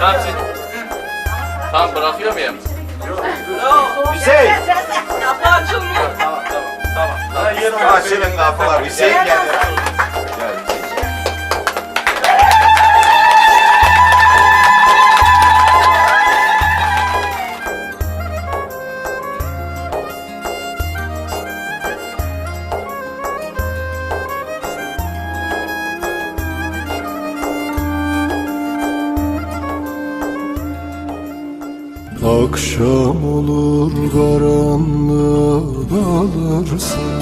Tamam siz. Tamam bırakıyor muyum? Hüseyin. Kapı açılmıyor. Tamam. Açılın kapılar. Hüseyin geldi. Gel. Akşam olur karanlığa dalırsın,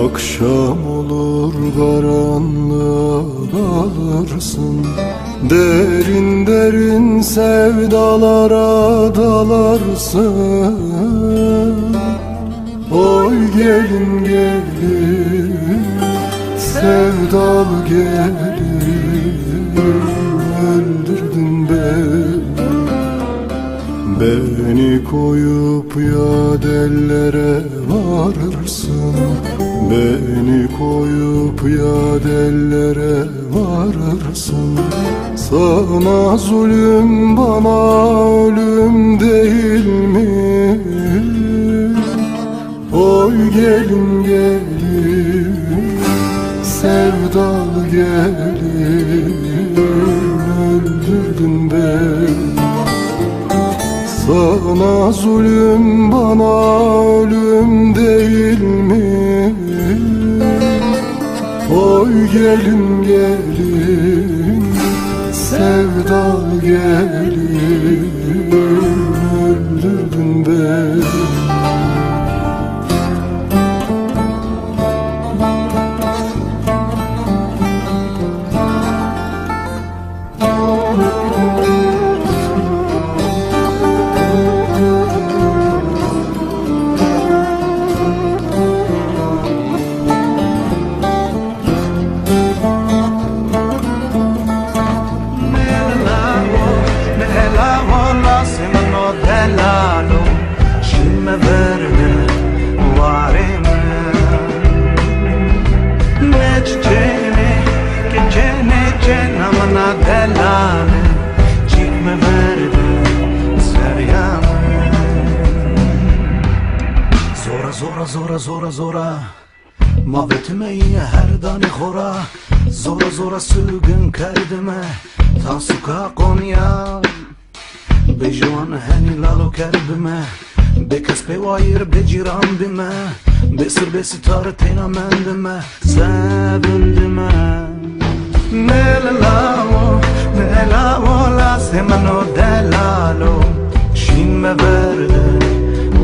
akşam olur karanlığa dalırsın. Derin derin sevdalara dalarsın. Oy gelin gelin, sevdalı gelin, öldürdün beni. Beni koyup ya dellere varırsın, beni koyup ya dellere varırsın. Sana zulüm bana ölüm değil mi? Oy gelin gelin, sevdalı gelin, öldürdün beni. Sana zulüm bana ölüm değil mi? Oy gelin gelin, sevdalı gelin, öldürdün beni. Zora zora zora Mavvetime her dani khora Zora zora sugin kardime Tasuka Konya Bejuan hani lalo karbime Bekas pevair bejiran bime Besir besitar tena mendime Sevindime Nelavo la semano delalo Shin me verde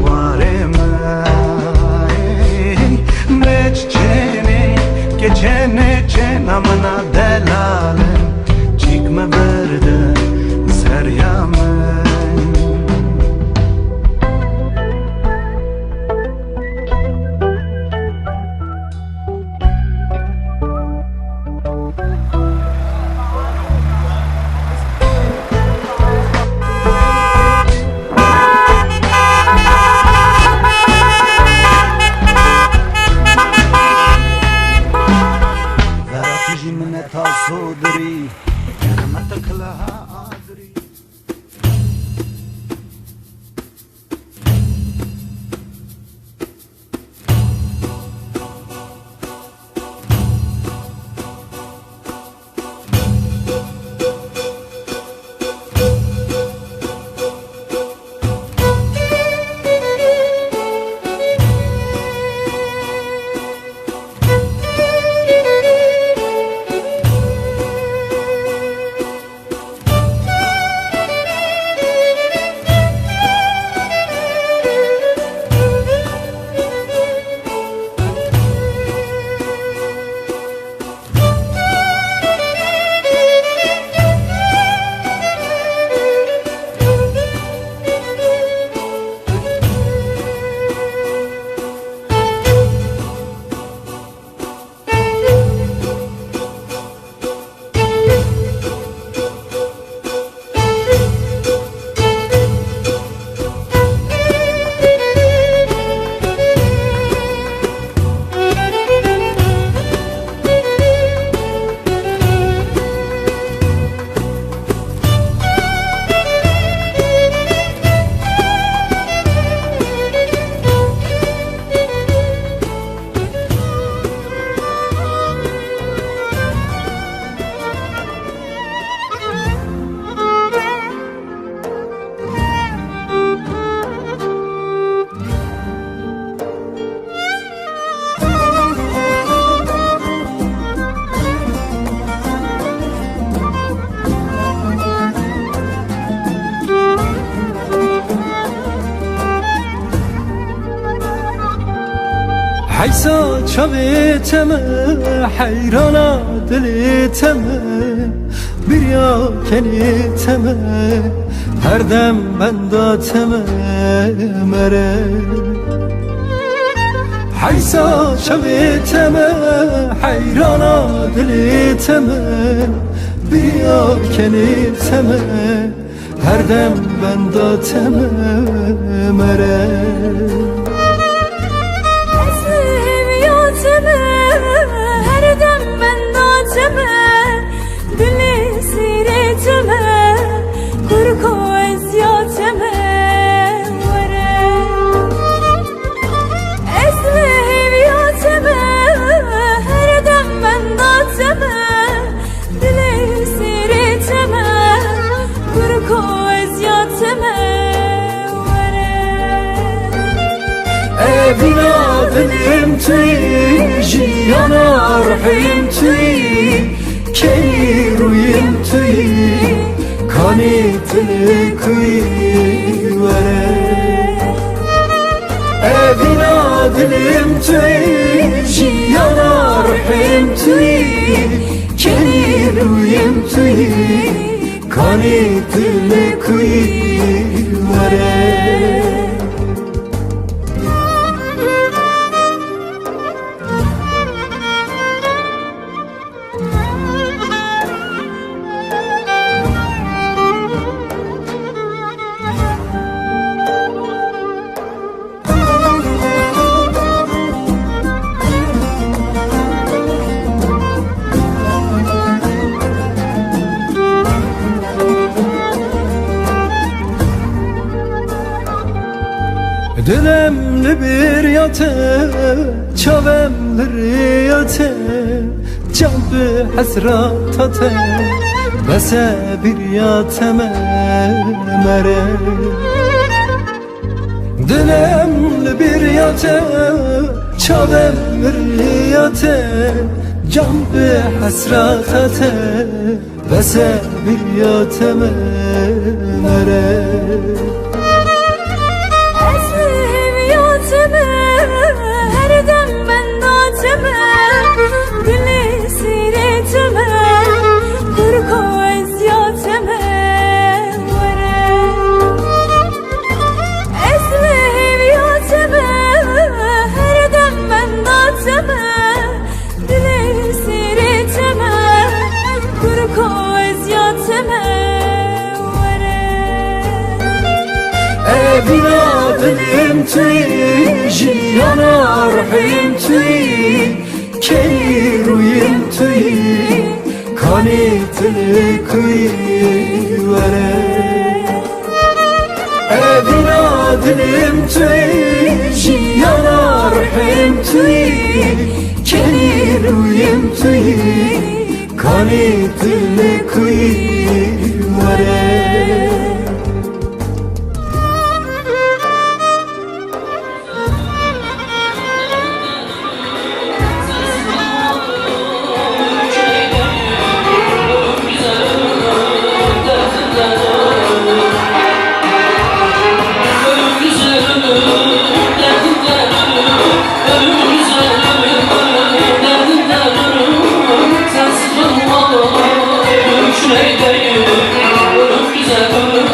varime Geçene çenamına delale Çıkma berde seryamen Sodri, Kermata Kala Adri. حیسا چاویتمه حیرانا دلیتمه بریا کنیتمه هر دم بنداتمه مره حیسا چاویتمه حیرانا دلیتمه بریا کنیتمه هر دم بنداتمه مره her dem ben nateme dili sireteme kurku eziyateme vere esme heviyateme her dem ben nateme dili sireteme kurku eziyateme evina dilim tüy jiyana ruhim tüy keni ruyim tüy kani tili kuy vere evina dilim tüy jiyana ruhim tüy keni ruyim tüy kani tili kuy vere Dilemli bir yate, çavemli riyate Can bir hasrat ate, bese bir yateme mere Dilemli bir yate, çavemli riyate Can bir hasrat ate, bese bir yateme mere her dem ben nateme dili sireteme kurku eziyateme vere esme heviyateme her dem ben nateme dili sireteme kurku eziyateme evina dilim tüy jiyana ruhim tüy keni ruyim tüy kani tili kuy vere evina dilim tüy jiyana ruhim tüy keni ruyim tüy kani tili kuy vere Güzel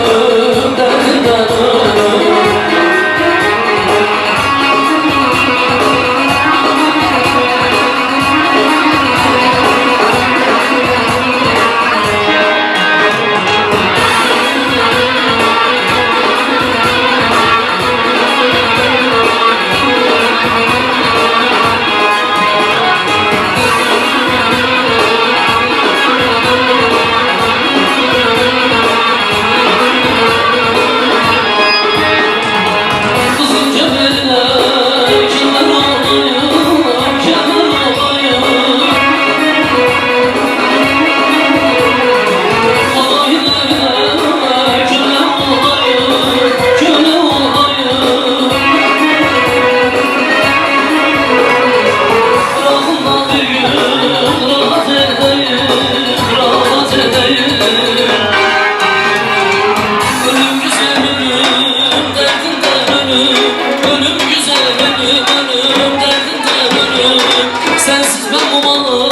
ben bu malı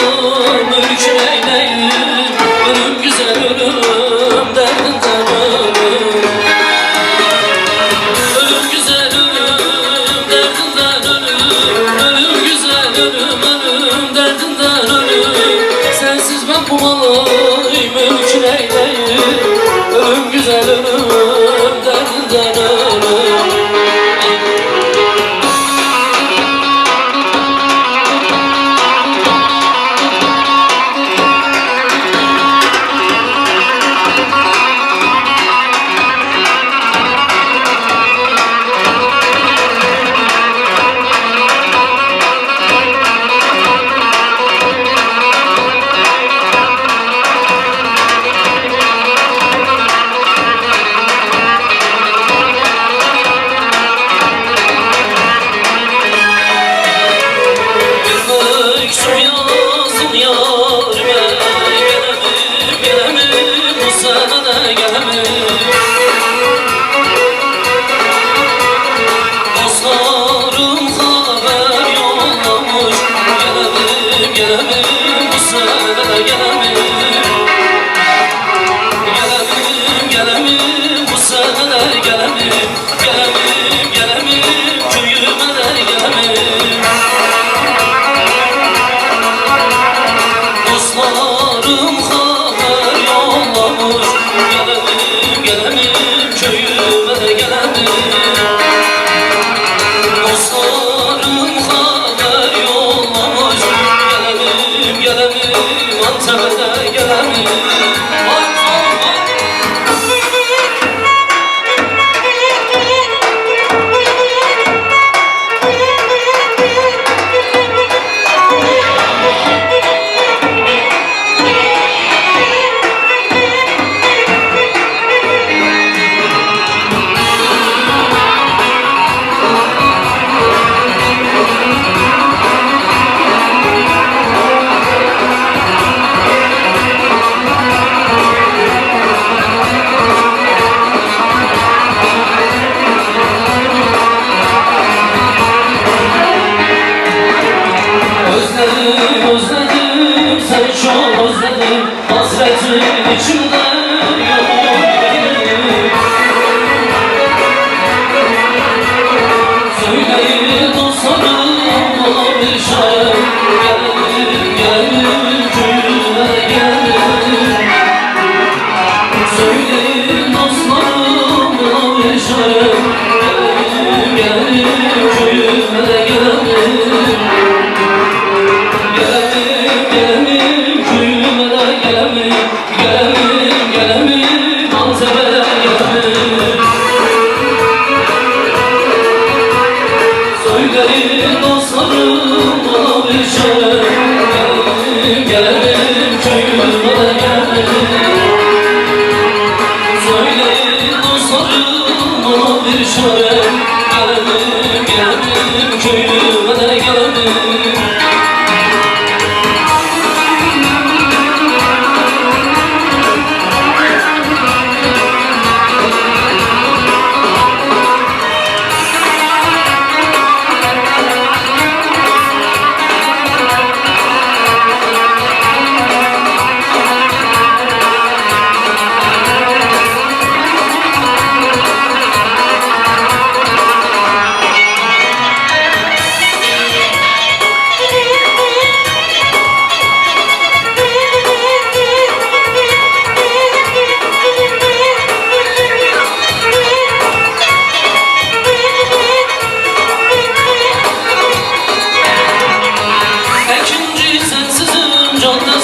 mülkün eyleyim. Ölüm güzel ölüm derdinden ölüm. Ölüm güzel ölüm derdinden ölüm. Ölüm güzel ölüm ölüm derdinden ölüm. Sensiz ben bu malı mülkün eyleyim. Ölüm güzel ölüm derdinden ölüm. Özledim seni çok özledim. Hasretin içimde yoğun. Söyleyin dostlarım bana bir şarkı. Gelelim gelelim köyüme gelelim. Söyleyin dostlarım bana bir şarkı. Gelelim gelelim köyüme gelelim. Söyleyin dostlarım bana bir şarkı. Gelelim gelelim köyüme de gelelim. Söyleyin dostlarım bana bir şarkı. Gelelim gelelim köyüme de gelelim.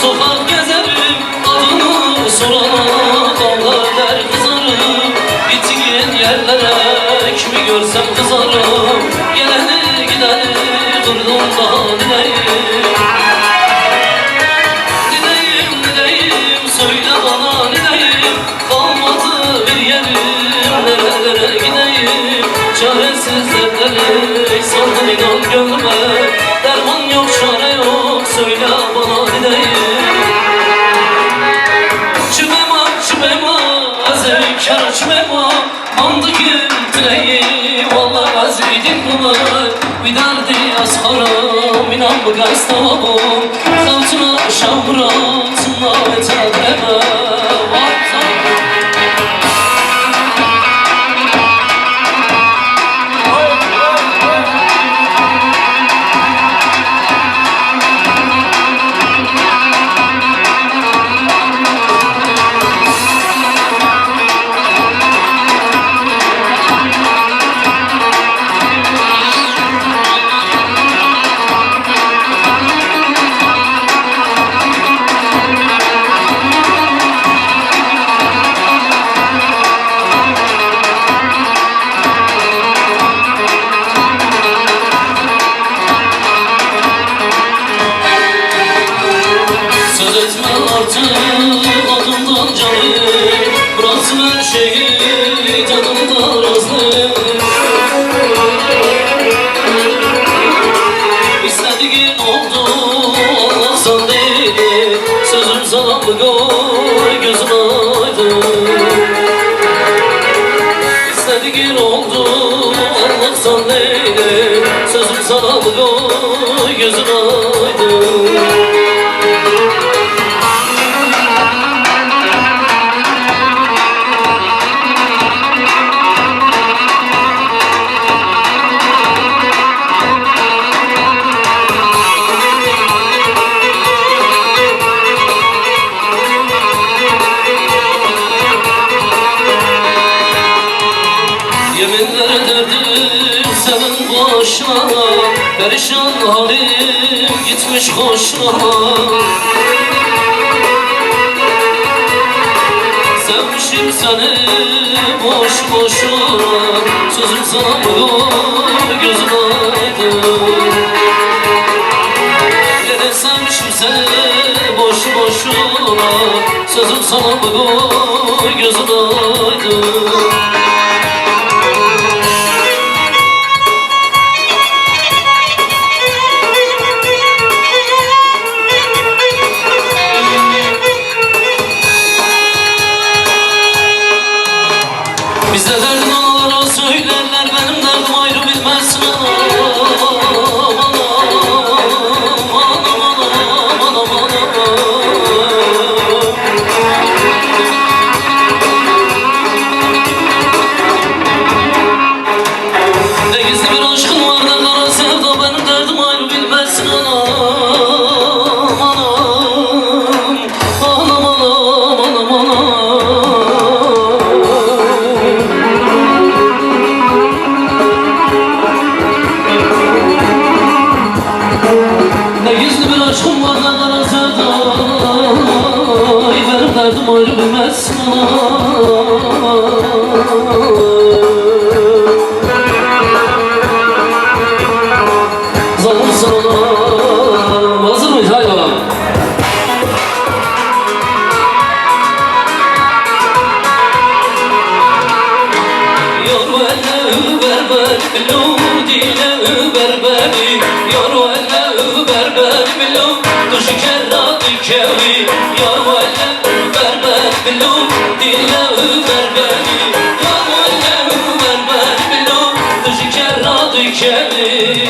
Sokak gezerim, adını sorana dağlar kızarım. Gittiğin yerlere kimi görsem kızarım. Geleni gideni kırdımdan dileyim. Dileyim söyle bana dileyim. Kalmadı bir yerim, nerelere gideyim. Çaresiz dertlere sardım inan gönlüme. Derman yok çare yok söyle bana dileyim. Çmema andaki dileği vallahi azizim bunlar bir derdi asharım. inan bu gayz tamamım Xalçına şamratına etədrəmə Adımdan canım Bıraksın her şeyi Tadımdan razı İstediğin oldu Allah'san değil Sözüm sana koy Gözün aydın İstediğin oldu Allah'san değil Sözüm sana koy Gözün aydın Yeminler ederdim senin başına Perişan halim gitmiş hoşuna Sevmişim seni boş boşuna Sözüm sana bu gözün aydın Yine sevmişim seni boş boşuna Sözüm sana bu gözün aydın Bize derdin analara söylerler benim derdim ayrı bilmezsin anam Ne gizli bir aşkın var ne kara sevda benim derdim ayrı bilmezsin anam anam Ne gizli bir aşkım var ne kara sevda benim derdim ayrı bilmezsin Zalimsin anam Hazır mıyız? Haydi bakalım Yar velle berberi bilum dile berberi Yar velle berberi bilum Kışı kerra dikevi Yar velle berberi bilum dile berberi Yar velle berberi bilum Kışı kerra dikevi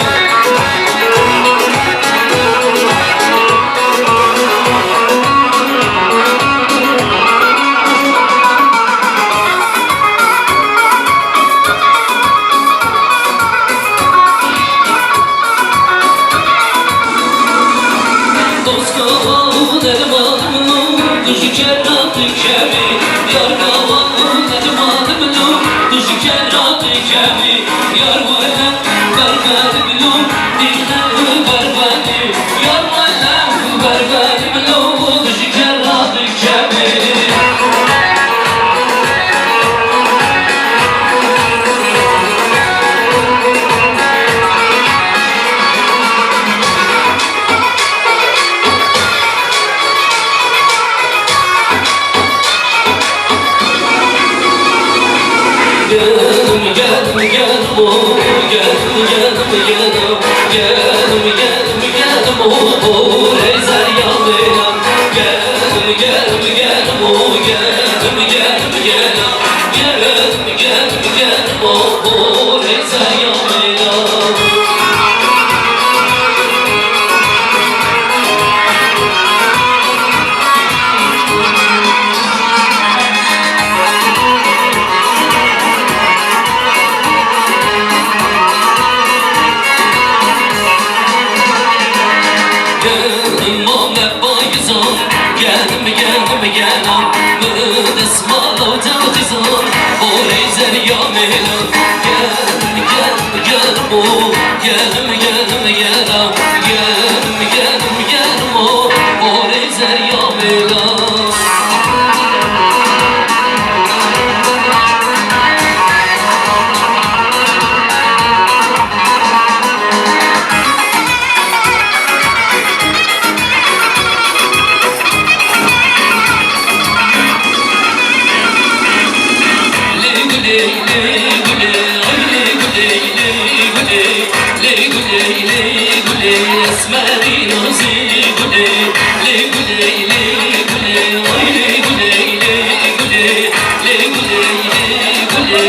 Kavan elim alımlı Kışı kerratı kevi Yar kavan elim alımlı Kışı kerratı kevi Yar valem berberi bilum Dile berberi Yar valem berberi bilum Kışı kerratı kevi gelem Müdes malav tevtizan Bore zerya melam Gel o Gelem gelem o Bore zerya melam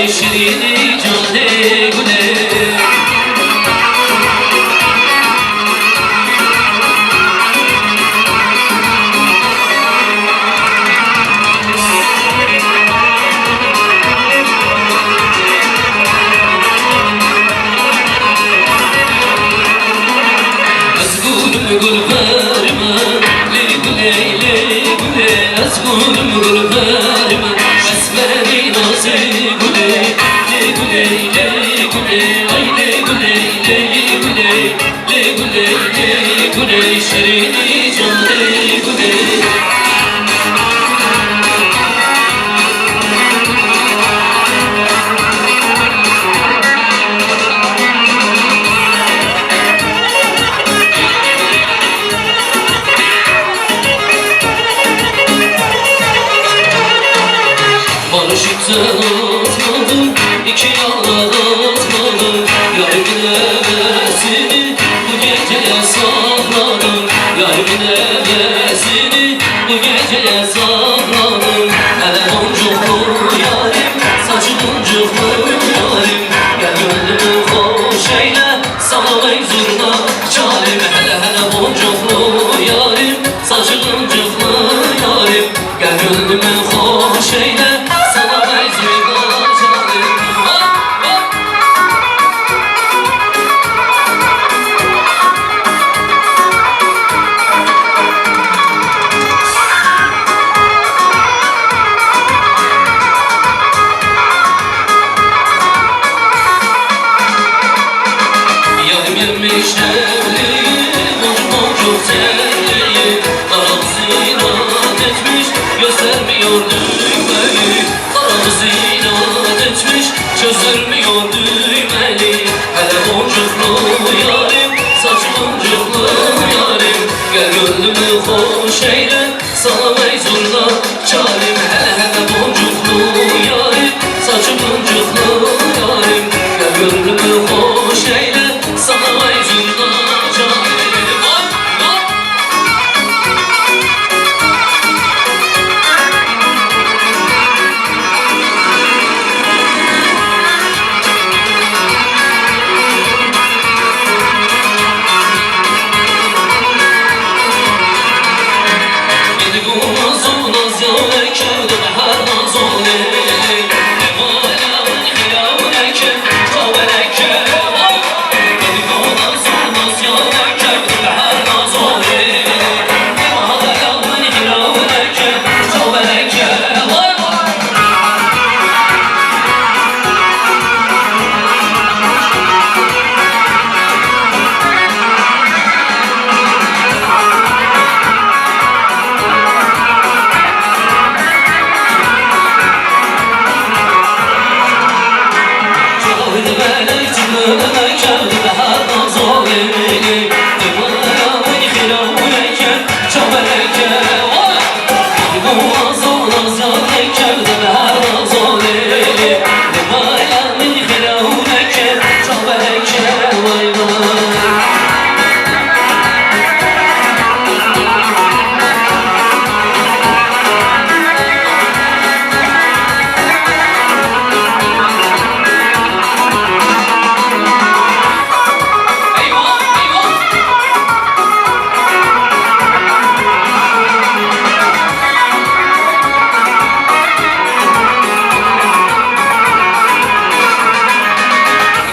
Şirini cane güle Azgulum gul verme Le güle Azgulum gul verme Esmeri nazi güle Gule şirini cane gule Barışıktan atmadım, iki yana atmadım Yarımın evesini bu geceye sakladım Yarımın evesini bu geceye sakladım Hele boncuklu yarim, saçı boncuklu yarim Gel gönlümü hoş eyle, sana ey zurna çarim Hele boncuklu yarim, saçı boncuklu yarim Gel gönlümü hoş eyle Yemiş evliyim, boncuk terliyim Aramızı inat etmiş, göstermiyor düğmeli Aramızı inat etmiş, çözülmüyor düğmeli Hele boncuklu yarim, saçı boncuklu yarim Gel gönlümü hoş eyle, sana ey zurna çarim Hele boncuklu yarim, saçı boncuklu yarim Gel gönlümü hoş eyle sana ey zurna çarim Yedi gumaz olmaz ya ekevde her naz oley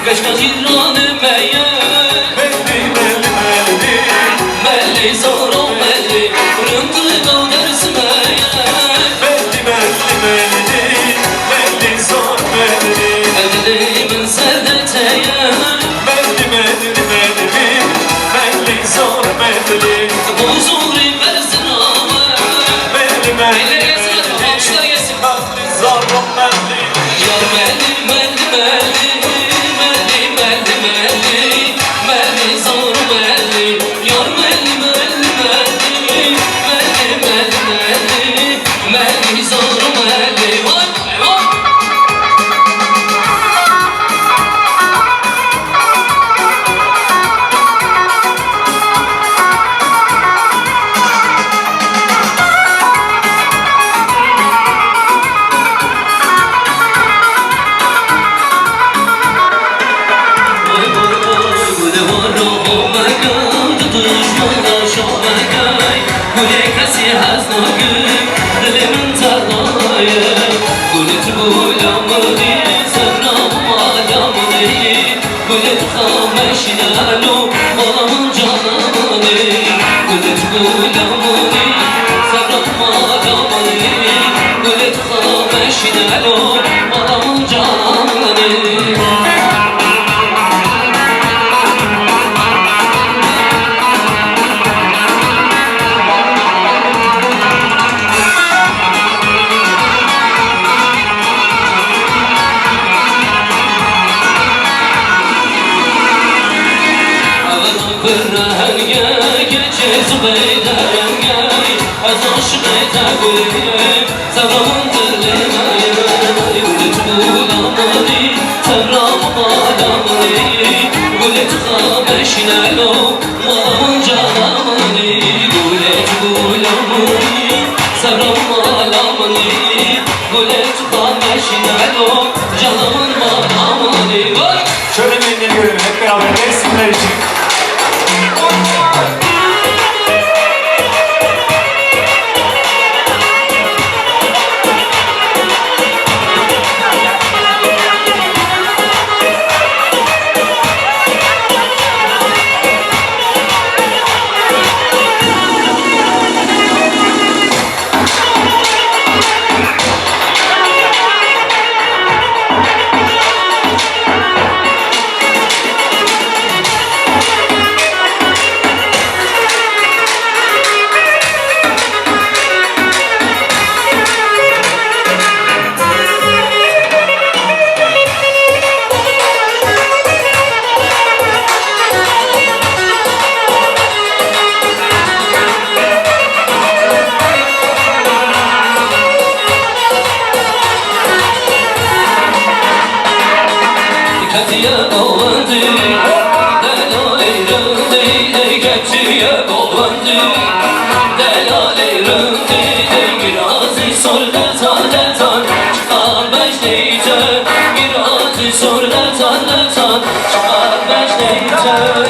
Kaçka ciranı meyyem Melli melli Melli zara melli Rınkı kavdersin hazırım dilimin tarlayı Gulit bulamını sevram alamını Gulit kameşinalo olamın cananı Gulit bulamını sevram alamını Gulit kameşinalo olamın cananı Az aşık etegüye Sevramın dilimeye Gulit bulamani Sevramın alamani Gulit kameşinelo Malamın canamani Gulit bulamani Sevramın alamani Gulit kameşinelo Canamın malamani Şöyle bir elini görelim hep beraber resimler için. Katiye bağlandı Delali rındi Katiye bağlandı Delali rındi Girazı sorletan letan Çıkar beşleyte Girazı sorletan letan Çıkar beşleyte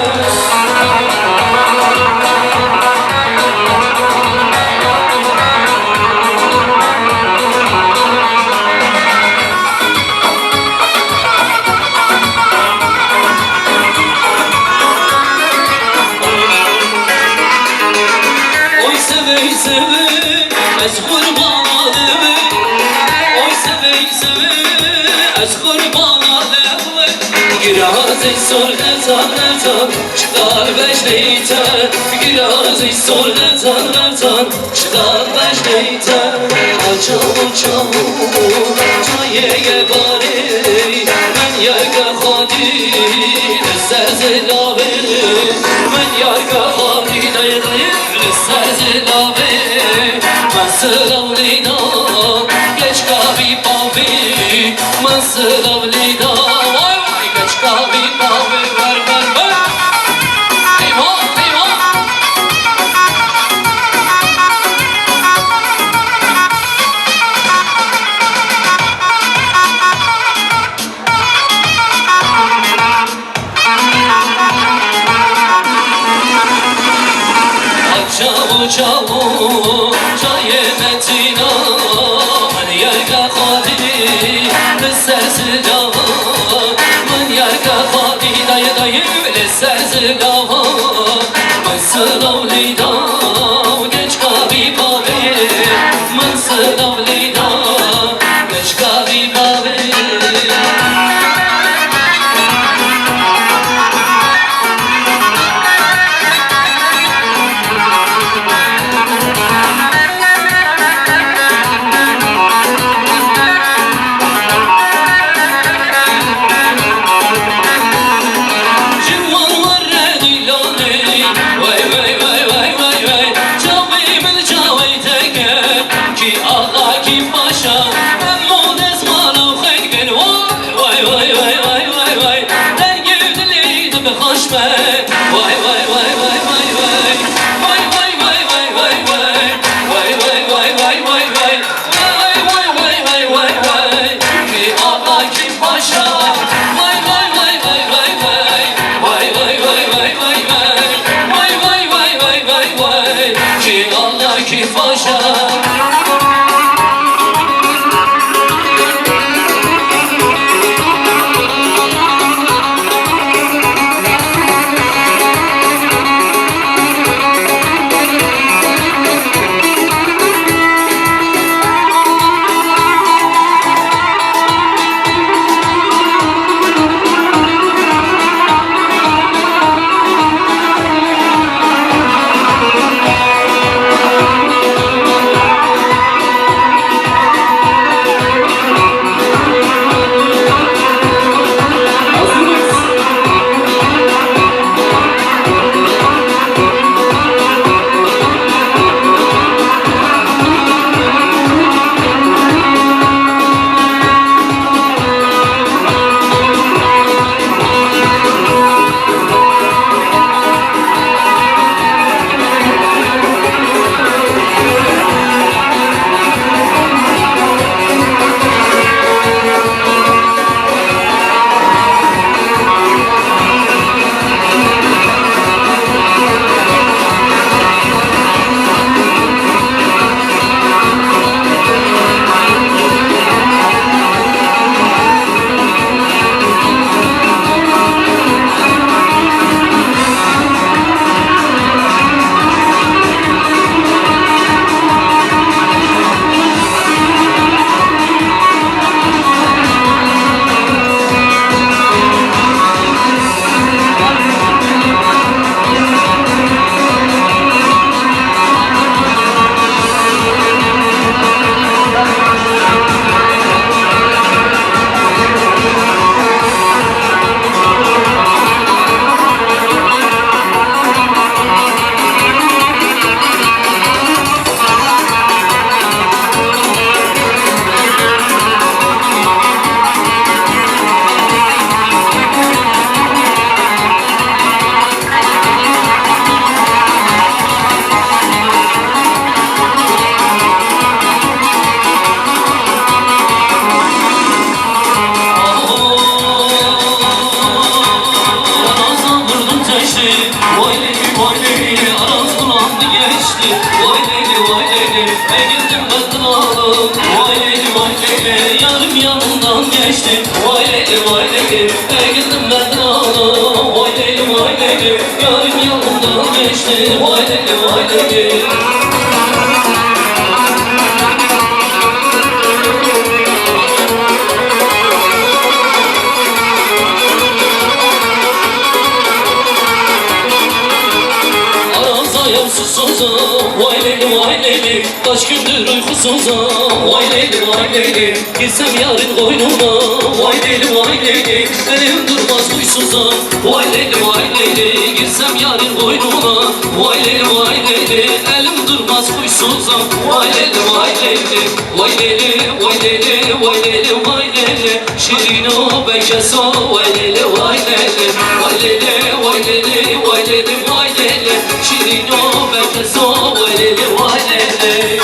Ez kurbanım Oy sevey sevey Ez kurbanım Girazı sor letan letan Çıkar beşleyten Girazı sor letan letan Çıkar beşleyten Açam Çayege bari Men yerge hadi Serzelavi Men yerge hadi Serzelavi Sıravlida geç kavi pavi Sıravlida vay vay geç kavi pavi ver ver ver Eyvah eyvah Çavu çavu çayı metina Men yerge khadi Lissezilava Men yerge khadi dayı dayı Lissezilava Men sıravlida geç kavi pavi Men sıravlida geç kavi pavi Allah geçti. Vay leyli vay leyli girdim ben ağlam. Vay leyli vay leyli yarım yanımdan geçti. Vay leyli vay leyli girdim ben ağlam. Vay leyli vay leyli yarım yanımdan geçti. Vay leyli vay leyli. Susuzum, vay leyli vay leyli kaç gündür uykusuzum, vay leyli vay leyli girsem yarın koynuma, vay leyli vay leyli elim durmaz huysuzum, vay leyli vay leyli girsem yarın koynuma, vay leyli vay leyli elim durmaz huysuzum, vay leyli vay leyli vay leyli vay leyli vay leyli vay leyli şirino bekeso, vay leyli vay leyli vay leyli vay leyli vay leyli vay leyli şirino bekeso, vay leyli vay leyli.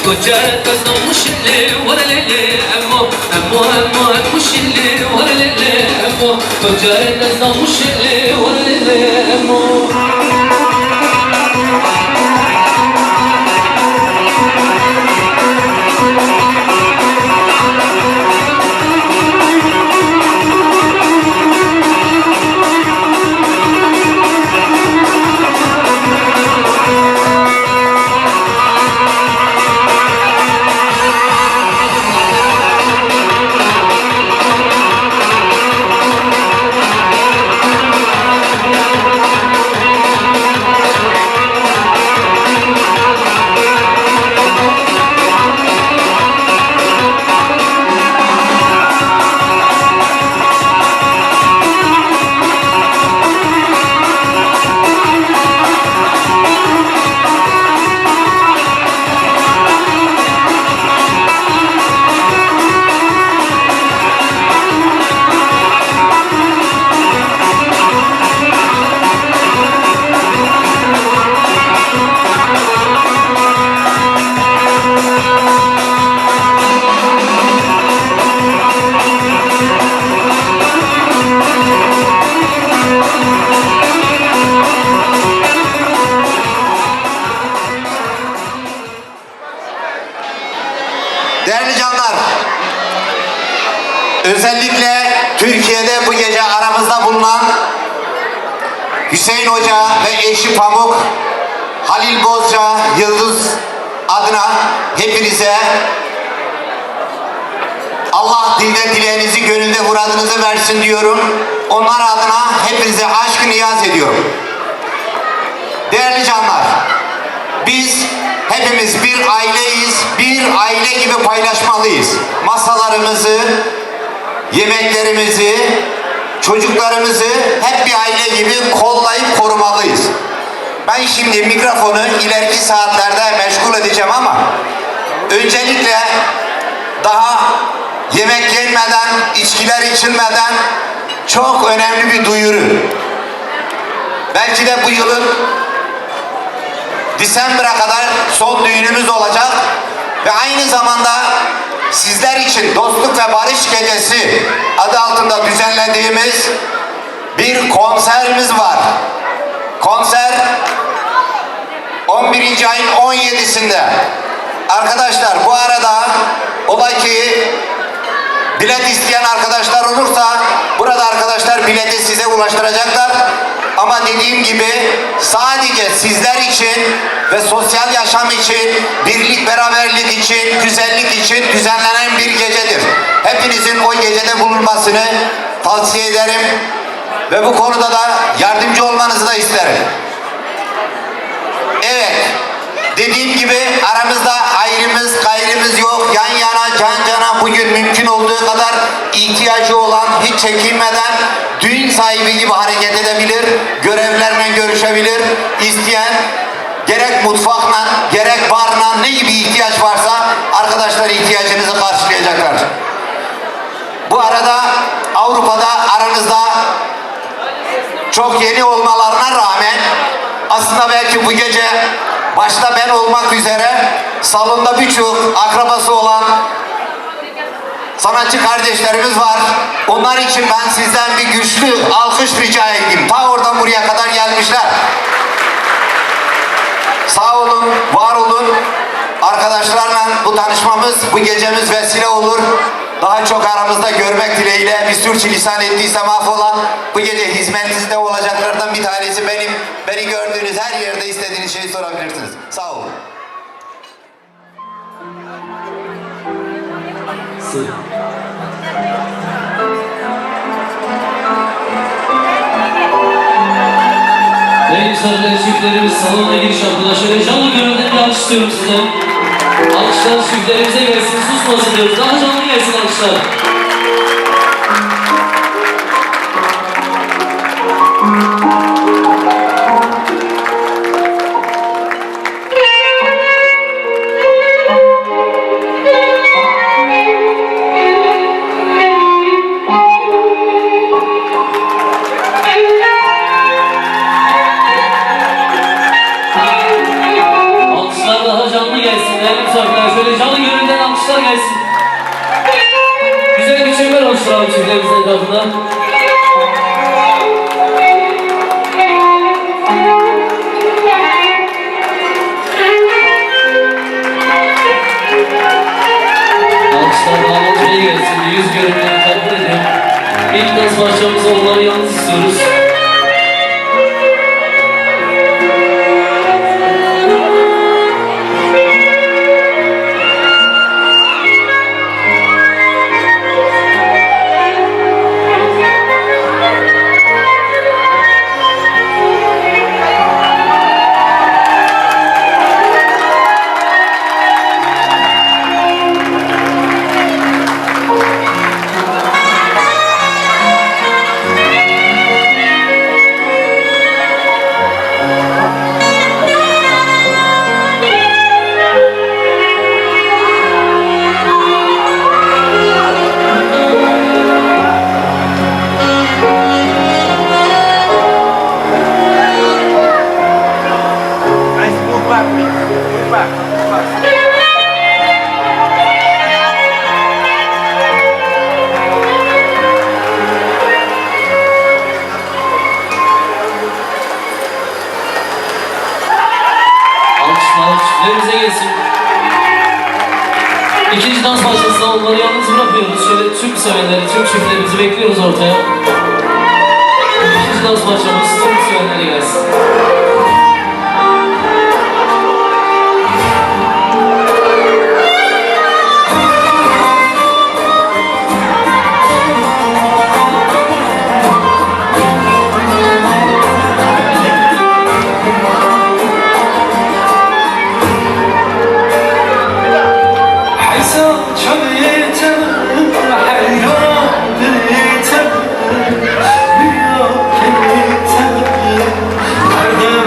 Kocaret kazanmış ili var lele emmo emmo emmo emmiş ili var lele emmo Kocaret kazanmış ili var lele emmo. Değerli canlar, özellikle Türkiye'de bu gece aramızda bulunan Hüseyin Hoca ve eşi Pamuk, Halil Bozca, Yıldız adına hepinize Allah dilde dileğinizi, gönülde muradınızı versin diyorum. Onlar adına hepinize aşk niyaz ediyorum. Değerli canlar, biz hepimiz bir aileyiz, bir aile gibi paylaşmalıyız. Masalarımızı, yemeklerimizi, çocuklarımızı hep bir aile gibi kollayıp korumalıyız. Ben şimdi mikrofonu ileriki saatlerde meşgul edeceğim ama öncelikle daha yemek yenmeden, içkiler içilmeden çok önemli bir duyuru. Belki de bu yılın December'a kadar son düğünümüz olacak ve aynı zamanda sizler için Dostluk ve Barış Gecesi adı altında düzenlediğimiz bir konserimiz var. Konser 11. ayın 17'sinde. Arkadaşlar bu arada ola ki bilet isteyen arkadaşlar olursa burada arkadaşlar bileti size ulaştıracaklar. Ama dediğim gibi sadece sizler için ve sosyal yaşam için, birlik beraberlik için, güzellik için düzenlenen bir gecedir. Hepinizin o gecede bulunmasını tavsiye ederim. Ve bu konuda da yardımcı olmanızı da isterim. Evet. Dediğim gibi aramızda ayrımız, gayrımız yok. Yan yana, can cana bugün mümkün olduğu kadar ihtiyacı olan hiç çekinmeden düğün sahibi gibi hareket edebilir. Görevlerle görüşebilir. İsteyen gerek mutfakla, gerek barla ne gibi ihtiyaç varsa arkadaşlar ihtiyacınızı karşılayacaklar. Bu arada Avrupa'da aranızda çok yeni olmalarına rağmen aslında belki bu gece başta ben olmak üzere salonda birçok akrabası olan sanatçı kardeşlerimiz var. Onlar için ben sizden bir güçlü alkış rica edeyim. Ta oradan buraya kadar gelmişler. Sağ olun, var olun. Arkadaşlarla bu tanışmamız, bu gecemiz vesile olur. Daha çok aramızda görmek dileğiyle bir sürçülisan ettiysem affola. Bu gece hizmetinizde olacaklardan bir tanesi benim. Beni gördüğünüz her yerde istediğiniz şeyi sorabilirsiniz. Sağ olun. Değerli sarılar çiftlerimiz salona giriş yaptılar. Şöyle canlı gönülden bir alkış istiyorum size. Alkışlar çiftlerimize gelsin, susmasın diyoruz. Daha canlı gelsin alkışlar. Alkışlar daha canlı gelsin değerli misafirler. Şöyle canlı gönülden alkışlar gelsin. Güzel bir çember oluşturalım çiftlerimizin etrafında. Alkışlar damat beye gelsin. Yüz görünümlerini takdir ediyorum. İlk dans parçamızı onları yalnız istiyoruz. Çiftlerimize gelsin. İkinci dans parçasında onları yalnız bırakmıyoruz. Şöyle tüm sevenleri, tüm çiftlerimizi bekliyoruz ortaya. İkinci dans parçamız tüm sevenlere gelsin. Haydi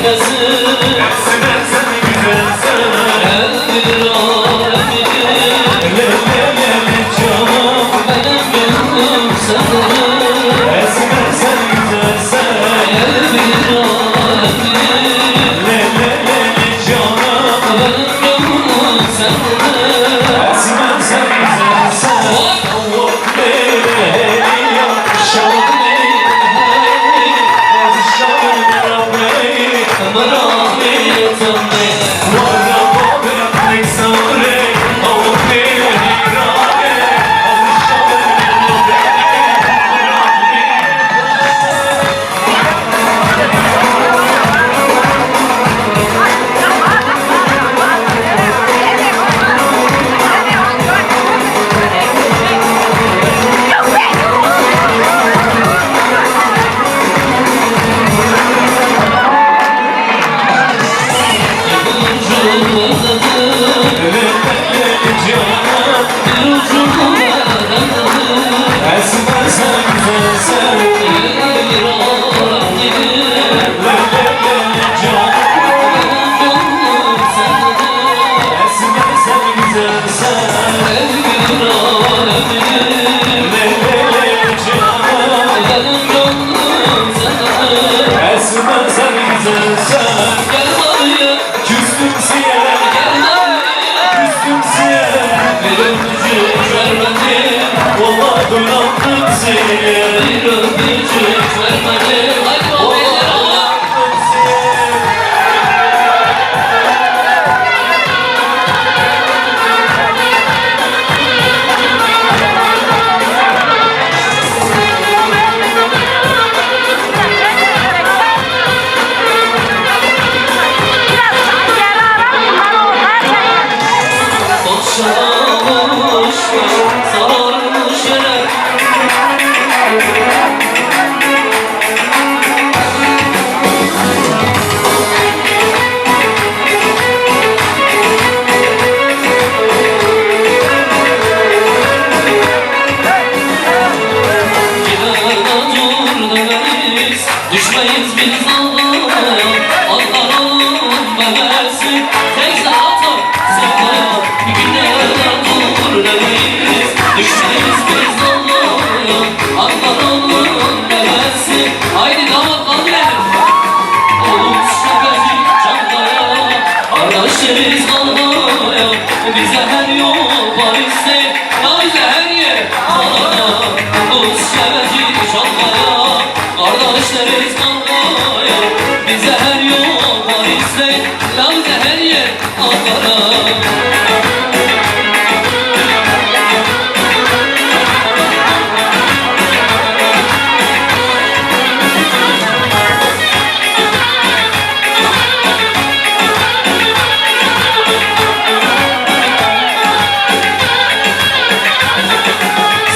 güzelsin Eskiden sen güzelsin El bilir alem bilir Le le le le canım Benim gönlüm sendedir Eskiden sen güzelsin El bilir alem bilir Le le le le canım Benim gönlüm sendedir Eskiden sen güzelsin Allah leyli leyli Şarkı leyli leyli Bazı şarkı leyli Merak etme Valla babem ne sarı Allah leyli leyli Bazı şarkı Eskiden sen güzelsin Eskiden sen güzelsin Eskiden sen güzelsin Küstüm siye Küstüm siye Valla dolandım seni Sararmış yere düşmeyiz biz Allah'a Allah'ın bebersi tek zaten sevmaya günlerden dur demeyiz düşmeyiz biz Allah'a Allah'ın bebersi haydi damat kaldı benim oğlum şüpheci çantaya kardeşleriz kalmaya bize her yol Paris'te ya bize her yer kalmaya bu şüpheci çantaya kardeşleriz kalmaya bize her yol Paris'te ya bize her yer Ankara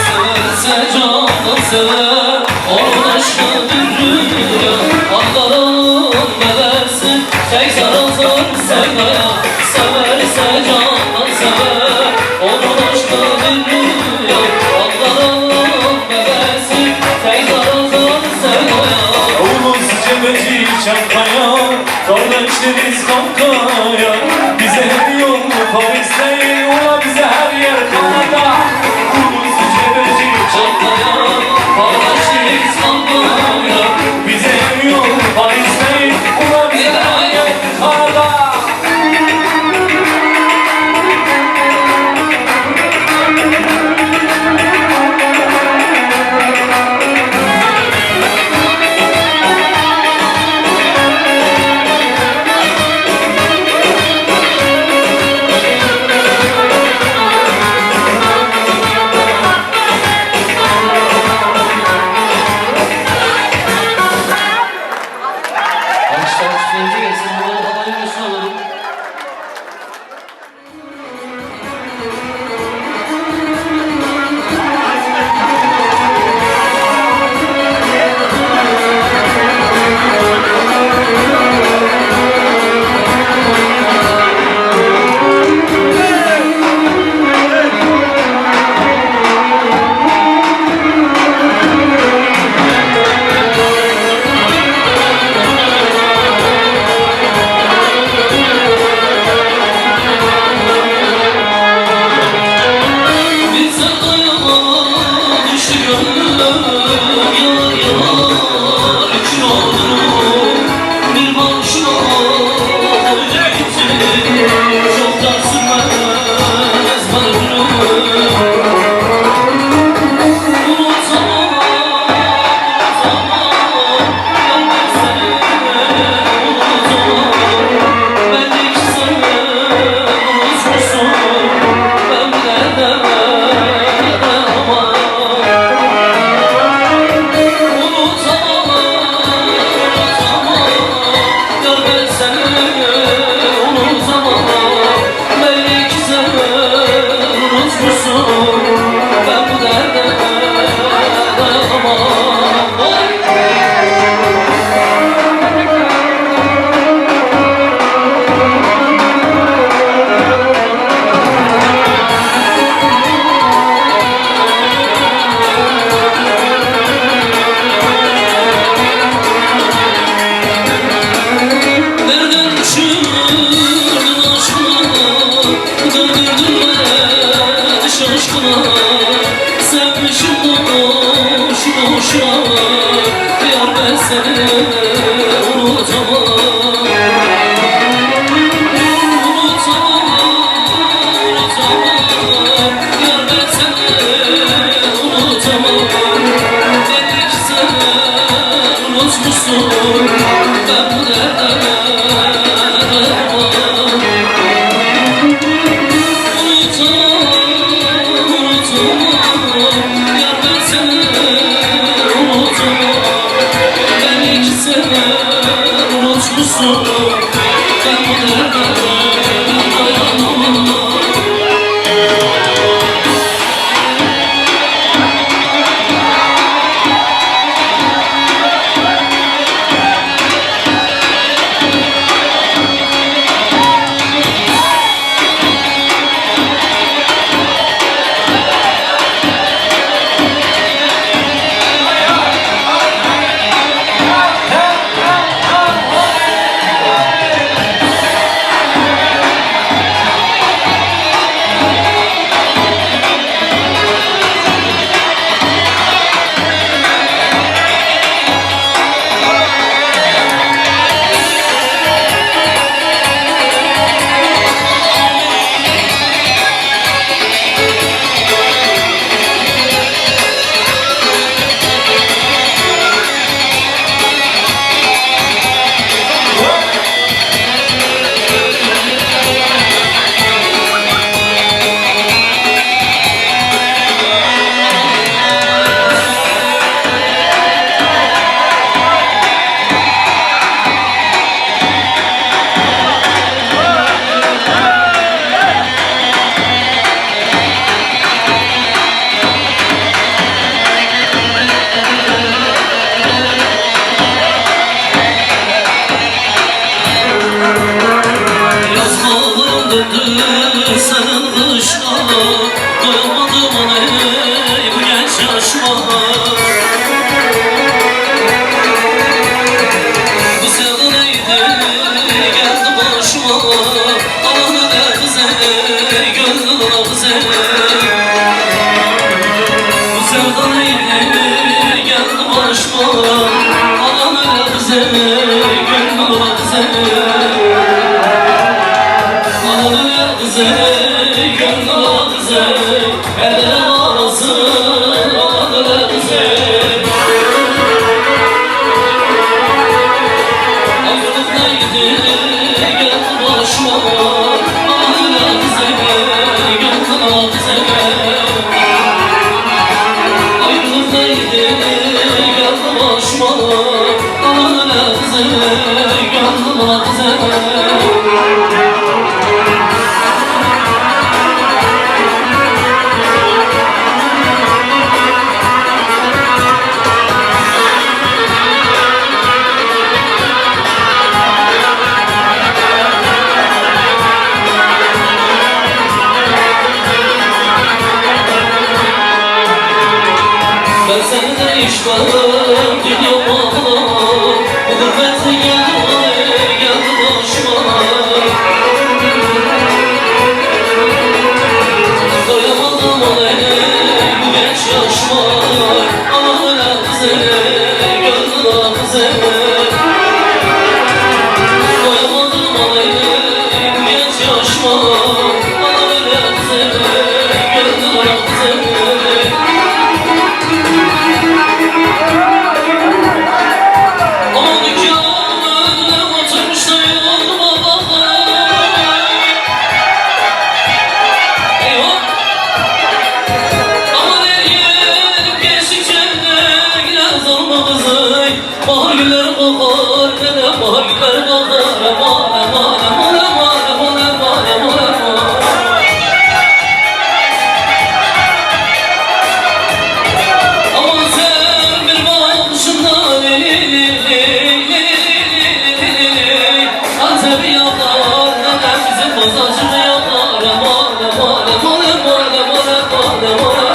Severse canım sever onun aşkı bir rüya Allah'ın beversin şey sarılsın sevmeye Severse canım sever onun aşkı bir rüya Allah'ın beversin şey sarılsın sevmeye Oğlum cebeci çankaya Kardeşleriz kankaya Bize her yol Paris'te Ola bize her yer Kanada Oğlum cebeci Çantaya kardeşleriz kalmaya Bize her yol Paris'te Ola bize her yer Kanada unutamam Yar ben seni unutamam Dedik sen unutmuşsun Ben bu derde dayanamam Unutamam Yar ben seni unutamam Dedik sen unutmuşsun Ben bu derde dayanamam Yazmalım döndü senin kışla Doyamadım aney bu genç yaşma Bu sevda neydi geldi başıma Alanı ne bize gönlüm ala bize Bu sevda neydi geldi başıma Alanı ne bize gönlüm ala bize Gönlüm ağzı, ellerim ağzı, ağzı bize. Ayrılık neydi, geldi başıma, ağzı bize, gönlüm ağzı. Ayrılık neydi, geldi başıma, ağzı bize, gönlüm ağzı. Ben seni değişmem dünyama Bu gurbete geldi başıma Doyamadım aleyh bu genç yaşma Aman bize, gönlüm bize Doyamadım aleyh bu genç yaşma Aman bize, gönlüm bize Bahar güller bahar, nene bahar güller bahar Aman aman aman aman aman aman aman aman Aman sen bir bakışında Antep'i yakar, nene bizim bozacını yakar Aman aman aman aman aman aman aman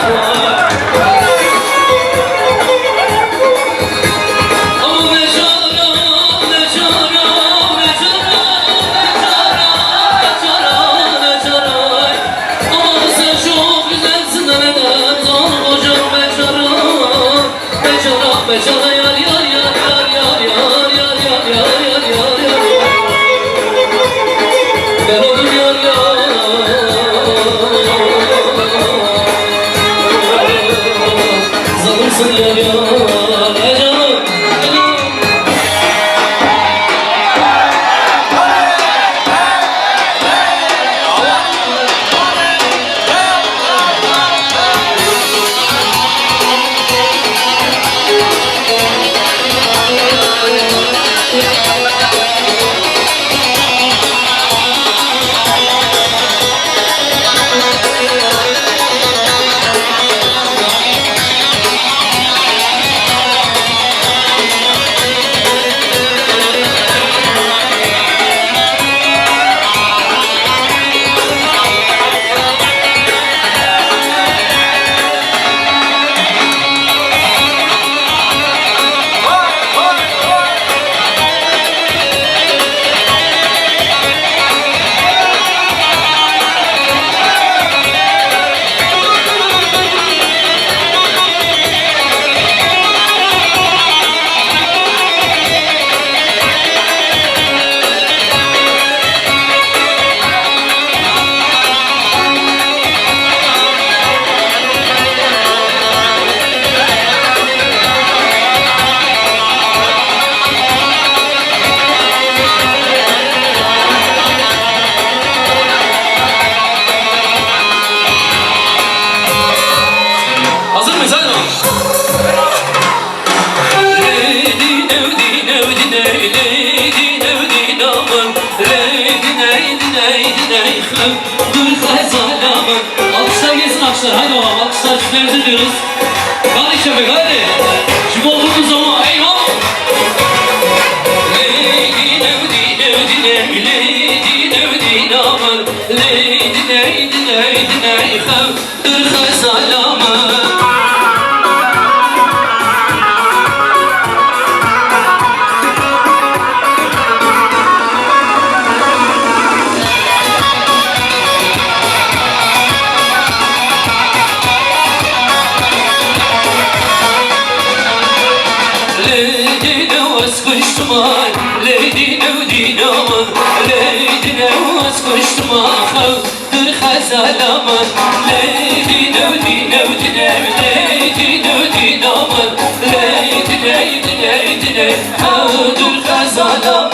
leydi khım dur khazalamın alkışlar gelsin alkışlar haydi bakalım alkışlar şükürler ediyoruz hadi şefek hadi şu olduğumuz zaman eyvah leydi nevdi nevdi nevdi leydi nevdi namın leydi leydi leydi leydi khım dur khazalamın ليدي نودي نوم ليدي نوس كشتما خاطر خزالام ليدي نودي نودي ليدي نودي نوم ليدي ليدي ليدي خاطر خزالام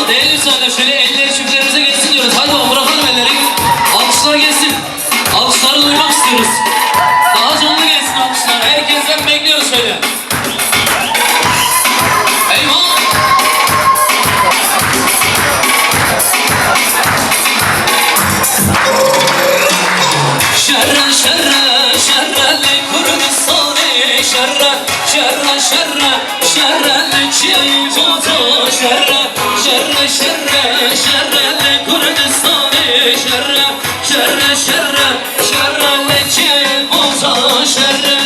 Değerli müsaade şöyle elleri çiftlerimize geçsin diyoruz. Hadi bakalım bırakalım elleri. Alkışlar gelsin. Alkışları duymak istiyoruz. Daha canlı gelsin alkışlar. Herkesten bekliyoruz şöyle. Eyvah! Şerre şerre şerreli Kürdistan'ı şerre şerre şerre şerreli Çiğbutu şerre şerre şerre şerreli Kürdistan'ı şerre şerre şerre şerreli Çiğbutu şerre.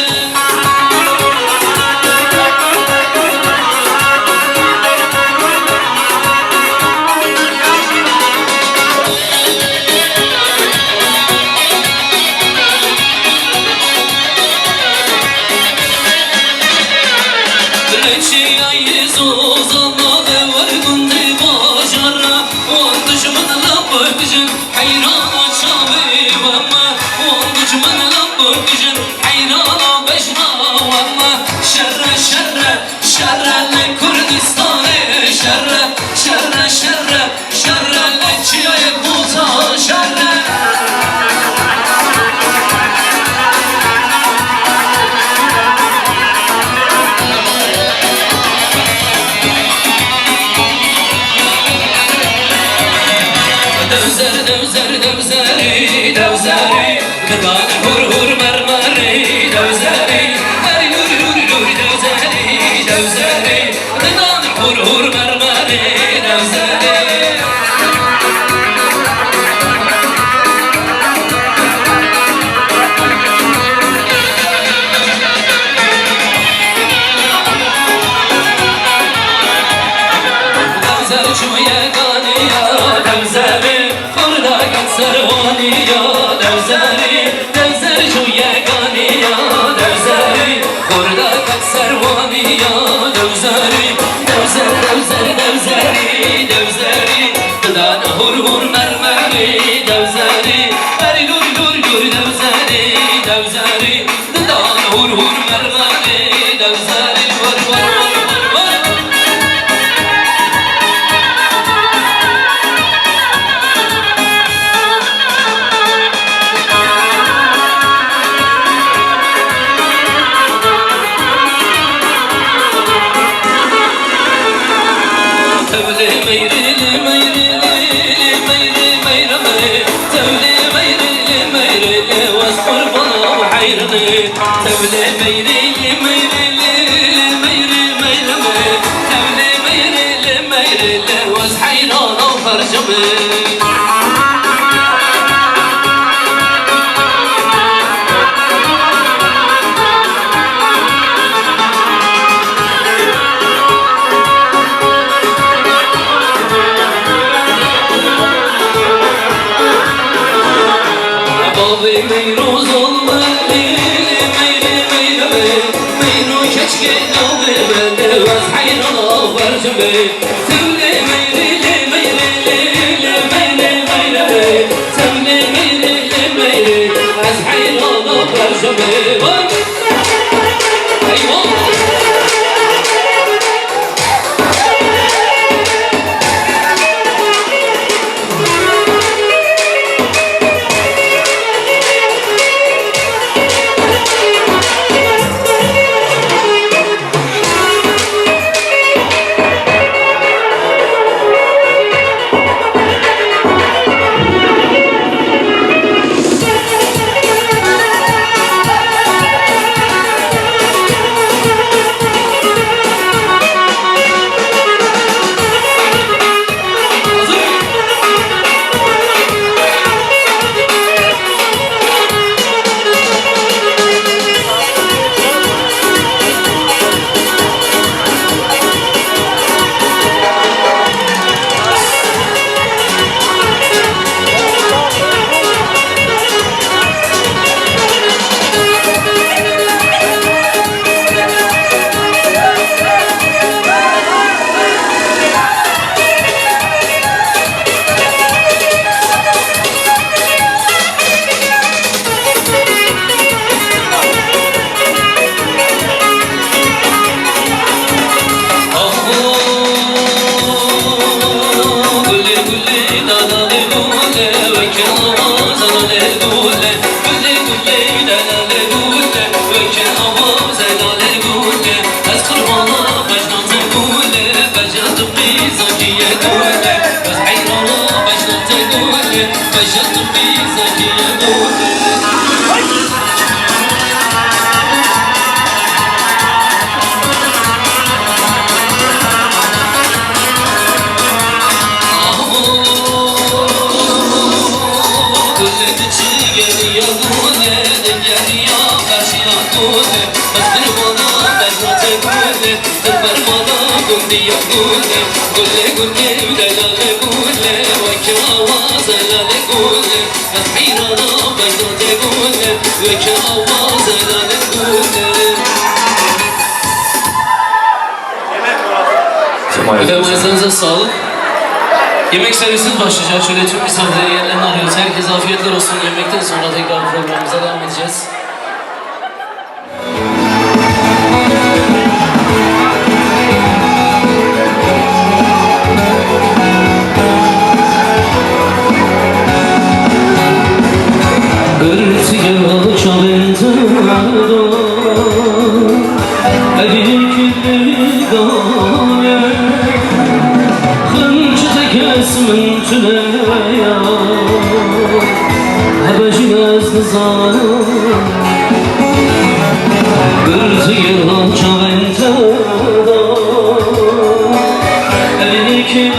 تنبر مالا قندي يا قولي قولي قولي ودلالي قولي وكي آواز لالي قولي حيرانا بيضاتي قولي وكي آواز لالي قولي Efendim ayaklarınıza sağlık. Yemek servisiniz başlayacak. Şöyle tüm misafirleri yerlerine alıyoruz. Herkese afiyetler olsun. Yemekten sonra tekrar programımıza devam edeceğiz. Örtüye çalındı Evikli gâye Hıncıda kesmin tüleya Hebeciniz nizanı Örtüye çalındı Evikli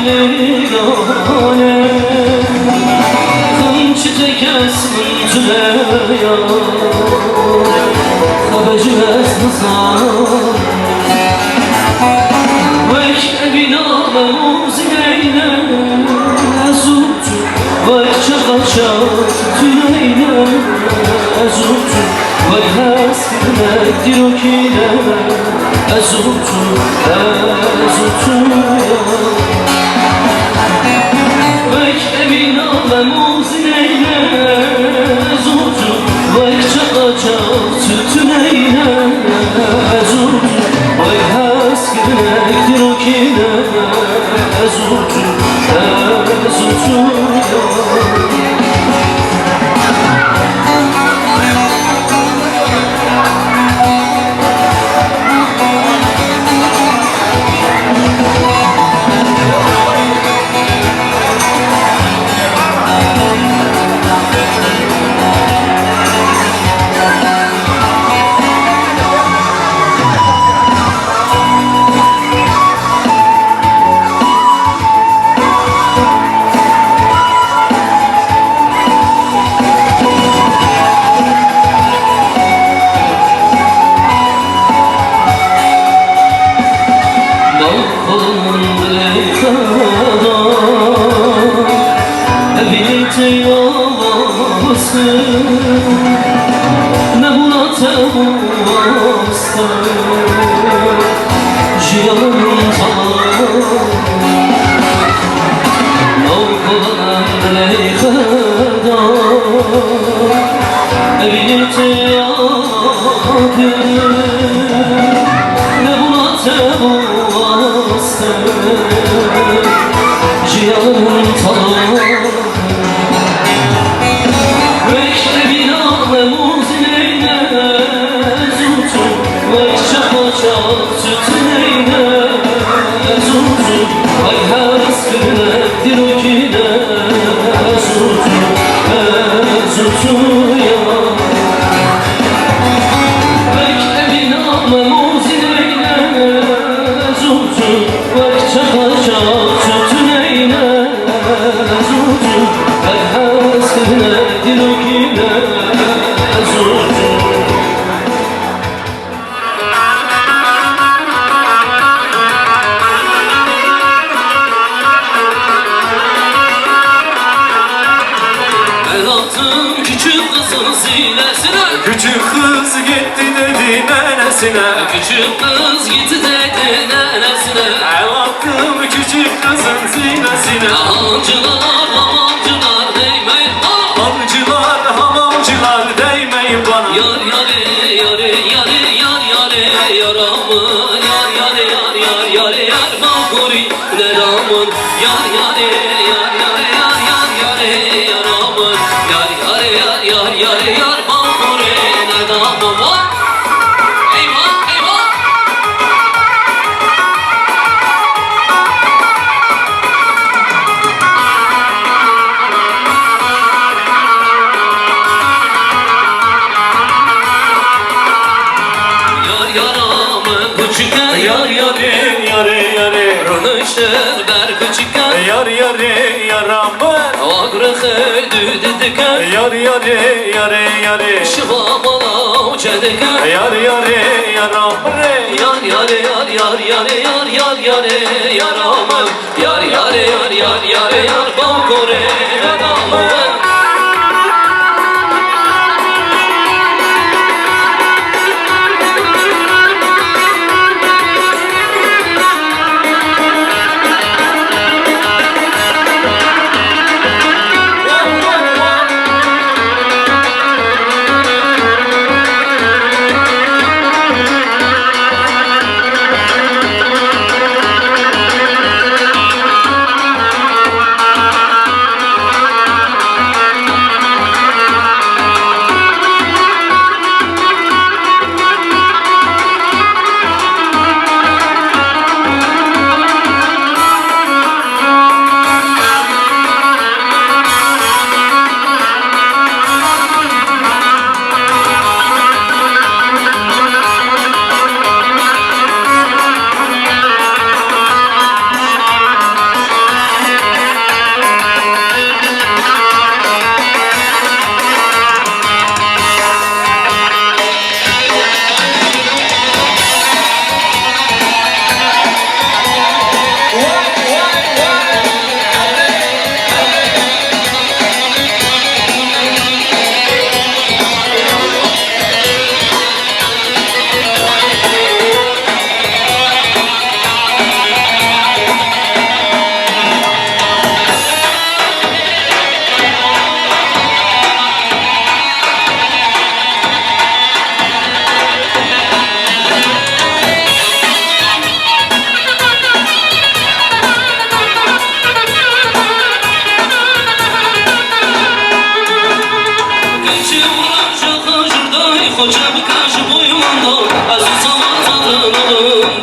gâye Hıncıda kesmin tüleya Hebeciniz nizanı Tüneyle ezutu Vay hasbine dirokine ezutu Vay evina ve muzineyle ezutu Vay çakacak tüneyle ezutu Vay hasbine dirokine ezutu Küçük kız gitti dedi nenesine Küçük kız gitti dedi nenesine El attım küçük kızın sinesine Hamamcılar hamamcılar değmeyin bana Hamamcılar hamamcılar değmeyin bana Yar yare yare yare yar yare yaramın Yar yare yar yar yare yar bakuri neramın Yar yare yar yare yar yar yare yaramın Yar yare yar yar yare yar bakuri neramın Var eyvah eyvah Yar yare yare yare Rönüşler ber küçükken Yar yare yaramın Ağrı düdüdüken Yar yare yare yare Şıva bala uçedeken Yar yare yaramın Yar yare yar yar yare yar yar yare yaramı Yar yare yar yar yare yar bakore yaramı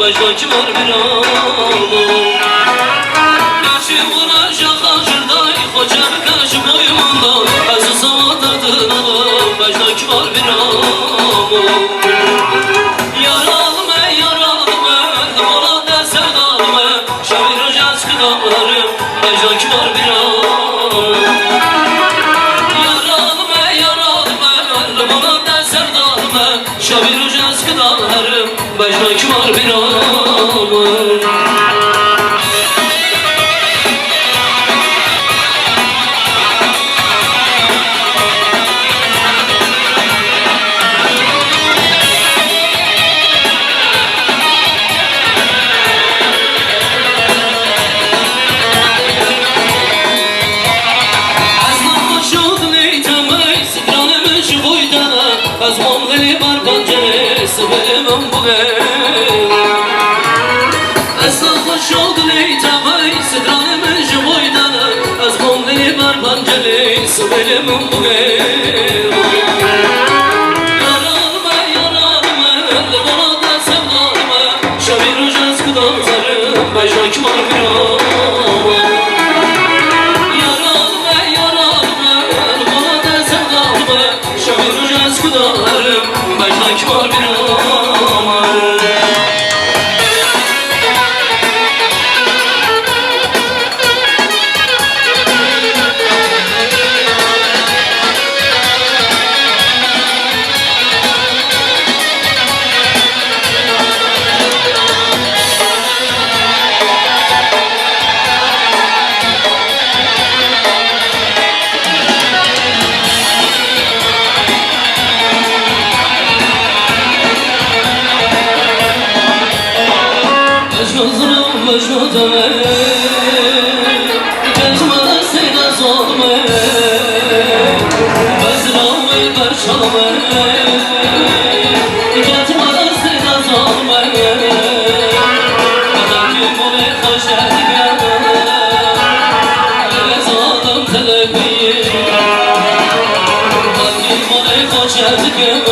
Baştaki var bir ağlam Geçi vuracak acırday Hocam kaşı boyumunda Aziz ama tadın alım Baştaki var bir ağlam Yaralım ey yaralım ey Ola der sevdalım ey Şavir hocaz kıdamlarım Baştaki var bir ağlam Yaralım ey yaralım ey Ola der sevdalım ey Şavir hocaz kıdamlarım Baştaki var bir ağlam از منغلی بر پنجره سبلم بوده از خوش آدلی تبای سدران من جویدن از منغلی بر پنجره سبلم بوده yaralma yaralma Levanada sevdalma Şavir hocaz kıdamlarım Baştaki var bir ağlam Yaralma yaralma Levanada sevdalma Şavir hocaz kıdamlarım Baştaki var bir ağlam Mecnun'um Geçme seyda zolme Bezravı berçalme Geçme seyda zolme Kadaki mole hoş edike Ezalım telefiye Kadaki mole hoş edike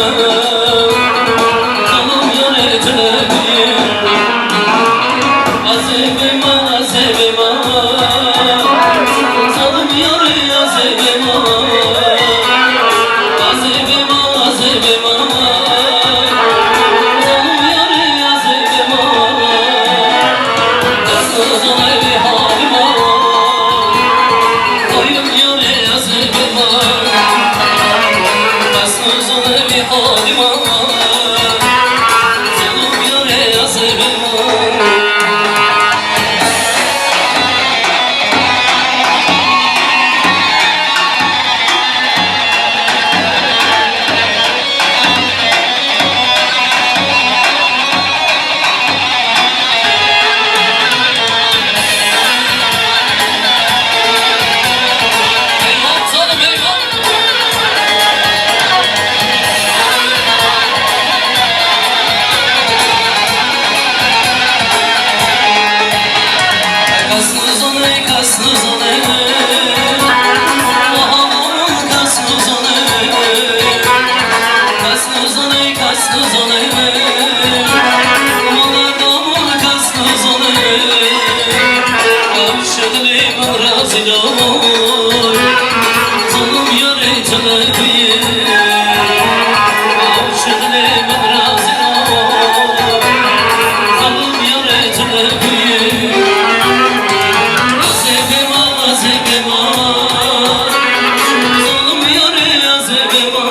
Kalım yöne telefiye Azebema, azebema Salım yarı azebema Azebema, azebema Salım yarı azebema Desnazan evi halima Sayım yarı azebema Desnazan evi halima Salım yarı azebema razıyla Zalım yare telefiye Aşığına ben razıyla Zalım yare telefiye Azebema, azebema Zalım yare azebema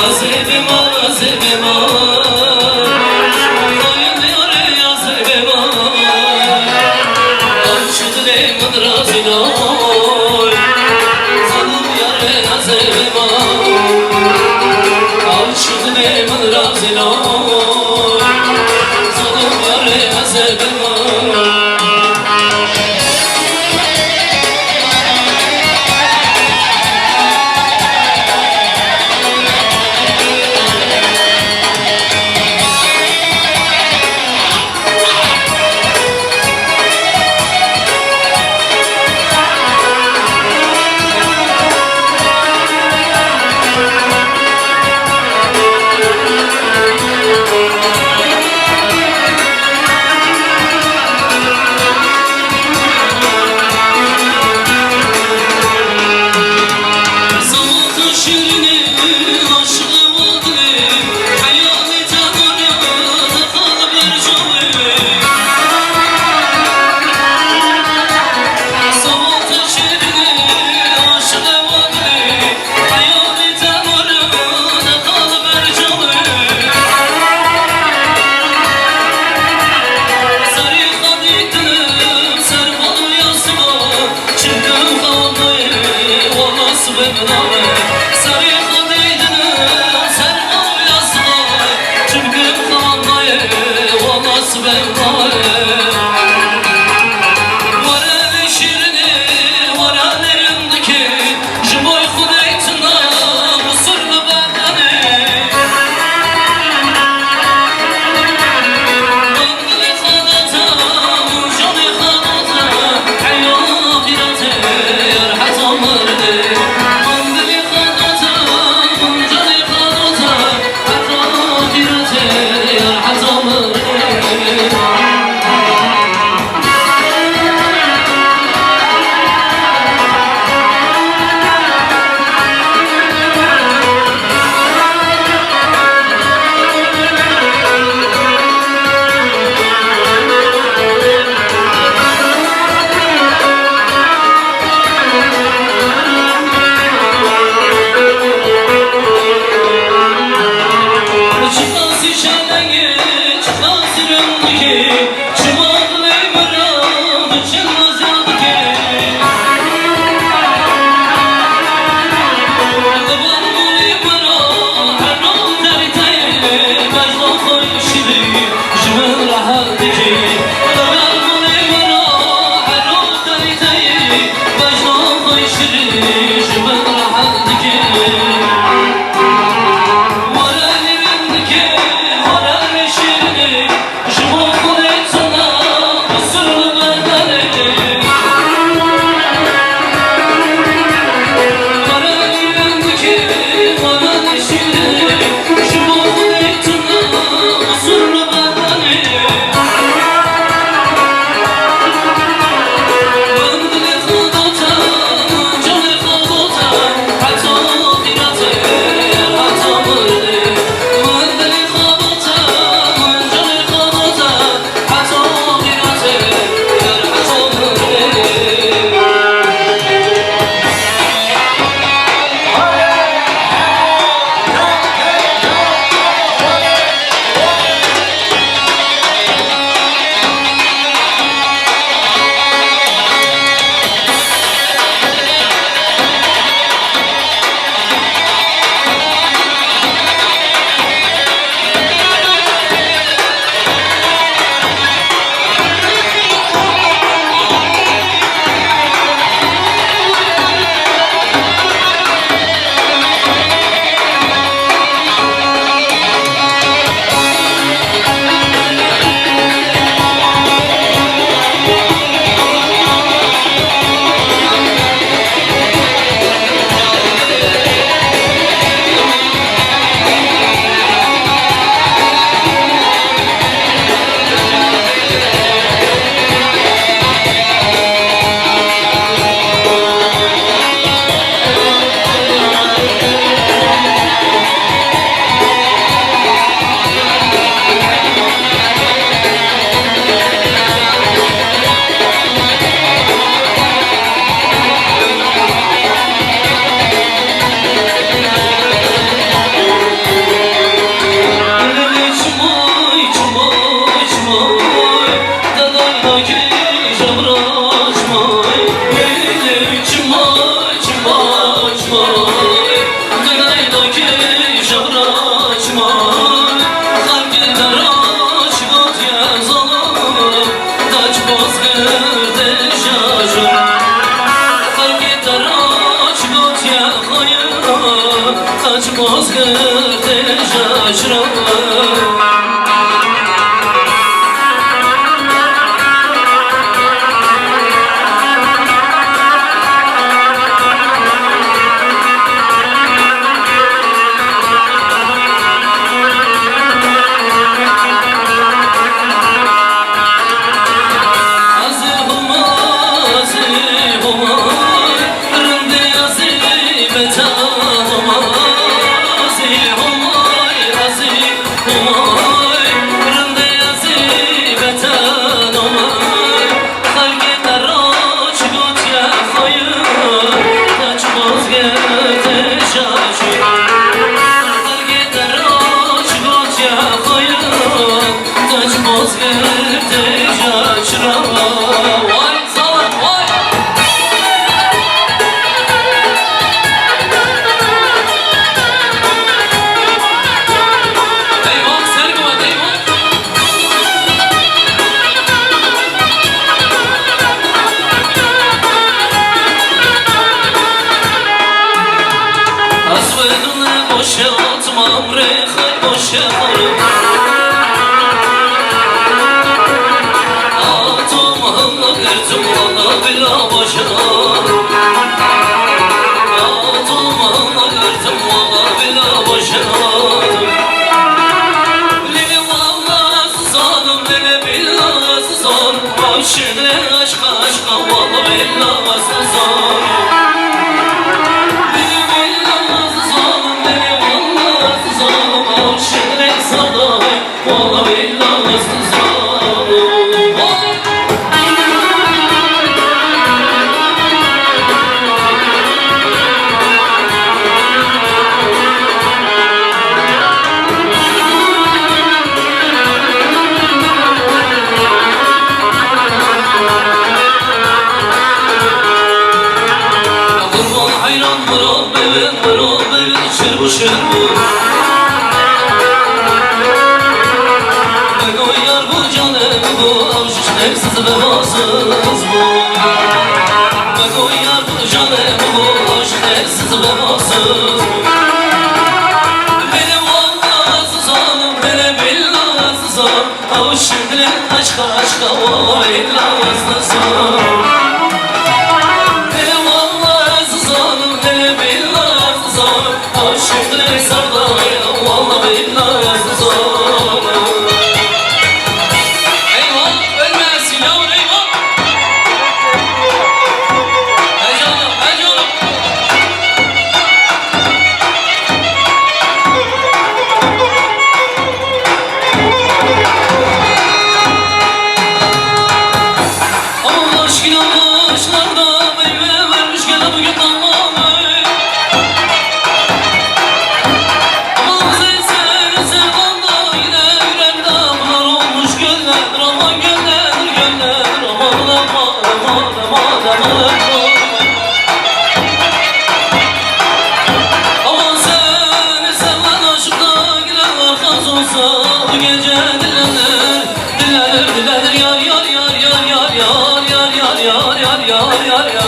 Azebema, azebema vazgeçti yaşra. Vay zaman vay. Eyvah Serkan eyvah. Asvedini boşa atmam reyhay boşa alım. Atom hamla kırtım valla bila boşa. Atom hamla kırtım valla bila boşa. Lili valla sızanım lili bila sızanım. Aşırı aşka aşka valla bila sızanım. Bu şerbu Ben oyar bu canım bu Avşış nefsiz vefasız bu Ben oyar bu canım bu Avşış nefsiz vefasız bu Benim Allahsız hanım Benim billahsız hanım Avşıklı aşka aşka Vallahi billahsız hanım Benim Allahsız hanım Benim billahsız hanım Aşıklı sevdaya vallahi billahi zor. Eyvah ölmesin yavrum eyvah. Hey canım hey canım. Aman aşkına başlarda meyve vermiş gene bugün damlamış. Aman seni seven aşıkta girenler kaz olsa bu gece dilenir, dilenir, dilenir yar yar yar yar yar yar yar yar yar yar yar yar.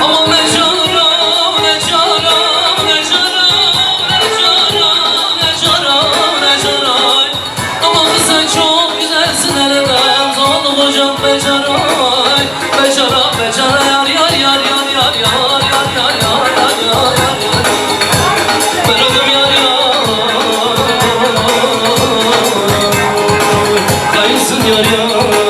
Aman ne çaram, ne çaram, ne çaram, ne çaram, ne çaram, ne çaram. Aman sen çok güzelsin elden, zavallı kocam becaray, becara, becara yar yar yar yar yar yar yar yar yar yar yar yar yar. Ben öldüm yar yar, kayırsın yar yar.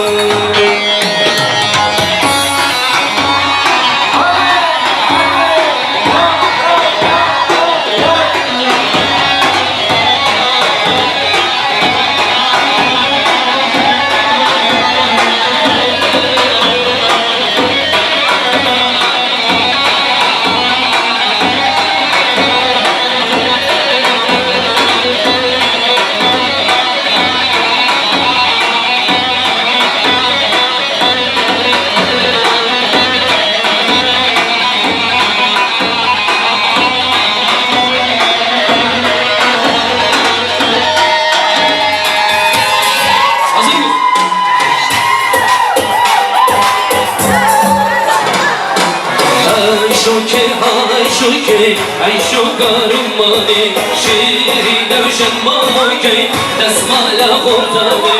ای شوکارم مانی شیری دوشن ماکی دسمال خورتاوی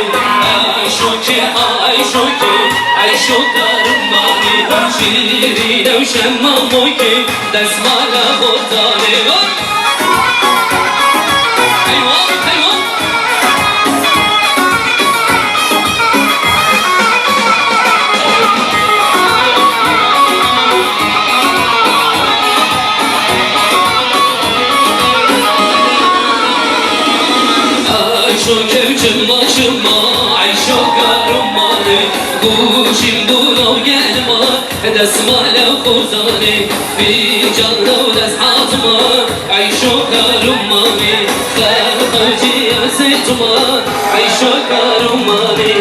ای شوکی ای شوکارم مانی شیری دوشن ماکی دسمال خورتاوی ایوان ایوان Kevçim başıma ayşo karımane Kuşim durav gelma desmale kuzane Fi canlı deshatıma ayşo karımane زماني خلقتي زيتمان عيشو كرماني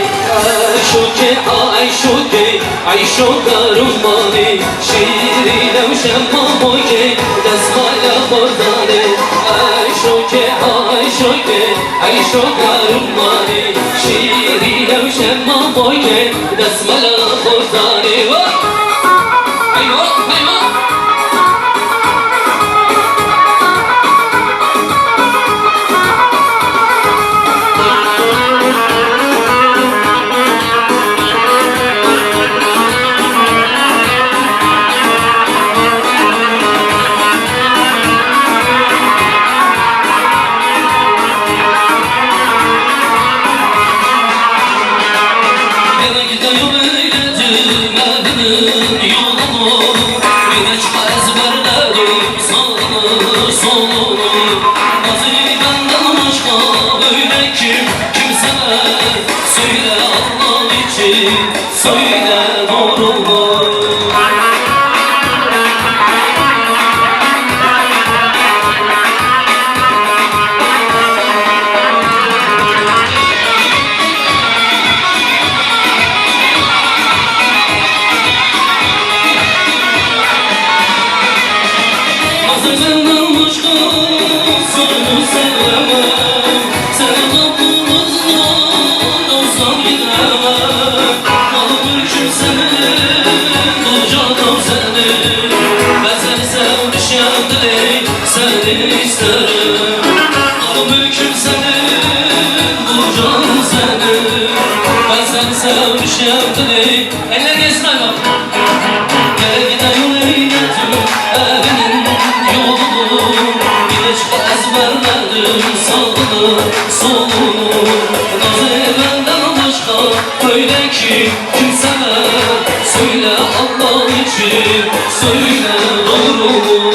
عيشوكي عيشوكي عيشو كرماني شيري لو شمع موكي دسخايا خرداني عيشوكي عيشوكي عيشو كرماني شيري لو شمع موكي دسملا خرداني أيوة أيوة Söyle doğru mu? Nazarından başka sonu sevemem. Senin kapımızdan olsam gidemem. Malım mülküm senin, bu canım senin. Ben seni sevmişim direkt, seni isterim. Malım mülküm senin, bu canım senin. Ben seni sevmişim direkt. Eller gelsin hayvan. Gel gideyim eyledim evinin yolunu. Geç ezberledim sağını solunu. Nazı benden başka öyle ki kim sever? Söyle Allah için, söyle doğru mu?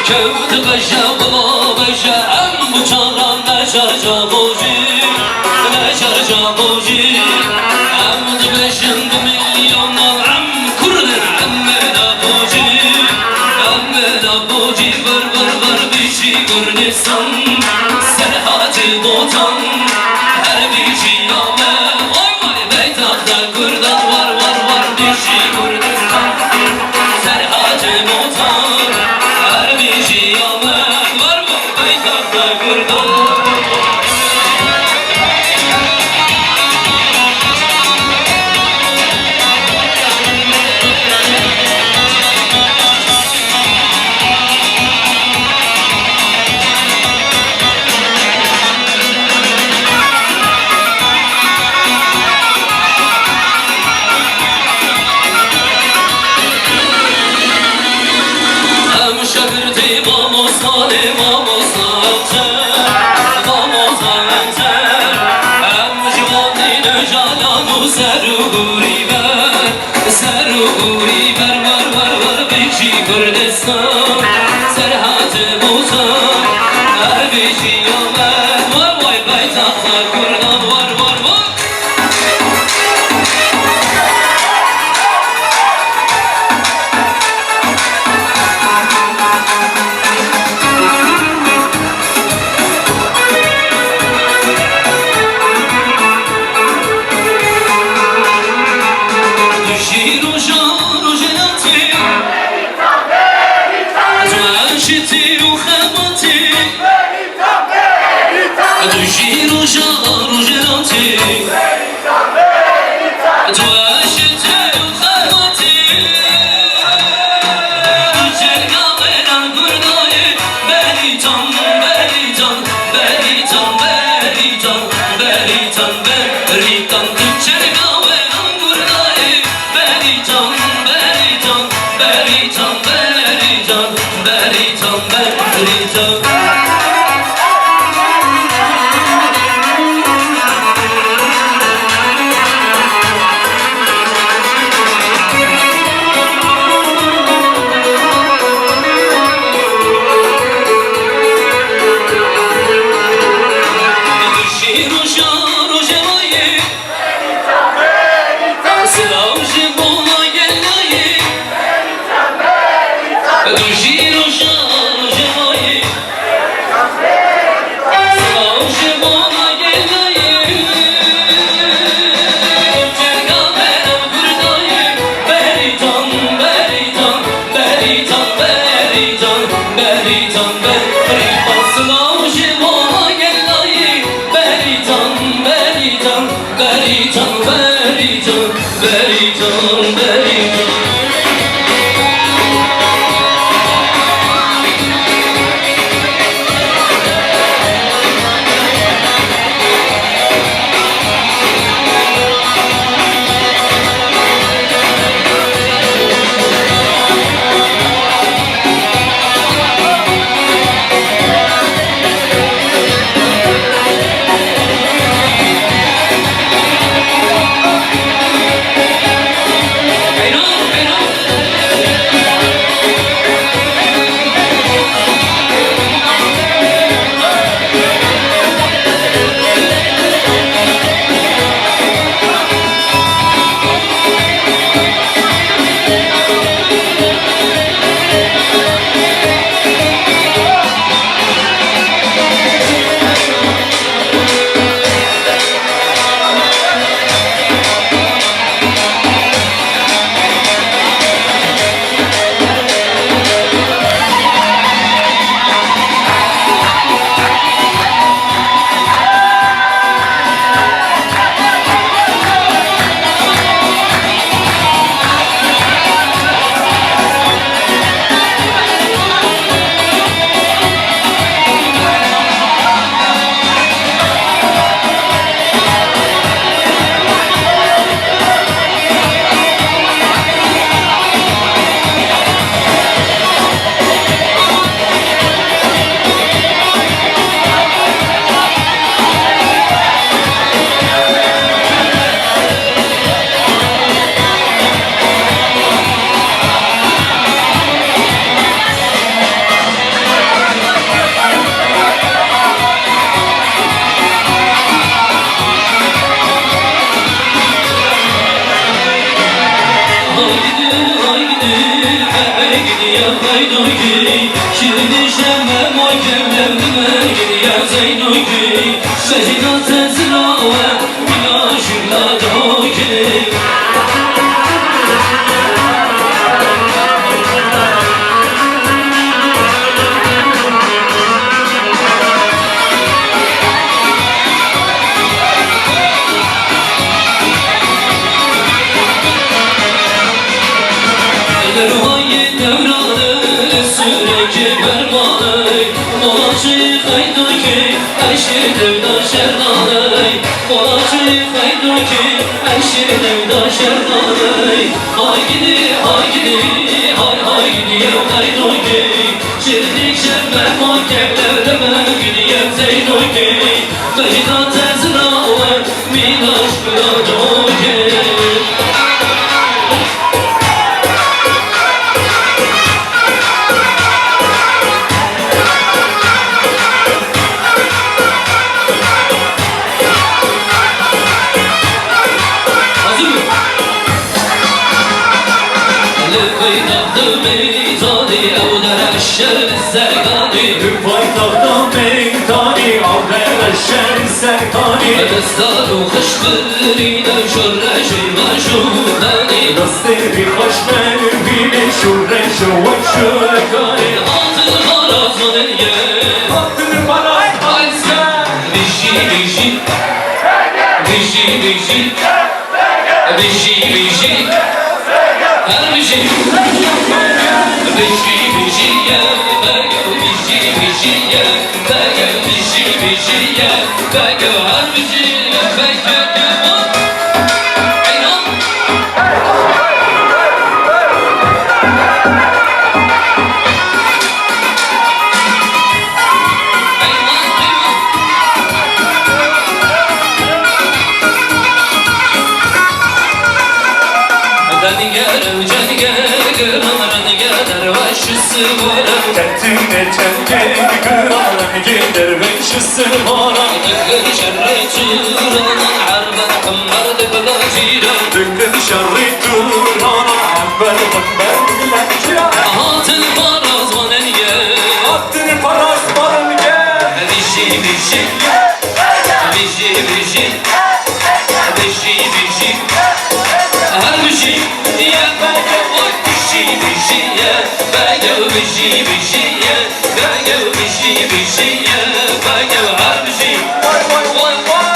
Kevdi beşe bula beşe em bu çaran neşer cabuci neşer cabuci em de beşinde milyonlar em kurdun emme dabuci ver ver ver biçi Kürdistan Serhatı botan her biçi yame oy vay beytakta Kürdan var biçi Kürdistan Serhatı botan her biçi yame var beytakta Kürdan Vamos Şirin şemme muhkemlevdime gidiyor Zeynoy Mecida tezrave Bila şülla doki Ruhayi devranı sürekli bermanı Molaçı kaydoki eşi devda şerdanı Molaçı kaydoki eşi devda şerdanı Hay gidi hay gidiyor kaydoki Şirdik şerber mahkemlerdeme gidiyor zeydoki Mecida tezrave minaş bila doki دستارو خوش بریده شرش مشوقانی دستی بی خوش ببینه شورش و شورکاری آتل باراز منیه آتل برای آیسن بیشی بیشی بیشی بیشی بیشی بیشی هر بیشی بیشی بیشی بگو بیشی بیشی بگو بیشی بیشی بگو هر بیشی بگو Kendine çelge kıran gider ve şu sırmana دقت شري توران عربا حمر دبلا جيران Dükkan şerri turana Ambel bakber bilekçira هات البراز وننيا Attını paras barın gel بيجي بيجي بيجي بيجي بيجي بيجي هر بيجي يا باجو بيجي بيجي يا باجو بيجي بيجي يا باجو بيجي بيجي يا باجو هر بيجي Vay vay vay vay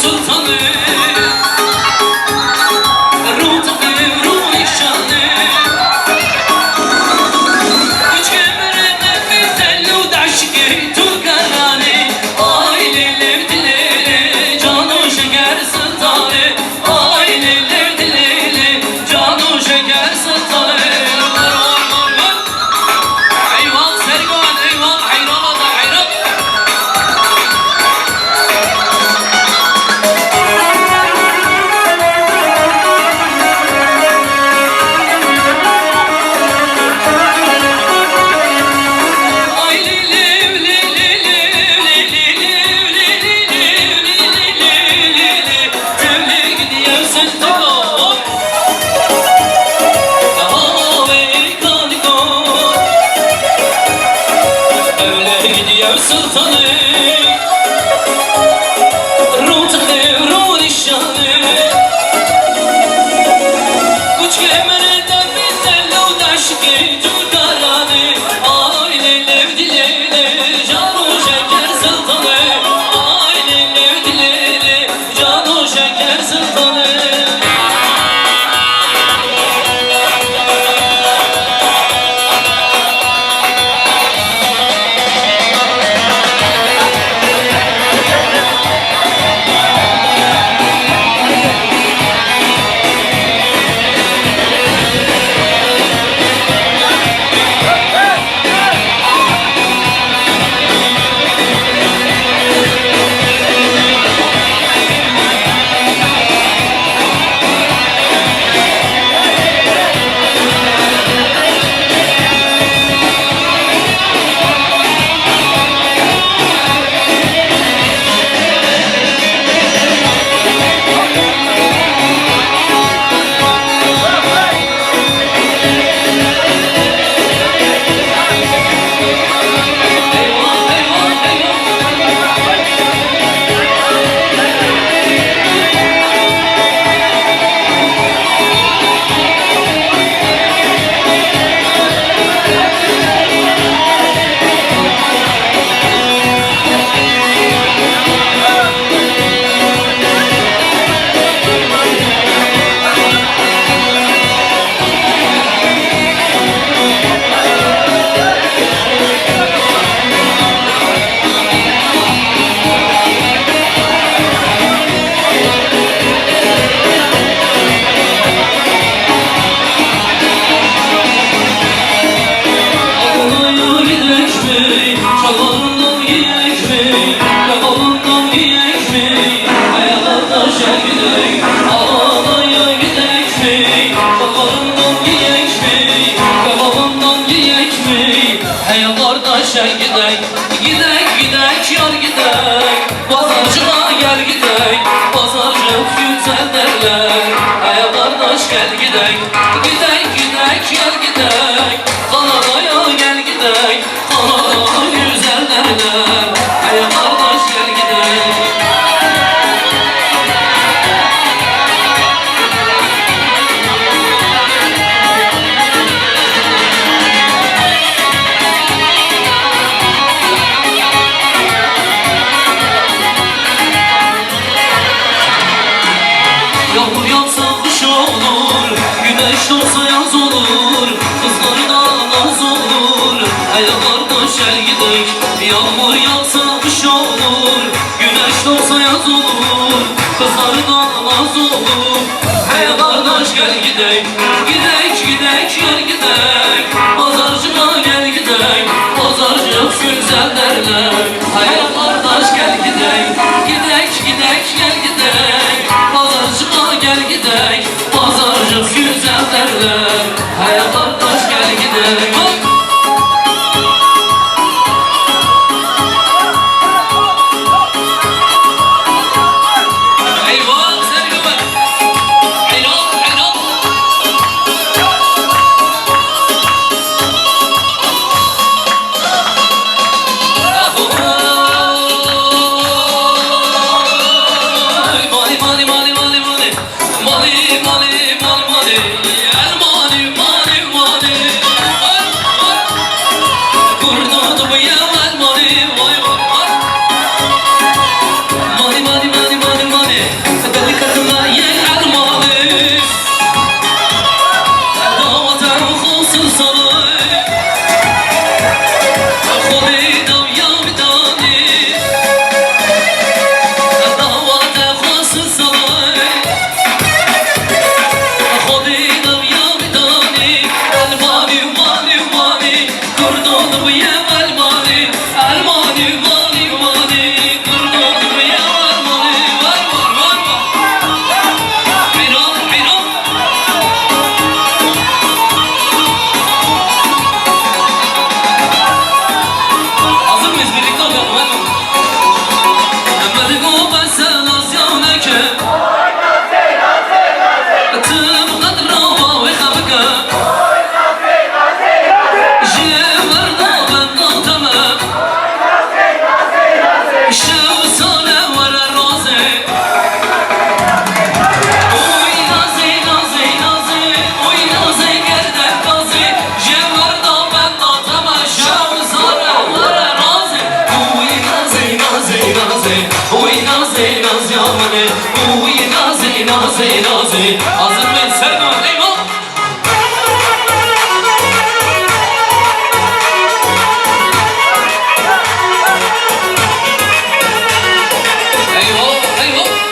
Sultanı Ruta devru nişanı Üç kemerinde bizdellu daşki tukarani Aileler dileli canu şeker sultanı Aileler dileli canu şeker sultanı Eyvah sergan eyvah hayrama da hayran Sultanı Ruta devru nişanı Kuç kemerinde bizdellu daşki tukarani Aileler dileli canu şeker sultanı Aileler dileli canu şeker sultanı kardeşe gidek. Gidek gidek yar gidek. Pazarcığa gel gidek. Pazarcı güzel derler. Ay kardeş gel gidek. Gidek gidek yar gidek. Kanada'ya gel gidek. Kanada güzel derler. Ay kardeş gel gidek. Yağmur yağsa kış olur, güneş doğsa yaz olur, kızları da naz olur. Hele kardeş gel gidek. Yağmur yağsa kış olur, güneş doğsa yaz olur, kızları da naz olur. Hele kardeş gel gidek. Gidek gidek gel gidek. Pazarcığa gel gidek. Pazarcı güzel derler. Hele kardeş gel gidek. Gidek gidek gel gidek. Pazarcığa gel gidek. Pazarcı güzel derler. Hey kardeş gel gidek. Eyvah sen gömer. Hayran hayran. Mali mali mali mali mali mali mali mali mali el mali mali mali kurdu bu ya el mali vay vay mali mali mali mali mali deli kadınla ye el mali davatan khusus salay khodi dav ya bidani davatan khusus salay Hazır mıyız? Birlikte okuyalım hadi. Mehmet'e ben sen asyoneke تم قدره وخبكه جمر ضابط تمام شو صار ورا راسي وي نازي نازي نازي وي نازي قردك نازي جمر ضابط تمام شو صار ورا راسي وي نازي نازي نازي وي نازي نازي يا وي نازي نازي نازي hazır mıyız? Serkan eyvah! Eyvah eyvah!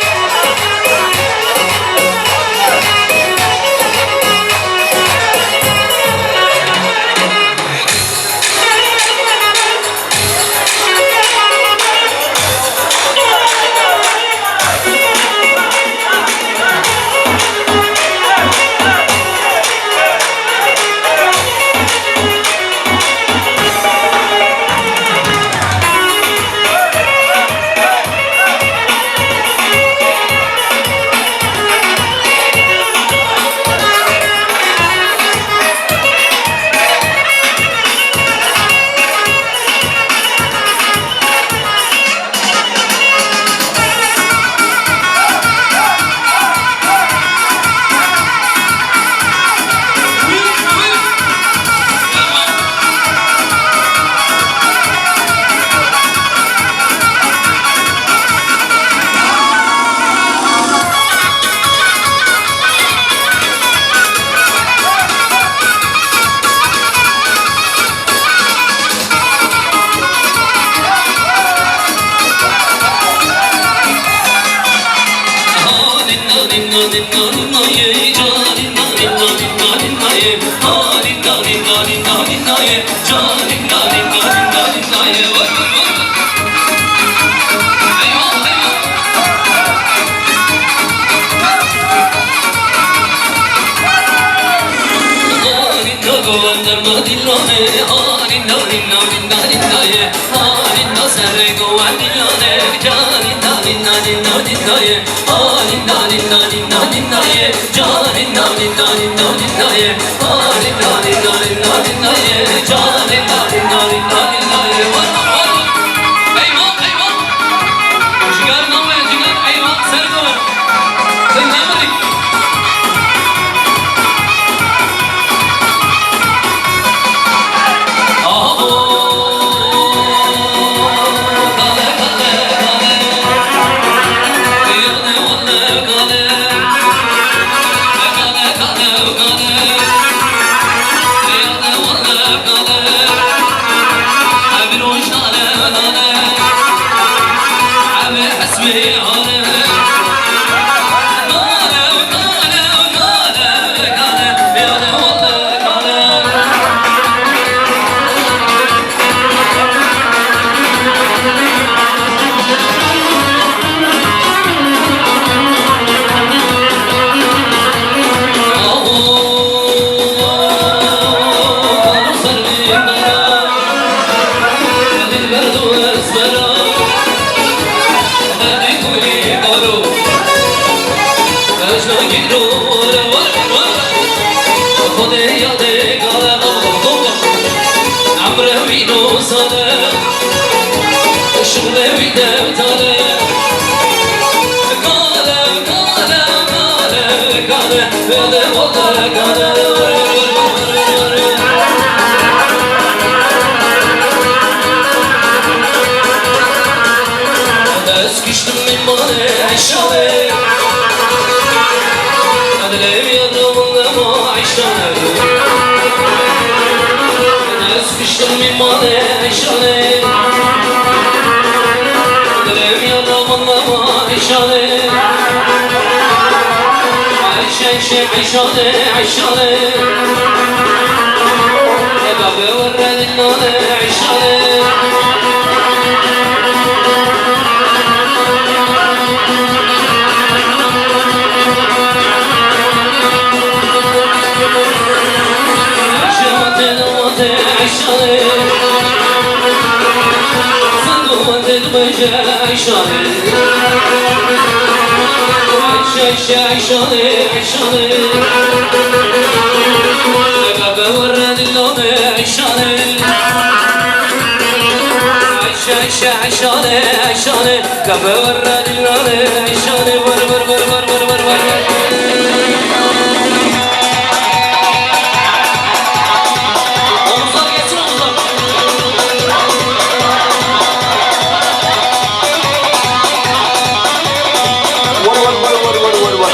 Kagovandarma dillane Arinda rinda rinda rinda ye Arinda serre govan dillane Janinda rinda rinda rinda ye Arinda rinda rinda rinda ye Janinda rinda rinda rinda ye Arinda rinda rinda rinda ye Janinda rinda rinda rinda ye Eyvah eyvah Cigar namaya cigar eyvah sergovan Sen ne yapmadın? عشاني عشاني يا بابا ورد النار عشاني عشاني نواتي عشاني صندوق البجا عشاني عشاني عشاني بابا ورد اللون عشاني عشاني عشاني بابا ورد اللون عشاني ور ور ور ور ور ور ور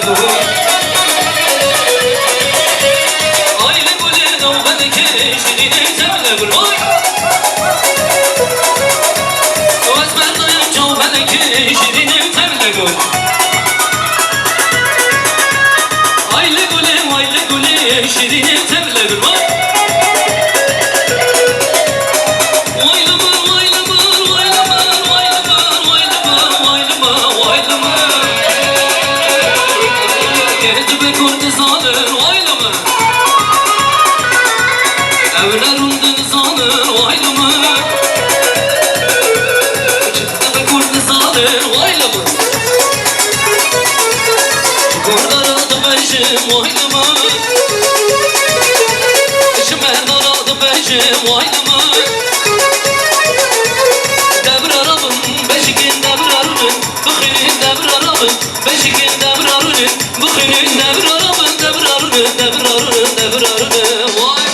bu Aile gülü davbedeki şirine temle bu Oy Özberdayım çavbedeki şirine temle bu Aile gülü şirine temle bu Oy Beşikin devrarını, bugünün devrarını Vay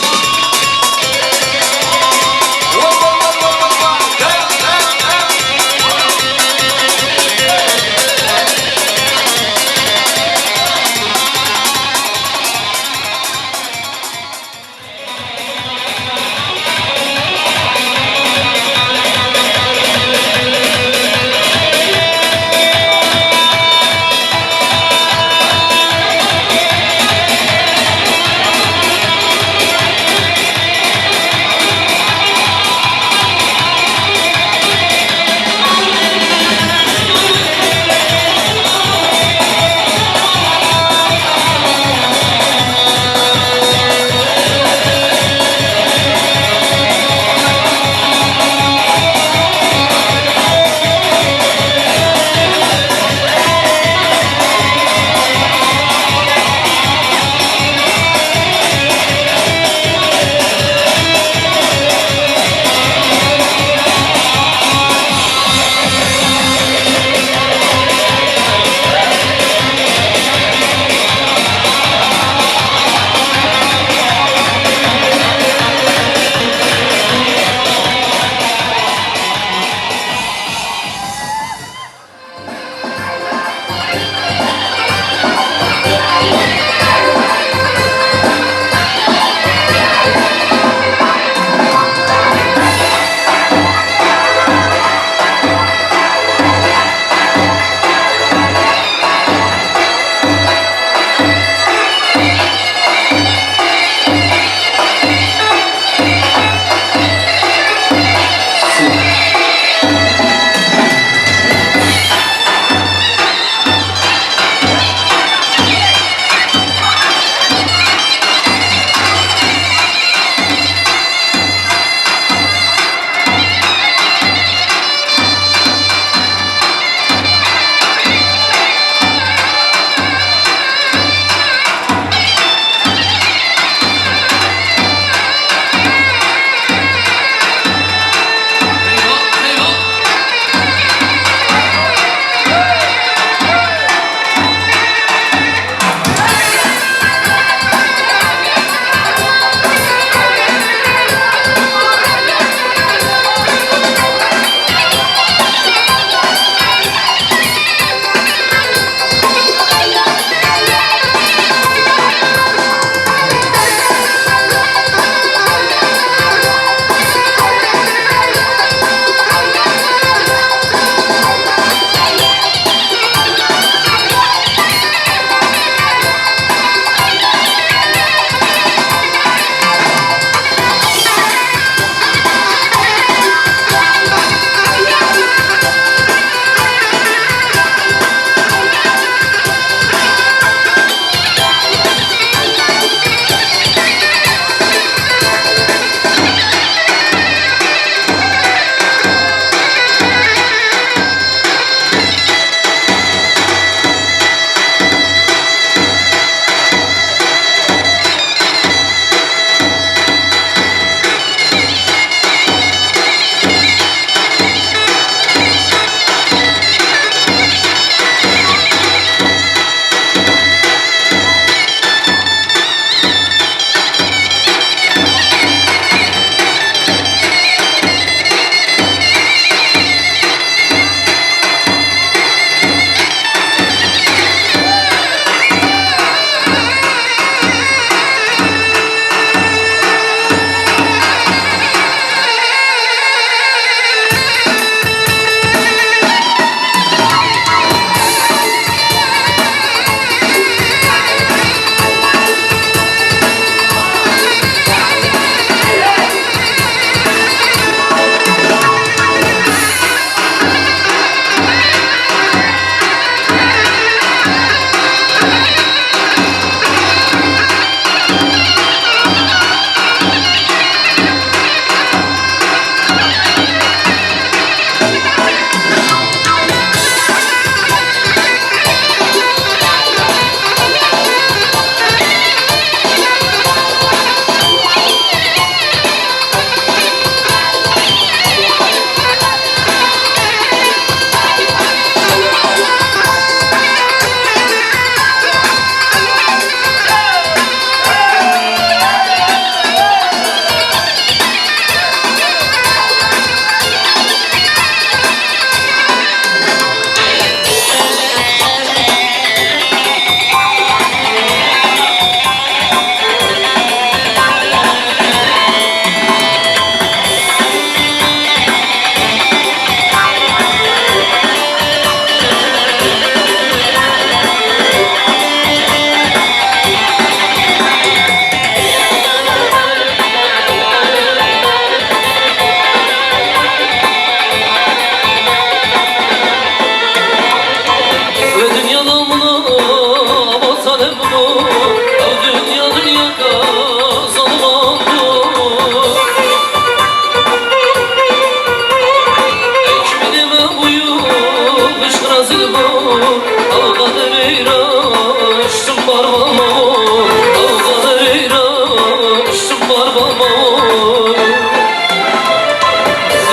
barbama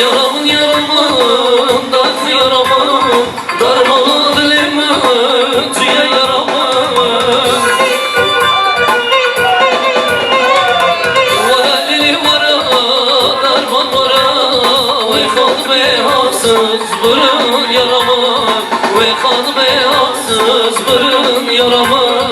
Yaramın yaramın tatlı yaramın Darmalı dilimi tüye yaramın Vara lili vara darman vara Ve kanı beyaksız burun yaramın Ve kanı beyaksız burun yaramın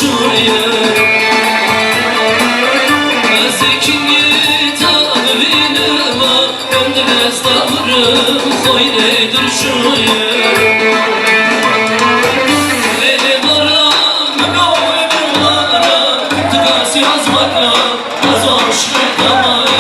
Şuraya Zekin git abi varım Koyne duruşuyu Leyli varam Koyne duruşuyu Tıkası yazmakla Azam şükretamayı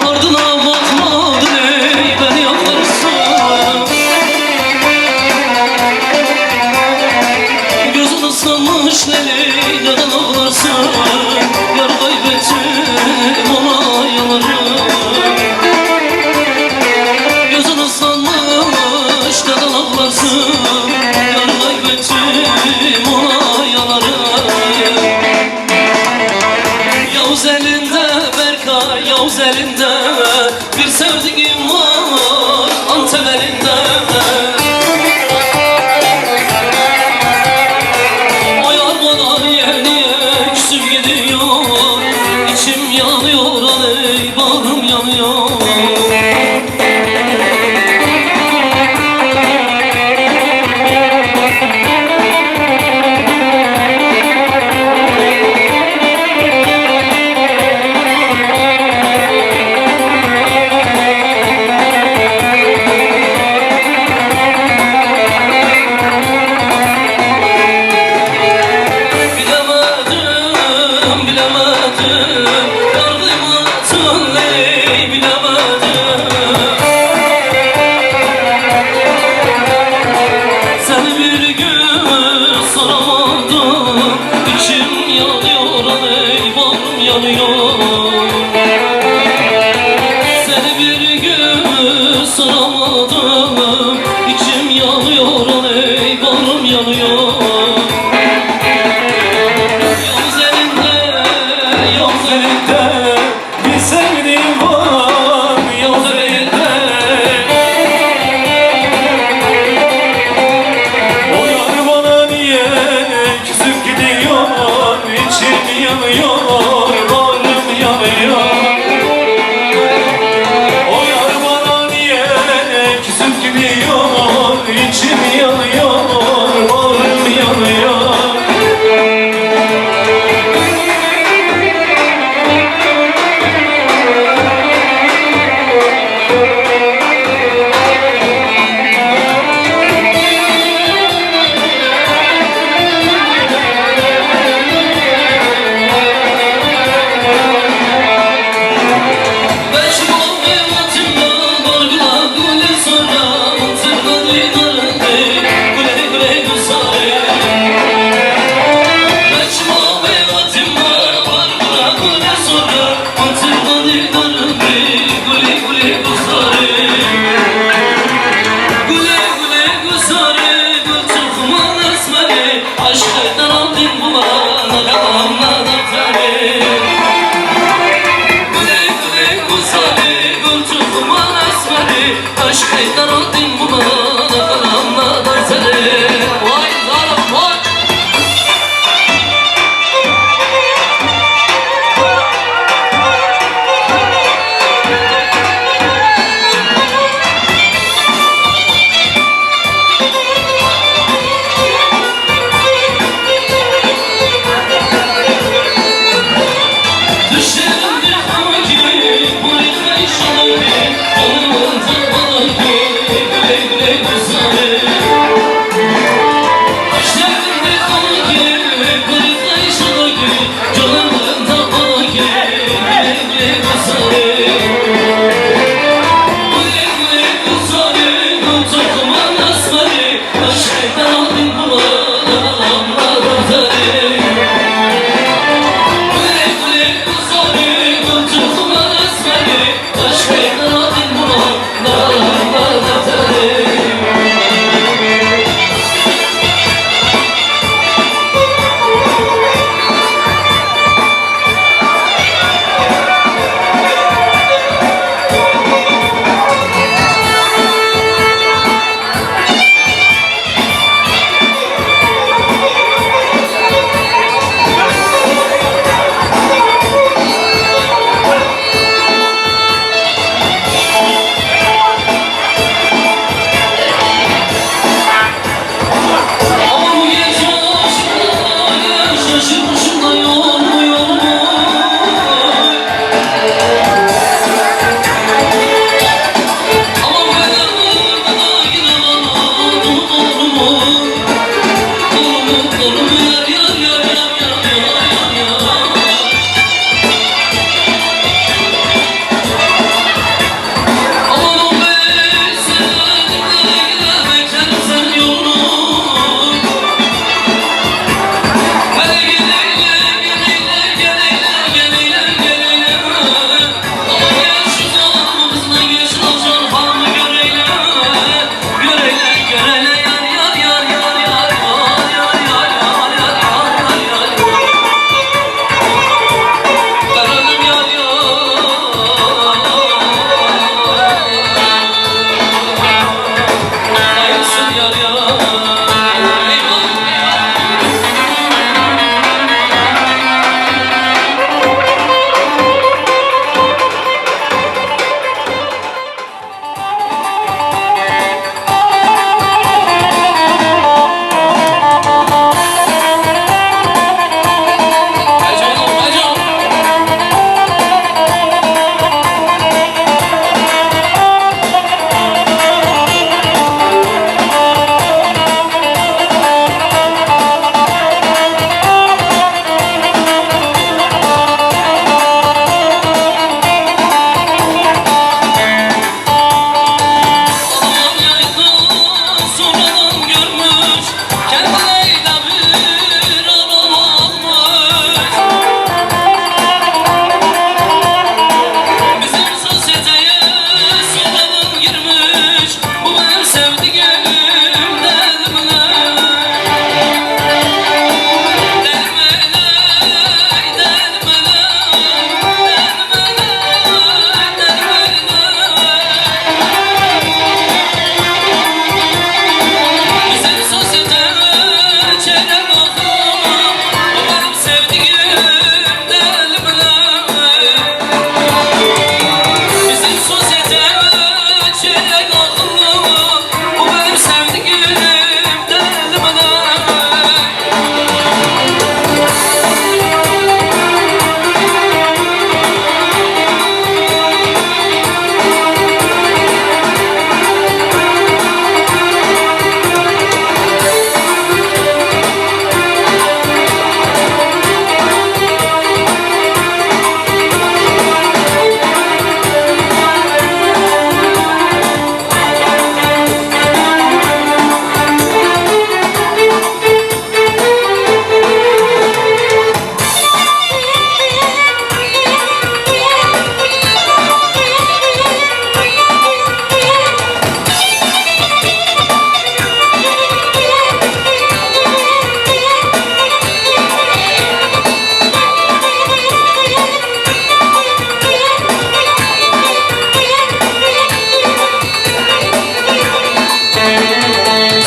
Ardına bakmadın ey beni yakarsın Gözün ıslanmış Leyli neden ağlarsın Yar kaybettim ona yanarım Gözün ıslanmış neden ağlarsın Yar kaybettim ona yanarım Yavuz elinde Berkay, Yavuz elinde Bir sevdiğim var Antep elinde O yar bana niye küsüp gidiyor İçim yanıyor aley bağrım yanıyor Seni bir gün soramadım İçim yanıyor aley bağrım yanıyor Yavuz elinde, Yavuz elinde Bir sevdiğim var Yavuz elinde O yar bana niye küsüp gidiyor İçim yanıyor İçim yanıyor, bağrım yanıyor Olur mu yar yar yar yar yar yar yar Aman o bey sen beklerim sen yolunu Hele geleyle geleyle Aman gel şu zamanımızla geç olcan halımı göreyle Göreyle yar yar yar yar yar yar yar yar yar yar yar Verelim yar yar Hayırsın yar yar Eyvah Heyecanım heyecan Aman yaydan sonradan görmüş Kendine de bir adam almış Bizim sosyeteye sonradan girmiş Bu benim sevdiğim delmele Bizim sosyeteye çeyrek okum Bu benim sevdiğim delmele Bizim sosyeteye çeyrek okum Bu benim sevdiğim delmele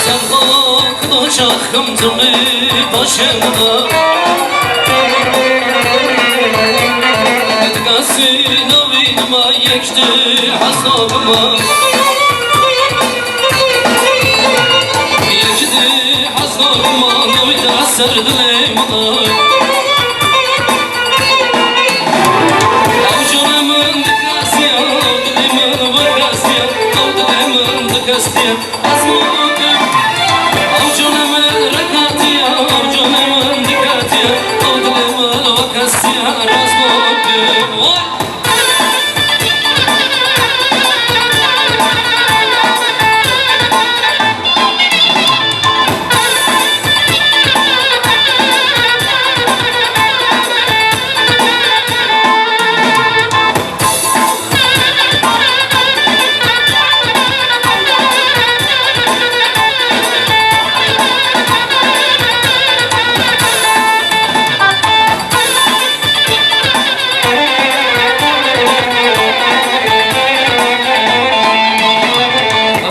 Sen kalkın çakımdı mı başımda Edgasin avinma yekti hasabıma Yekti hasabıma navide aserdileyim Avcunamın dikasiya, avdilemin vakasiya Avdilemin dikasiya, azmadım Avcunamın rakatiya, avcunamın dikatiya Avdilemin vakasiya, azmadım Vay!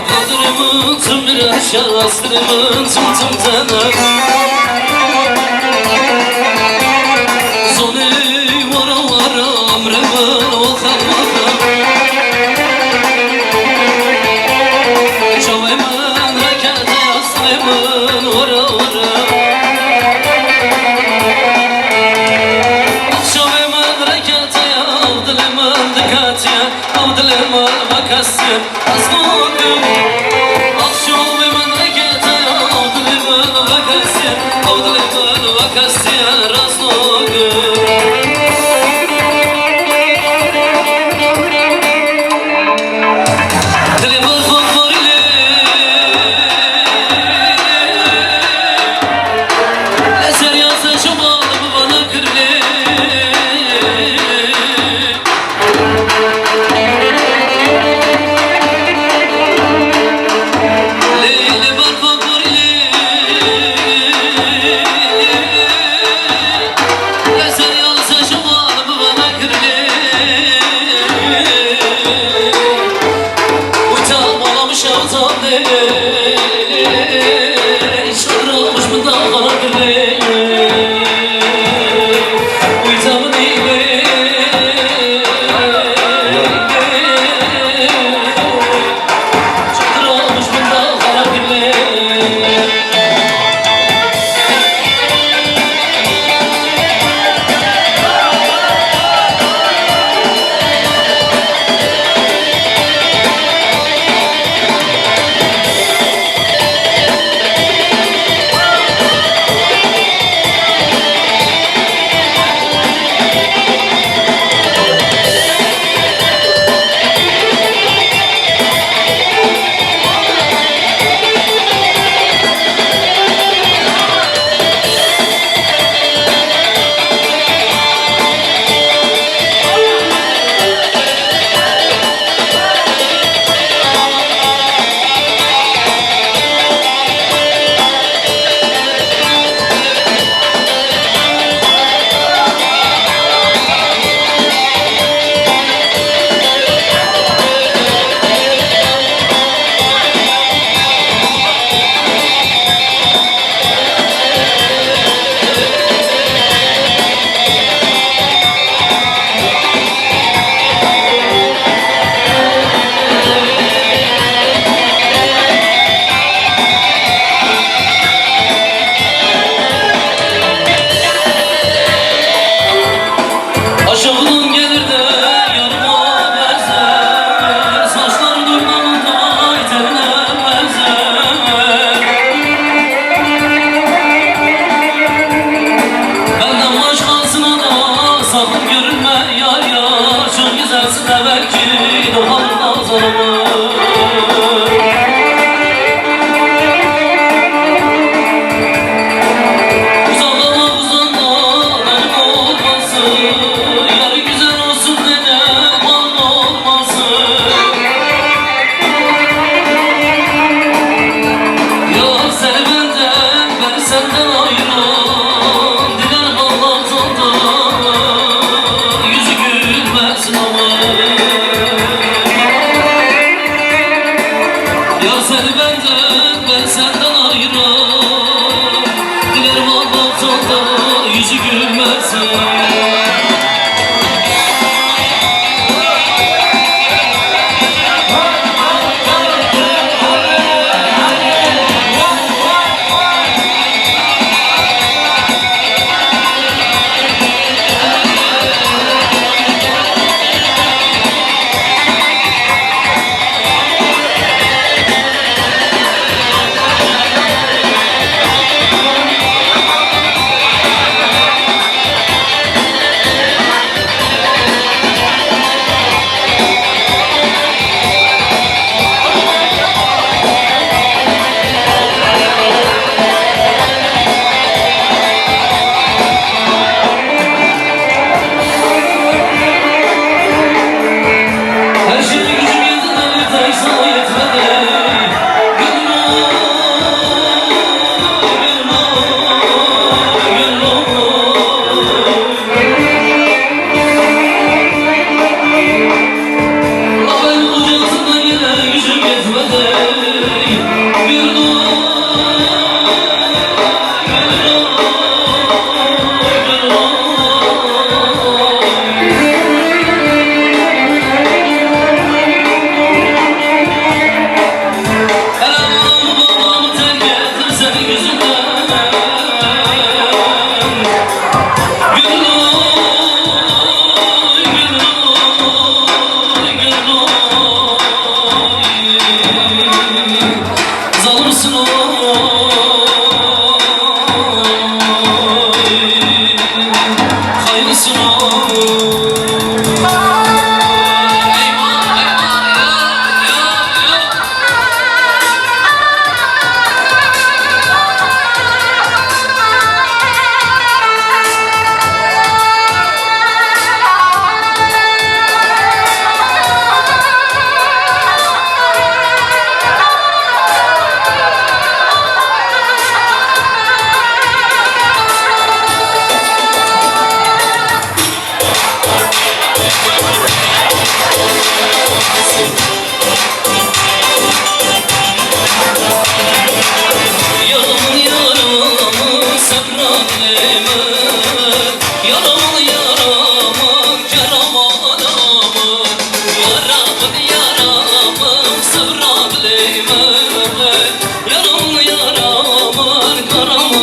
Kadrimin tümür aşağısırımın tüm tüm tene Sonu vara vara amremin vaka vaka Çavemin rekete yaslimin vara vara Çavemin rekete avdilemin dikatiye Avdilemin vakasiye azmadım Akşam ben rekete avdilemin vakasya Odleman vakasya raznogur Telebar fanfarile Eser yazı çobanım bana kırle Leyli bar fanfarile Eser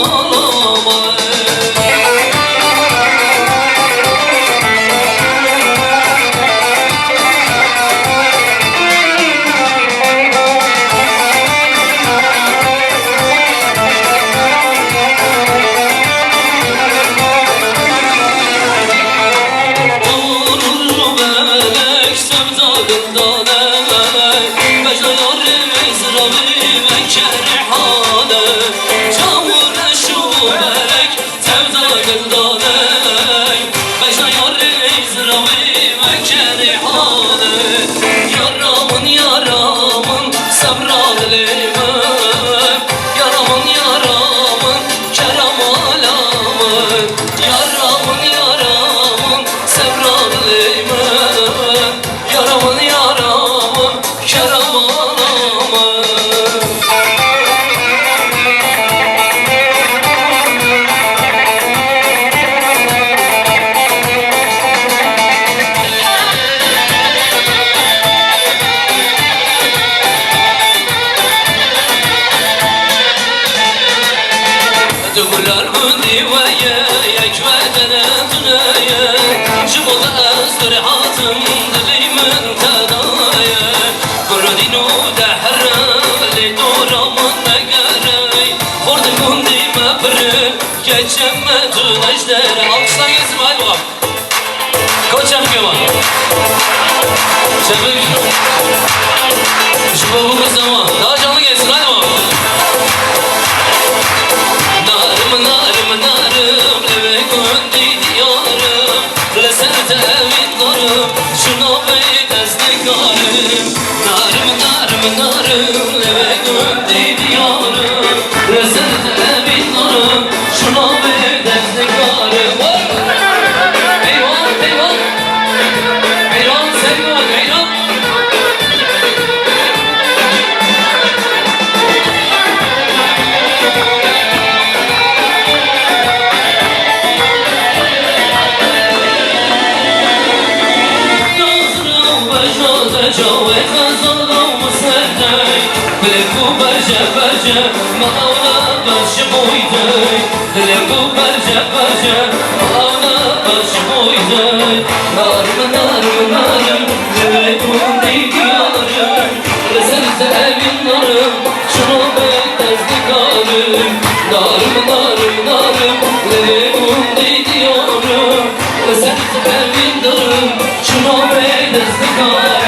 aman Dugular bu divaya yekvedene dünyaya Jibada azdır hatım dilimin tadaya Kuradinu dehra li duramın negerey Kordu gundi mebri geçemme tüneşler Alkışlar gelsin hadi bakalım Koçam keman Çabuk Şu babu kız zaman daha canlı gelsin hadi bakalım Narım narım eve gündi diyarım Leserte evin narım şuna bey desteklarım Narım eve gündi diyarım Leserte evin narım şuna bey desteklarım Eyvan eyvan Eyvan sevgan eyvan جويت غزالة وسردي بلكو برجة برجة معاونا برش بويدي بلكو برجة برجة معاونا برش بويدي نارم لبلكو دي ديارم رسلت أبي النارم شنو بيت أصدقائي نارم لبلكو دي ديارم رسلت أبي النارم شنو بيت أصدقائي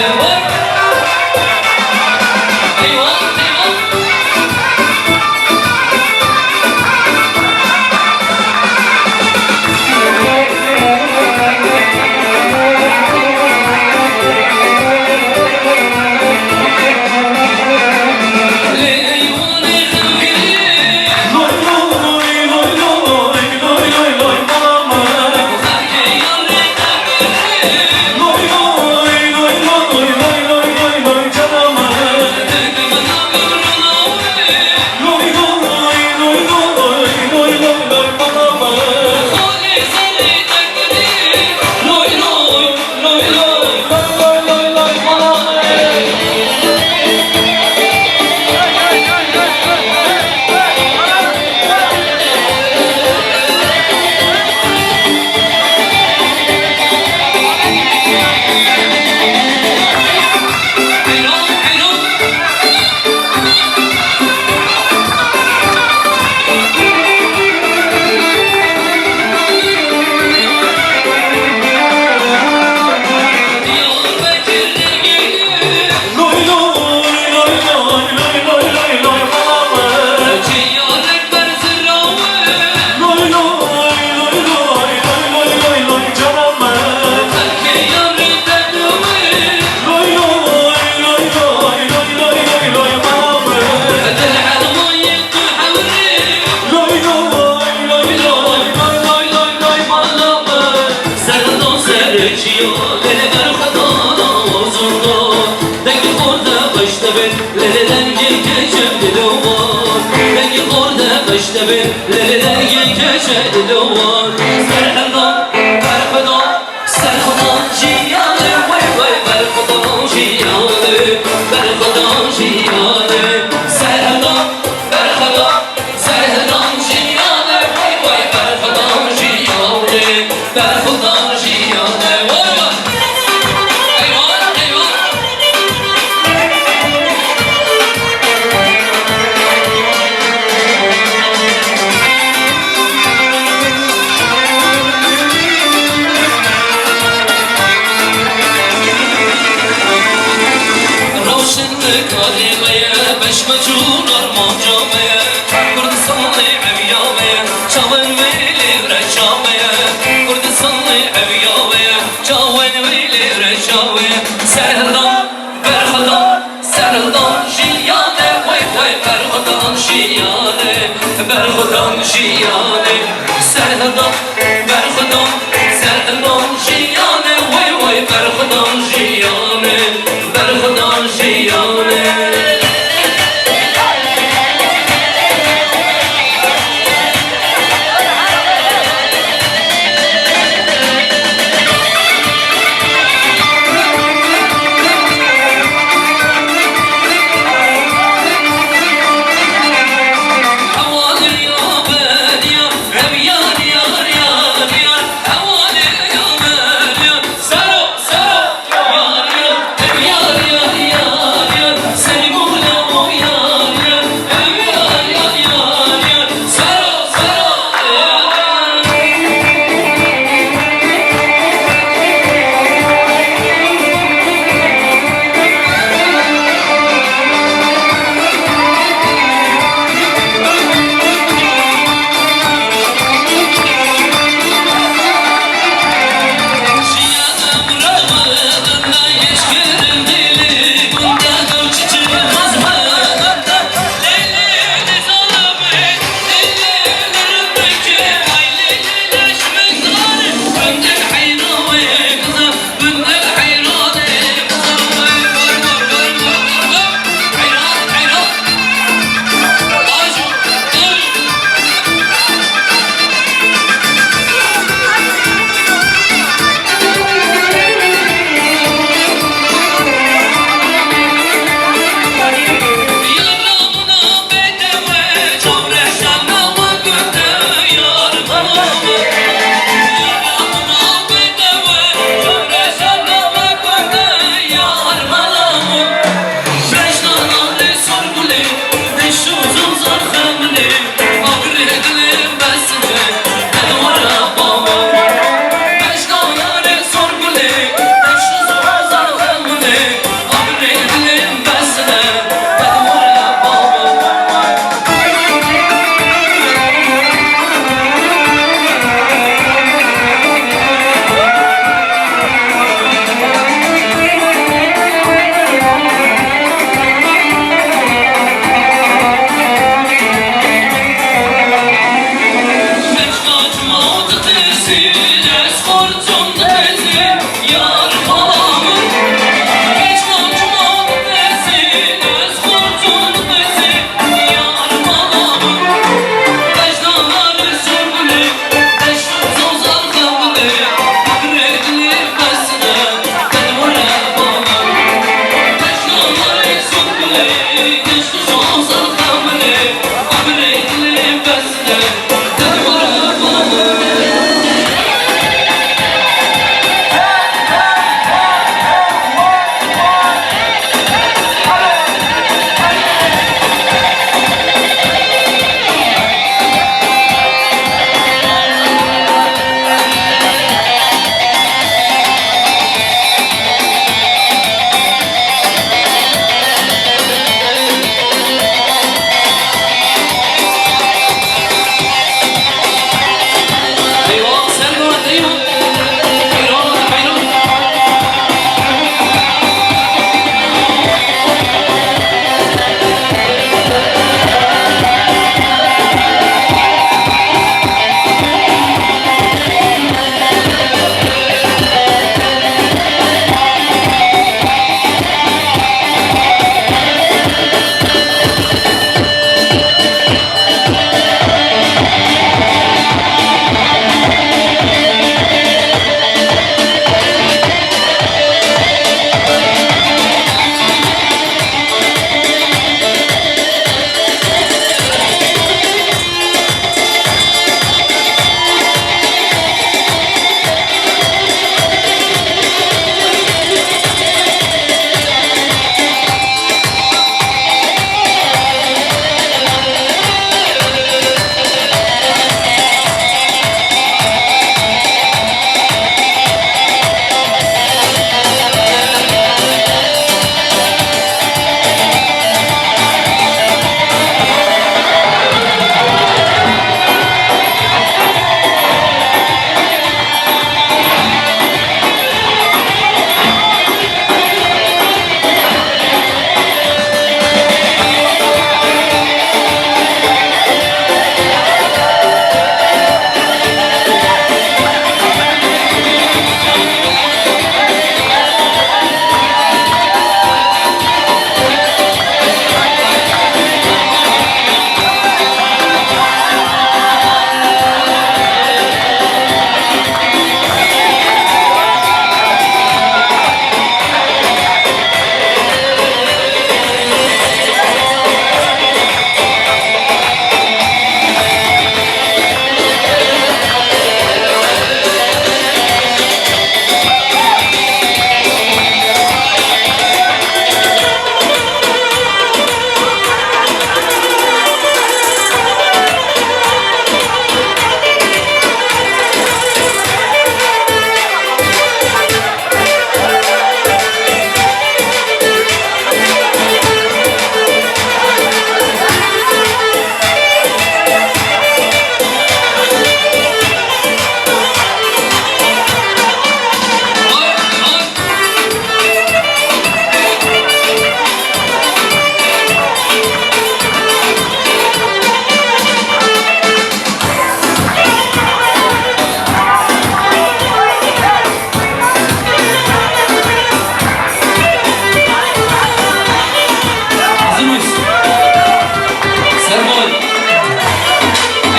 Serhadan, Serhadan, Serhadan, چاون ویلی رشاوه کردستانی اویاوه چاون ویلی رشاوه سردان برخدان سردان جیانه وی وی برخدان جیانه برخدان جیانه سردان برخدان سردان جیانه وی وی برخدان جیانه برخدان جیانه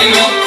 Eyvah.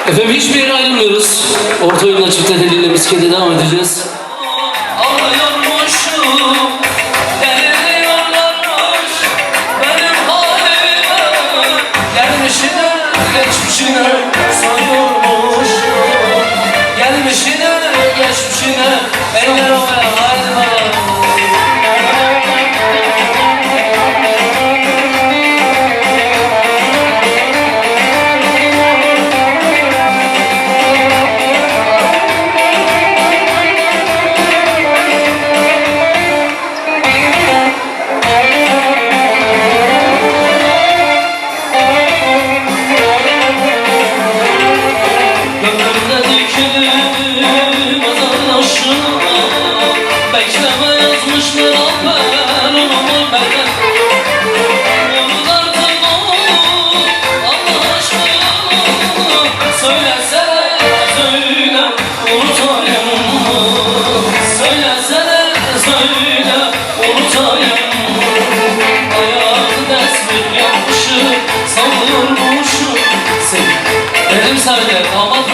Efendim hiçbir yere ayrılmıyoruz. Orta oyunla çift eliyle miskete devam edeceğiz. Ağlıyormuşum, deriliyorlarmış benim halime. Gelmişine, geçmişine sayıyormuşum. Gelmişine, geçmişine eller havaya haydi bakalım.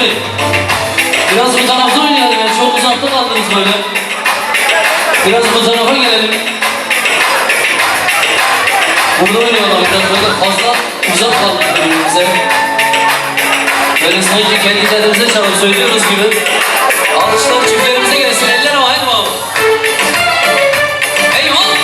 Hadi. Biraz bu tarafta oynayalım ya. Çok uzakta kaldınız böyle. Biraz bu tarafa gelelim. Burada oynayalım biraz böyle fazla uzak kaldık birbirimize. Böyle sanki kendi kendimize çalıp söylüyoruz gibi. Alkışlar çiftlerimize gelsin. Eller havaya bakalım. Eyvah!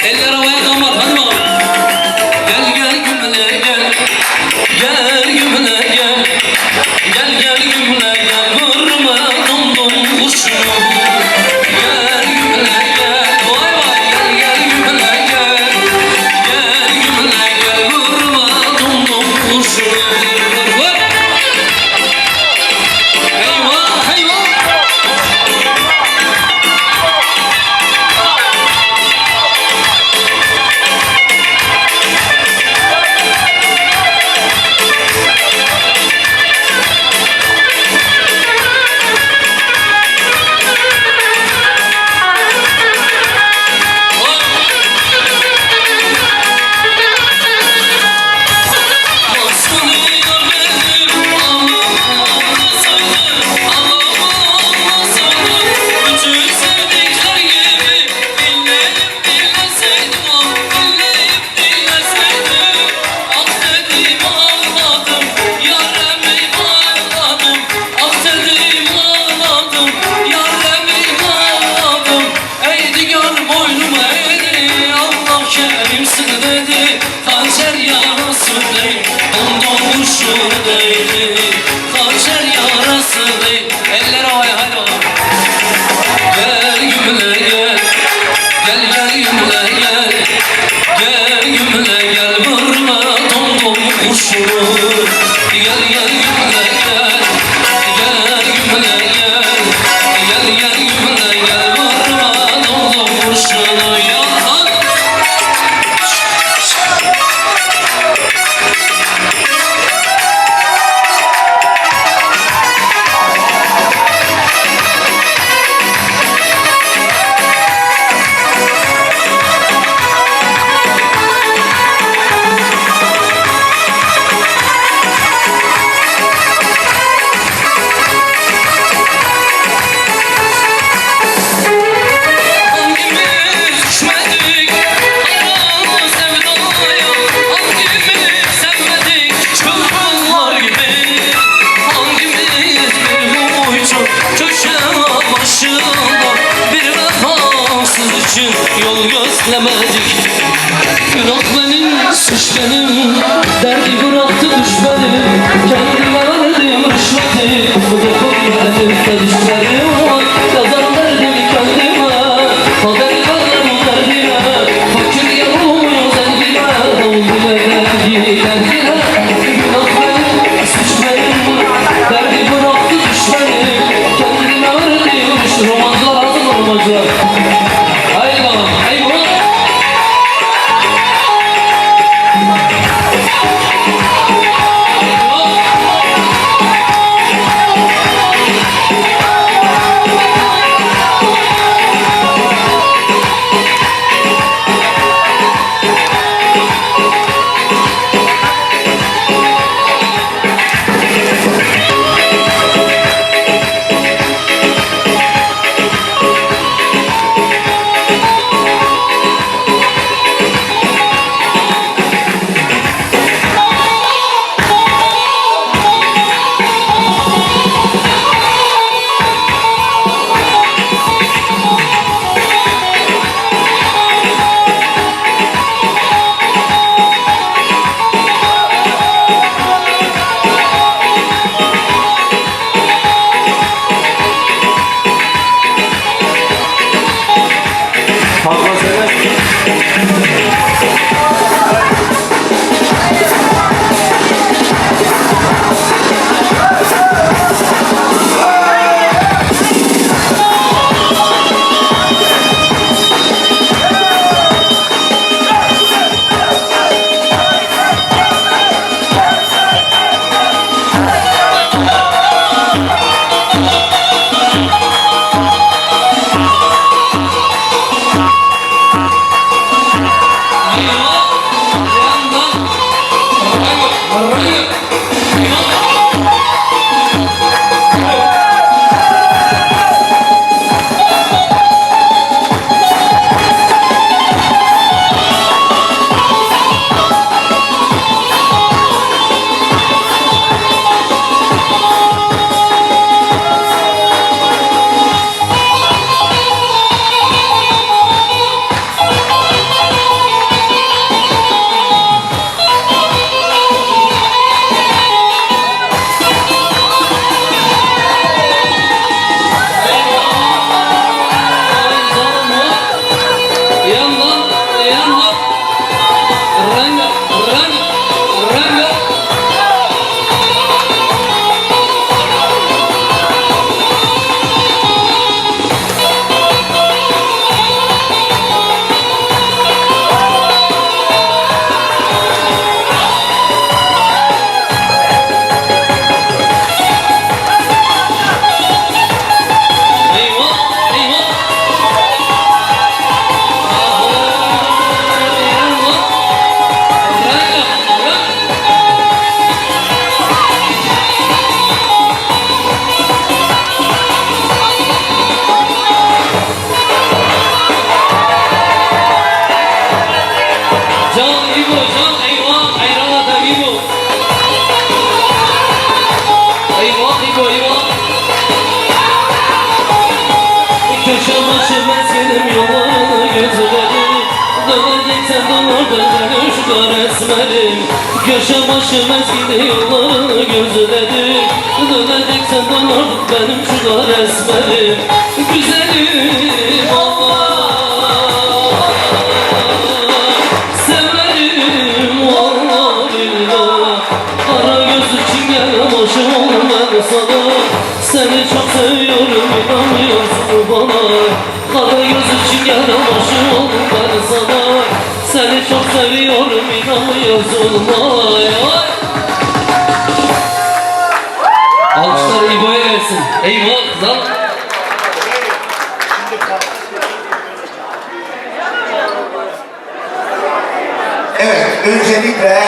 Eller havaya damat hadi bakalım. Gel gel gümle gel. Gel gümle gel. Gel gel gümle gel. Vurma dom dom kuşunu. Gel gümle gel. Vay vay gel gel gümle gel. Gel gümle gel. Vurma dom dom kuşunu. Eyvah eyvah. Eller havaya hadi oğlum. Gel gümle gel. Gel gel gümle gel. Gel gümle gel. Vurma tom tom kurşunu. Gel gel gümle beslemedik. Günah benim, suç benim, derdi bıraktı düş benim. Kendime verdim rüşveti, bu defa elimde düşlerim var. Yazan verdim kendime, kader verdim derdine. Fakir yanılmıyor zengine, oldum evlendiği derdine. Günah benim, suç benim, derdi bıraktı düş benim. Kendime verdim rüşveti, romanlar hazır olmacılar. Haydi bakalım, haydi bakalım. Köşe başı meskini yollarını gözledik. Döneceksen dön artık benim şu da resmenim. Güzelim Allah, severim Allah billah. Kara gözlü çingene başım oldum ben sana. Seni çok seviyorum inanmıyorsun bana. Kara gözlü çingene başım oldum ben sana. Seni çok seviyorum inanmıyorsun vay vay. Alkışlar İbo'ya gelsin. Eyvah kızlar. Evet, öncelikle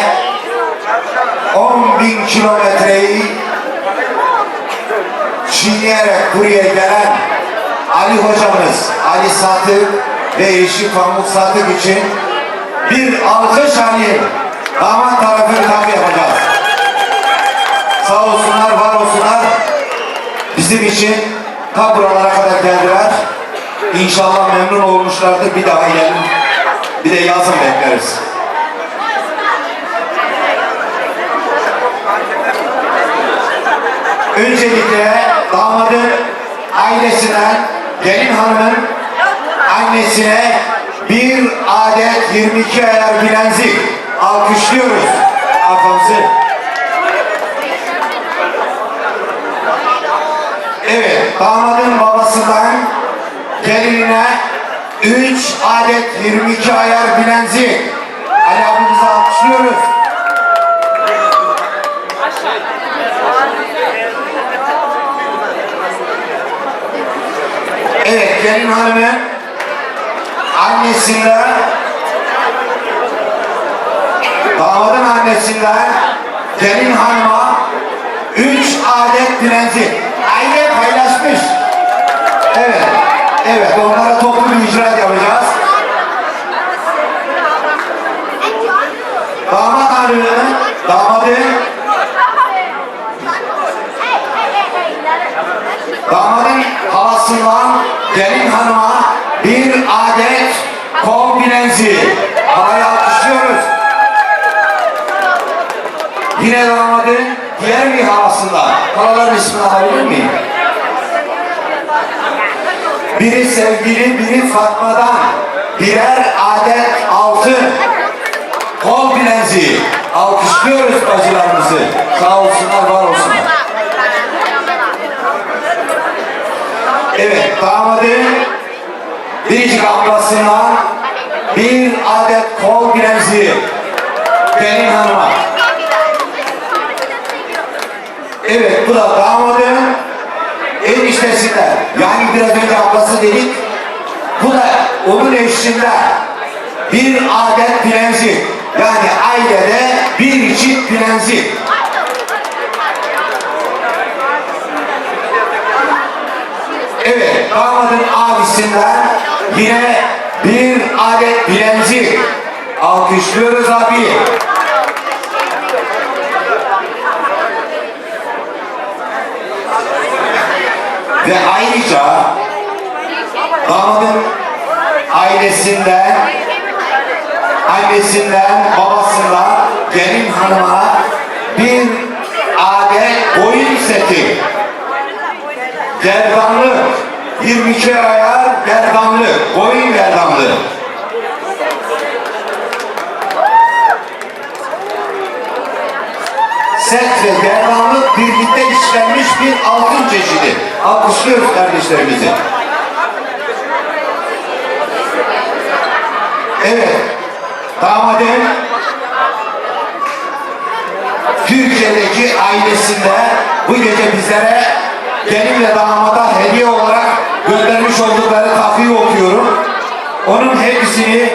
10.000 kilometreyi çiğneyerek buraya gelen Ali hocamız, Ali Sadık ve eşi Pamuk Sadık için bir alkış alayım. Damat tarafı tabi yapacağız. Sağ olsunlar, var olsunlar. Bizim için ta buralara kadar geldiler. İnşallah memnun olmuşlardır. Bir daha gelin. yazın bekleriz. Öncelikle damadın ailesinden gelin hanımın annesine bir adet 22 ayar bilezik alkışlıyoruz. Atamızı. Evet, damadın babasından gelinine 3 adet 22 ayar bilezik. Ali abimizi alkışlıyoruz. Evet, gelin hanımın annesinden, damadın annesinden gelin hanıma 3 adet bilezik. Aile paylaşmış. Evet, evet, onlara toplu bir icraat yapacağız. Damat hanımın, damadın halasından gelin hanıma bir adet kol bileziği. Halayı alkışlıyoruz. Yine damadın diğer bir halasından. Halaların ismini alabilir miyim? Biri sevgili, biri Fatma'dan birer adet altın kol bileziği. Alkışlıyoruz bacılarımızı. Sağ olsunlar, var olsunlar. Evet, damadın biricik ablasından bir adet kol bileziği gelin hanıma. Evet, bu da damadın eniştesinden, yani biraz önce ablası dedik, bu da onun eşinden bir adet bilezik, yani ailede bir çift bilezik. Evet, damadın abisinden yine bir adet bilezik. Alkışlıyoruz abi. Ve ayrıca damadın ailesinden, annesinden, babasından gelin hanıma bir adet boyun seti. Gerdanlık, 22 ayar gerdanlık, boyun gerdanlığı. Set ve gerdanlık birlikte işlenmiş bir altın çeşidi. Alkışlıyoruz kardeşlerimizi. Evet, damadın Türkiye'deki ailesinde bu gece bizlere gelin ve damada hediye olarak göndermiş oldukları takıyı okuyorum. Onun hepsini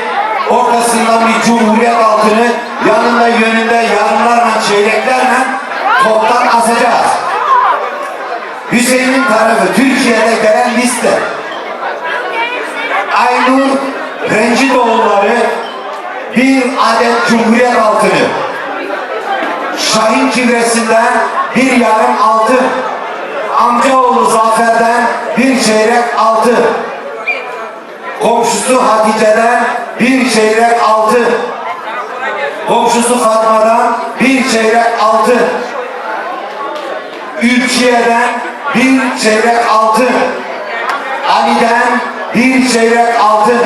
ortasından bir cumhuriyet altını, yanında yönünde yarımlarla, çeyreklerle toptan asacağız. Hüseyin'in tarafı Türkiye'de gelen liste. Aynur Rencidoğulları bir adet cumhuriyet altını. Şahin Kibresi'nden bir yarım altın. Amcaoğlu Zafer'den bir çeyrek altın. Komşusu Hatice'den bir çeyrek altın. Komşusu Fatma'dan bir çeyrek altın. Ülkiye'den bir çeyrek altın. Ali'den bir çeyrek altın.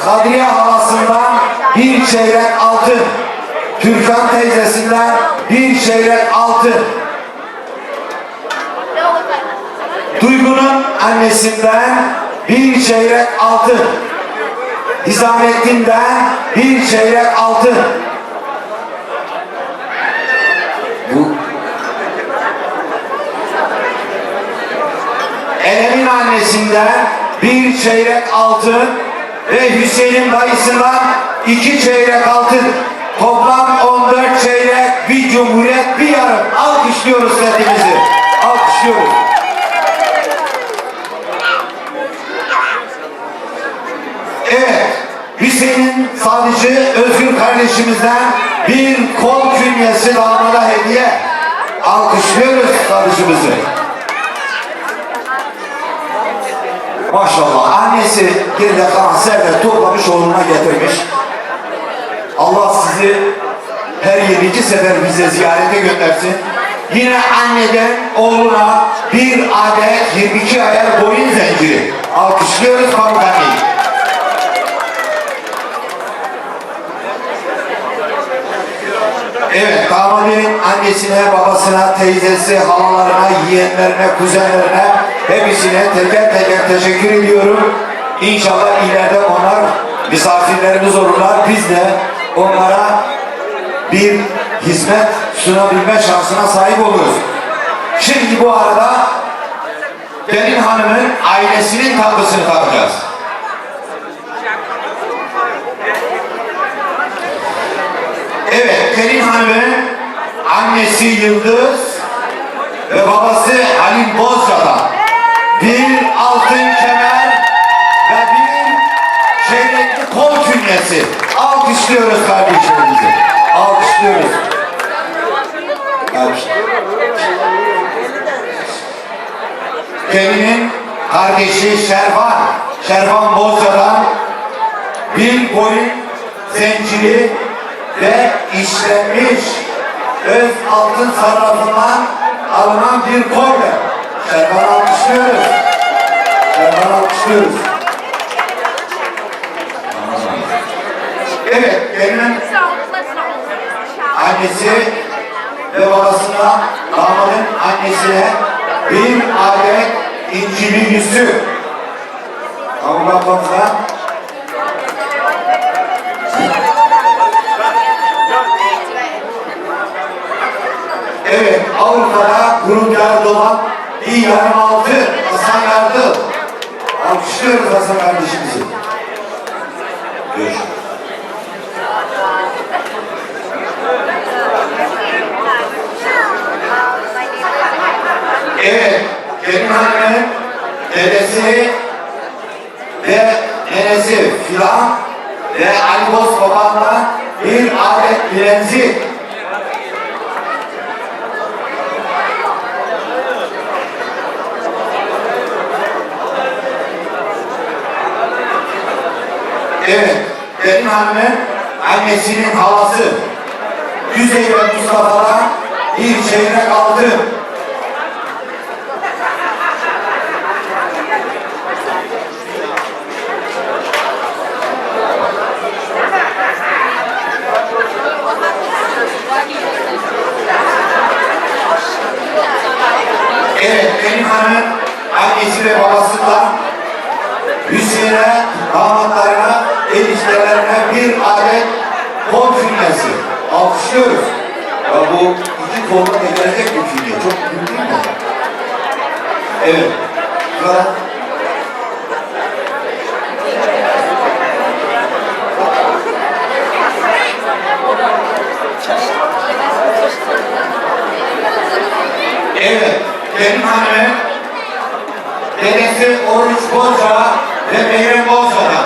Kadriye halasından bir çeyrek altın. Türkan teyzesinden bir çeyrek altın. Duygu'nun annesinden bir çeyrek altın. Nizamettin'den bir çeyrek altın. Bu Eren'in annesinden bir çeyrek altın ve Hüseyin'in dayısından 2 çeyrek altın. Toplam 14 çeyrek, bir cumhuriyet, bir yarım. Alkışlıyoruz setimizi. Alkışlıyoruz. Evet, Hüseyin'in sadece Özgür kardeşimizden bir kol künyesi damada hediye. Alkışlıyoruz kardeşimizi. Maşallah, annesi geride kalan servet toplamış oğluna getirmiş. ikinci sefer bize ziyarete göndersin. Yine anneden oğluna bir adet 22 ayar boyun zinciri. Alkışlıyoruz Pamuk anneyi. Evet, damadın annesine, babasına, teyzesi, halalarına, yeğenlerine, kuzenlerine hepsine teker teker teşekkür ediyorum. İnşallah ileride onlar misafirlerimiz olurlar. Biz de onlara bir hizmet sunabilme şansına sahip oluruz. Şimdi bu arada gelin hanımın ailesinin tatlısını tadacağız. Evet, gelin hanımın annesi Yıldız ve babası Halil Bozca'dan bir altın kemer ve bir çeyrekli kol künyesi. Alkışlıyoruz kardeşlerimizi. Alkışlıyoruz. Gelinin kardeşi Şervan Bozca'dan bir boyun zinciri ve işlenmiş öz altın sarrafından alınan bir kolye. Şervan alkışlıyoruz. Şervan alkışlıyoruz. Evet, gelinin annesi ve babasından damadın annesine bir adet incili yüzü. Avukatlarımızdan evet, Avrupa'da grup yardı olan bir yarım altı Hasan Yardı. Alkışlıyoruz Hasan kardeşimizi. Görüşürüz. Evet, gelin hanımın dedesi ve nenesi filan ve Ali Boz babandan bir adet bilezik. Evet, gelin hanımın annesinin halası Yüzey ve Mustafa'dan bir çeyrek altın. Evet, benim hanımın annesi ve babasından Hüseyin'e, damatlarına, eniştelerine bir adet kol künyesi. Alkışlıyoruz. Ya bu iki kolda gelecek bir künye. Çok büyük değil mi? Evet. Sonra evet, benim hanımın dedesi Oruç Bozca ve Meyrem Bozca'dan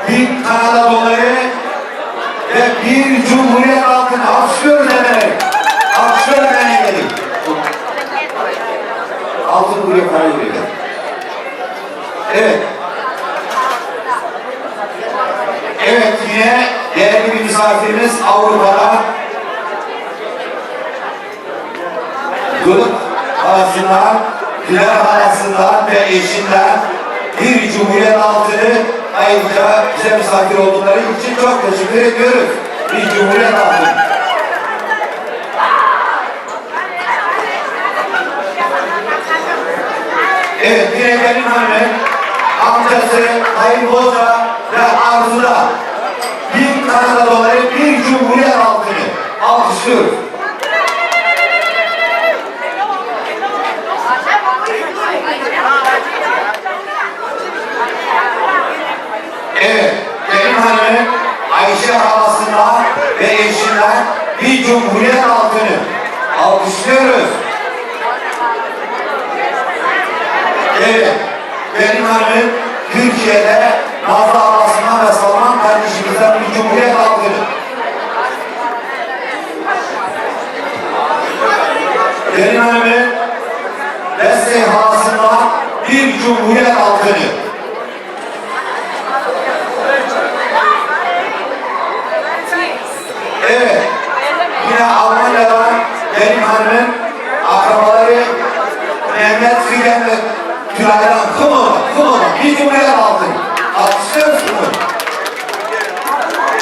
bir Kanada doları ve bir Cumhuriyet altını alkışlıyoruz efendim. Alkışlıyoruz efendim. Altın buraya para veriyor. Evet. Evet, yine değerli bir misafirimiz Avrupa'da Grup halasından, Bilal halasından ve eşinden bir Cumhuriyet altını ayrıca bize misafir oldukları için çok teşekkür ediyoruz. Bir Cumhuriyet altını. Evet, yine benim annem, amcası Hayır Boza ve Arzu'da bir Kanada doları, bir Cumhuriyet altını alkışlıyoruz. Evet, benim hanımın Ayşe halasından ve eşinden bir Cumhuriyet altını alkışlıyoruz. Evet, benim hanımın Türkiye'de Nazlı halasından ve Salman kardeşimizden bir Cumhuriyet altını. Benim hanımın Desteği halasından bir Cumhuriyet altını. Evet,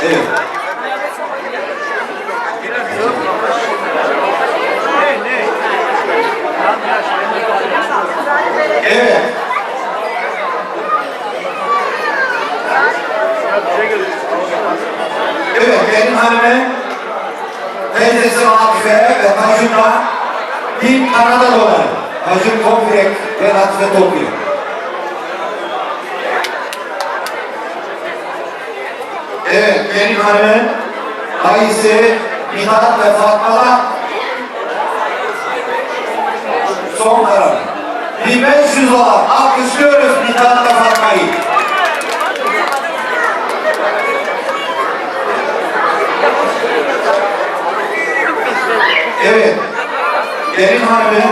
Evet. Evet. Evet, benim hanımın teyzesi Latife ve Tacun'la 1000 Kanada doları. Tacun Topyek ve Latife Topyek. Evet, benim hanımın dayısı Mithat ve Fatma'la son karar. 1500 dolar. Alkışlıyoruz Mithat ve Fatma'yı. Evet, benim hanımın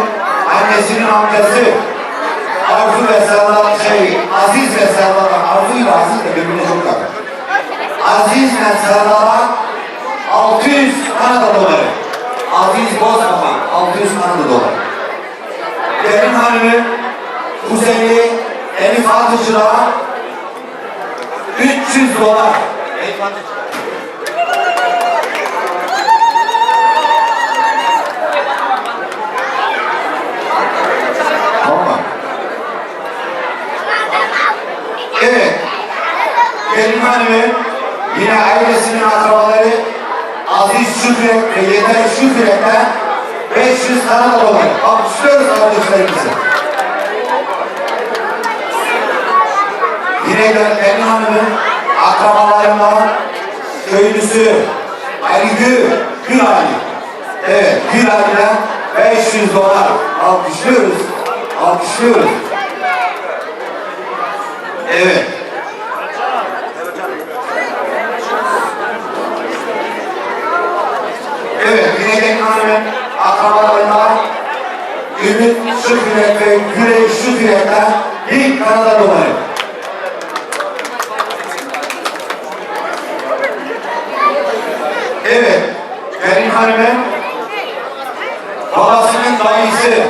annesinin amcası Arzu ve Serdar, Aziz ve Serdar'a, Arzu ile Aziz de birbirine çok yakın. Aziz ve Serdar'a 600 Kanada doları. Aziz Bozkapan 600 Kanada doları. Benim hanımın kuzeni Elif Atıcı'la 300 dolar. Elif Atıcı. Tamam. Evet. Benim hanımın yine ailesinin akrabaları Aziz Şükrek ve Yeter Şükrek'ten 500 Kanada doları. Alkışlıyoruz kardeşlerimizi. Yine benim hanımın akrabalarından köylüsü Ali Gül Ali. Evet, Gül Ali'den 500 dolar. Alkışlıyoruz. Alkışlıyoruz. Evet. Evet, yine benim hanımın akrabalarından Ümit Şükürek ve Güley Şükürek'ten 1000 Kanada doları. Evet, benim hanımın babasının dayısı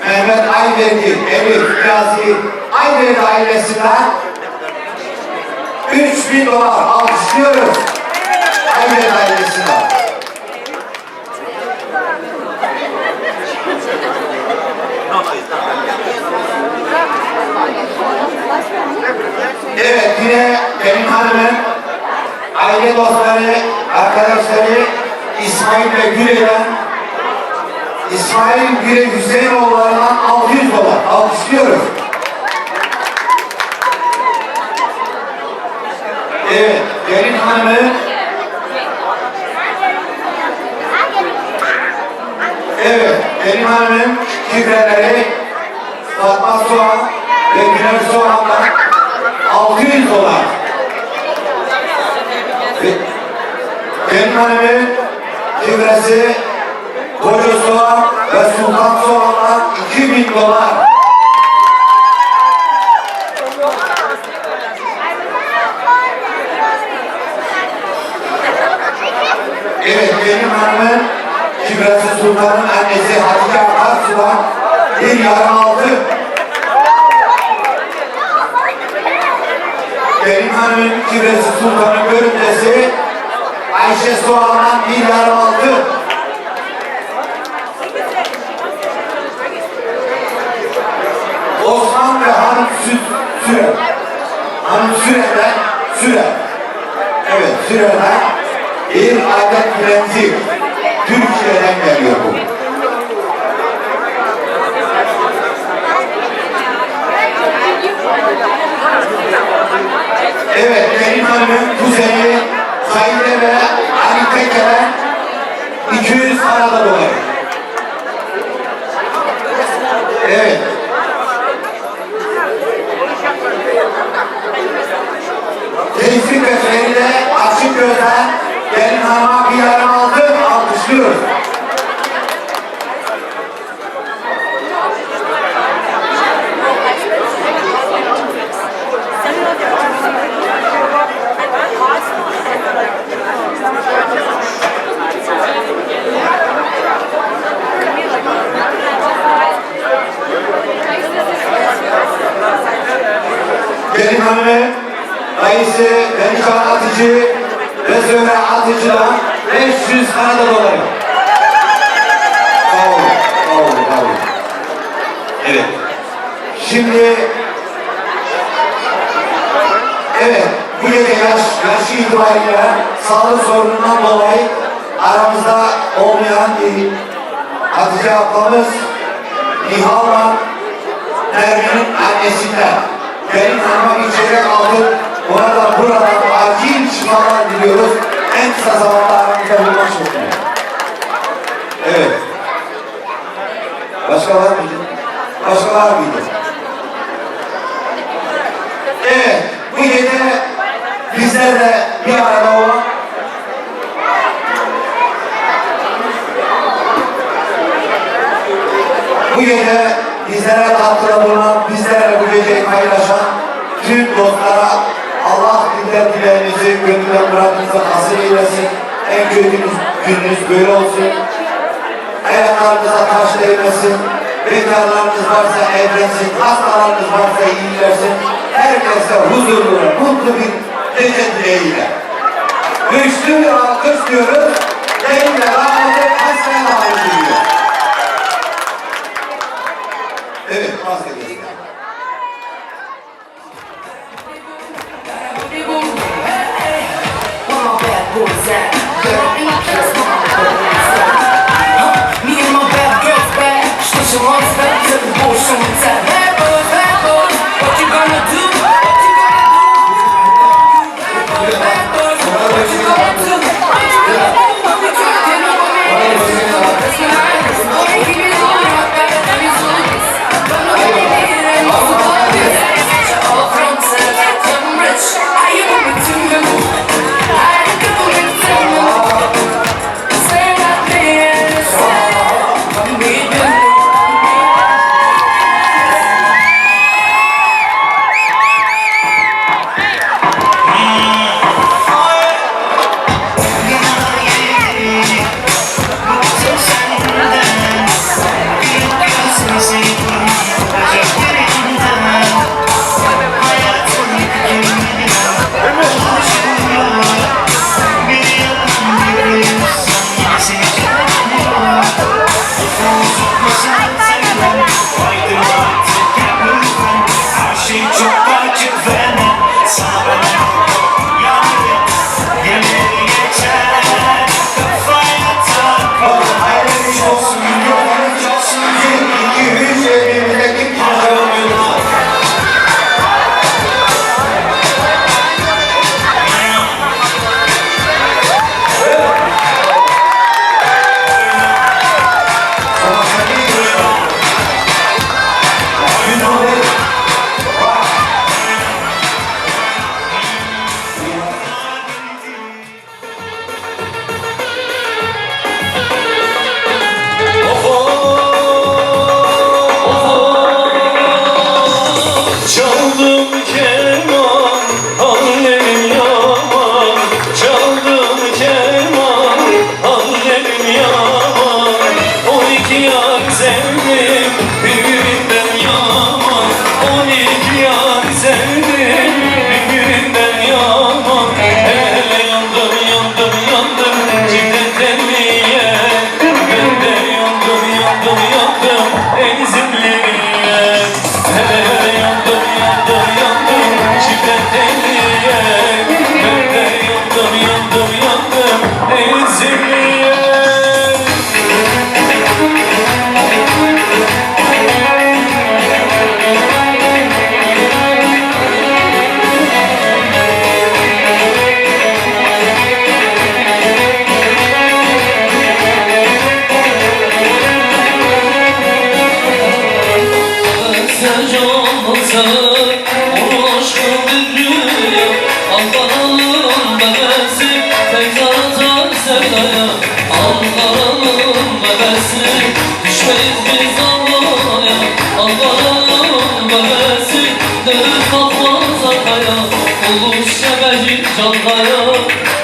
Mehmet Ayverdi, Elif Niyazi Ayverdi ailesinden 3000 dolar. Alkışlıyoruz Ayverdi ailesinden. Evet, yine benim hanımın aile dostları, arkadaşları İsmail ve Güle'den İsmail Güle Hüseyinoğullarından 600 dolar. Alkışlıyoruz. Evet, benim hanımın benim hanımın kibreleri Fatma Soğan ve Güler Soğan'dan 600 dolar. Benim hanımın kibresi Koca Soğan ve Sultan Soğan'dan 2000 dolar. Evet, benim hanımın kibresi Sultan'ın annesi Hatice Akarsu'dan bir yarım altın. Benim hanımın kibresi Sultan'ın görüntüsü Ayşe Soğan'dan bir yarım altın. Osman ve Hanım Süren. Hanım Süren'den Süren. Evet, Süren'den bir adet bilezik. Türkiye'den geliyor bu. Evet, benim hanımın kuzeni Saide ve Ali Teker'e 200 Kanada doları. Evet. Tevfik ve Feride Açık Göz'den benim hanıma bir yarım altın. Alkışlıyoruz. Benim hanımın dayısı Melika Atıcı Atıcı ve Zöhre Atıcı'dan 500 Kanada doları. Sağ olun, sağ olun, sağ olun. Evet. Şimdi evet, bu gece yaşı itibariyle sağlık sorunundan dolayı aramızda olmayan bir Hatice ablamız Nihal'la Nermin'in annesinden benim hanıma bir çeyrek aldık. Ona da buradan acil şifalar diliyoruz. En kısa zamanda aramızda bulmak şeklinde. Evet. Başka var mıydı? Başka var mıydı? Evet. Bu gece bizlerle bir arada olan bu gece bizlere katkıda bulunan, bizlerle bu geceyi paylaşan tüm dostlara Allah dilden dileğinizi, gönlünden muradınızı hasıl eylesin. En kötü gününüz böyle olsun. Ayaklarınıza taş değmesin. Bekarlarınız varsa evlensin, hastalarınız varsa iyileşsin. Herkese huzurlu, mutlu bir gece dileğiyle. Güçlü bir alkış diyoruz. Benimle rahmetli hastaya davet ediyor. Evet, bahsedelim.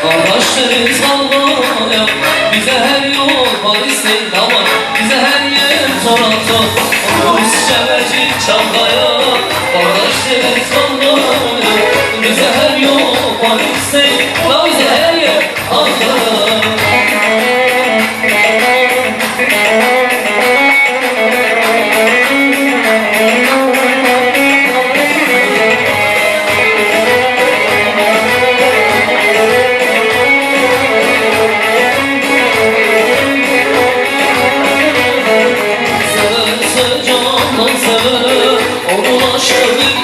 Kardeşleriz Almanya, bize her yol Paris değil ama bize her yer Toronto. Rusça vecih Çankaya, kardeşleriz Almanya, bize her yol Paris değil la bize her yer Ankara. Severse candan sever, onun aşkı bir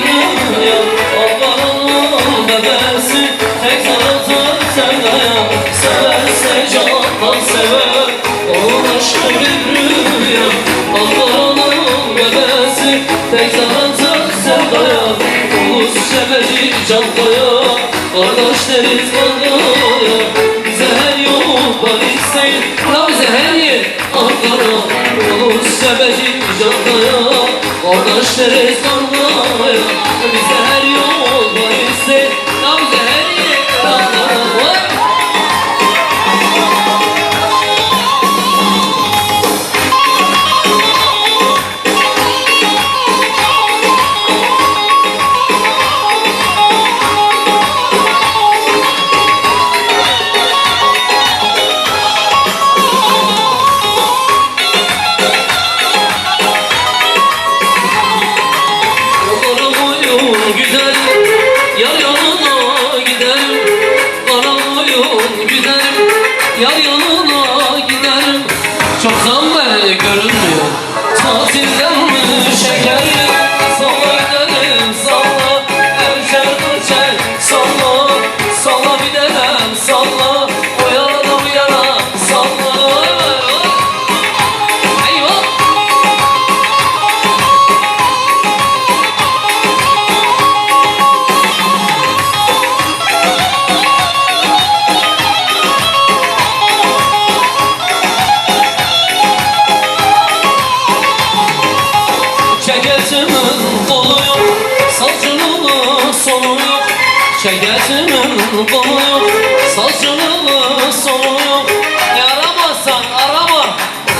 rüya. Allah'ın bebesi tek zaten sevdaya. Severse candan sever, onun aşkı bir rüya. Allah'ın bebesi tek zaten sevdaya. Ulus severi can koya, kardeş deriz Ankara. Bize her yol var isteyin, la bize her yer Ankara. Ulus severi can koya, kardeş deriz Ankara. Bize her yol var isteyin, la bize her yer Ankara. Karaboyun güzel, yar yanına giderim. Karaboyun güzel, yar yanına giderim. Çok zaman görünmüyor, tatilden mi şekerim? Salla gidelim salla, erşer kırçer salla. Salla bir dedem salla, o yana bu yana salla. Eyvah! Çeketimin kolu yok, saçının sonu yok. Çeketimin kolu yok, saçının sonu yok. Yaramazsan arama,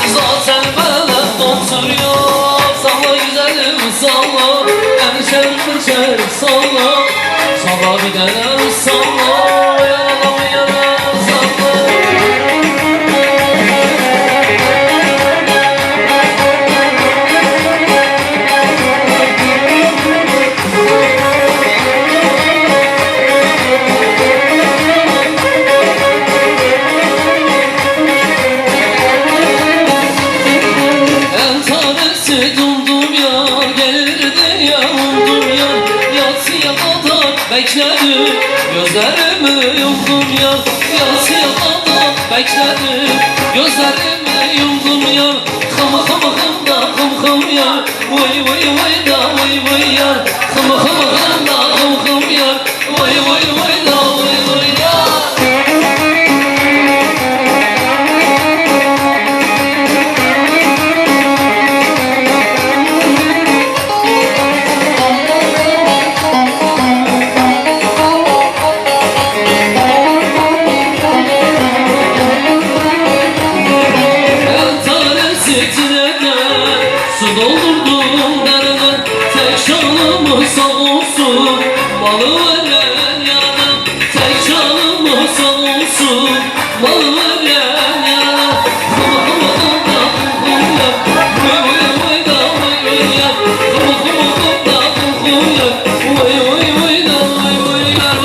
zaten benden oturuyor. Salla güzelim salla, enşer fırçer salla. Salla bir denem salla, yana yana salla. En tanesi dumdum yar, gelirdi yandım yar. Yatsıya kadar bekledim, gözlerimi yumdum yar. Yatsıya kadar bekledim, gözlerimi yumdum yar. Kama kama kım da kım kım yar, vay vay vay da vay vay yar. Kama kama kım da kım kım yar, vay vay vay da vay vay yar. En tanesi tünelde, su doldurdum derede. Tek şanımı sağ olsun, malı veren yana. Tek şanımı sağ olsun, malı veren yana. Kıma kıma kıma kıma kıma, vay vay vay da vay vay yar. Kıma kıma kıma kıma, vay vay vay da vay vay yar.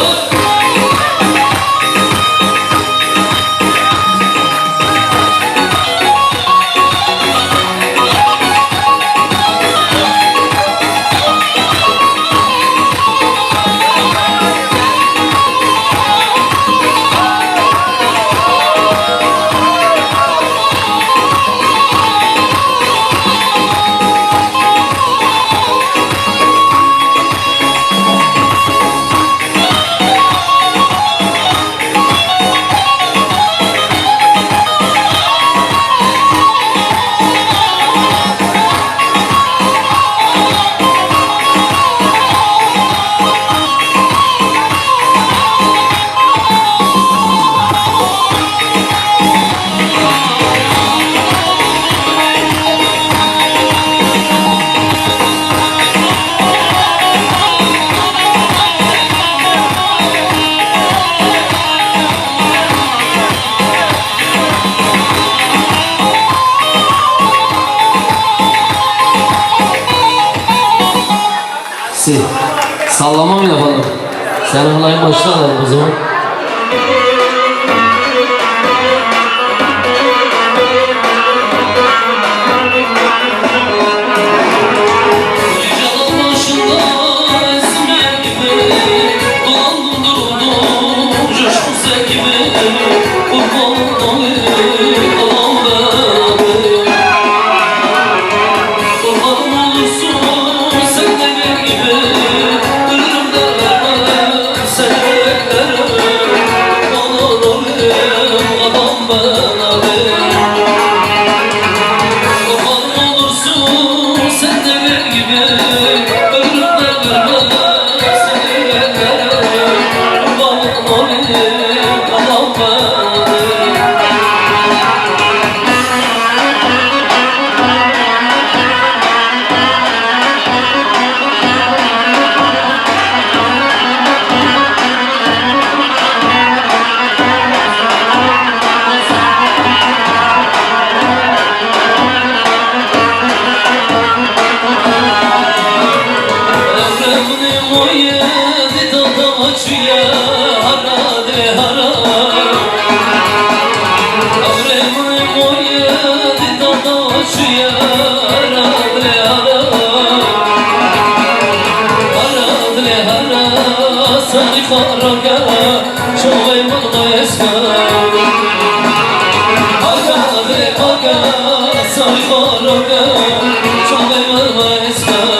Sallama mı yapalım? Sen olayın başına alalım o zaman. Yalan başında esmer gibi, dolandım durdum coşkun sel gibi. Kurban olayım alam beni. Kurbanım olursun sen de benim gibi. Ölürüm derler sen beklerim. Alan olayım alam beni. Kurbanım olursun sen de benim gibi. Ölürüm derler seni beklerim. Kurbanım olayım alam beni. Ömrümün boyu didada açıyor harade harar. Ömrümün boyu didada açıyor harade harar. Harade harar sarı faraga çoğu emanla esker. Harade harar sarı faraga çoğu emanla esker.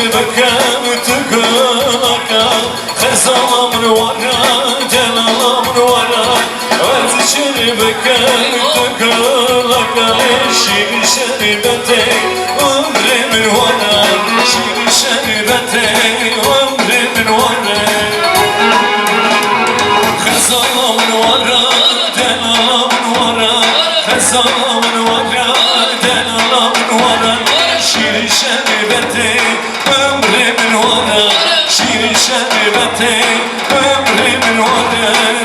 بكم تقلقا خزام من ورا جلال من ورا وارتشر بكم تقلقا شير شربتي عمري من ورا شير شربتي عمري من ورا خزام من ورا جلال من ورا خزام من ورا جلال من ورا شير شربتي عمري من ورا شير شربتي عمري من ورا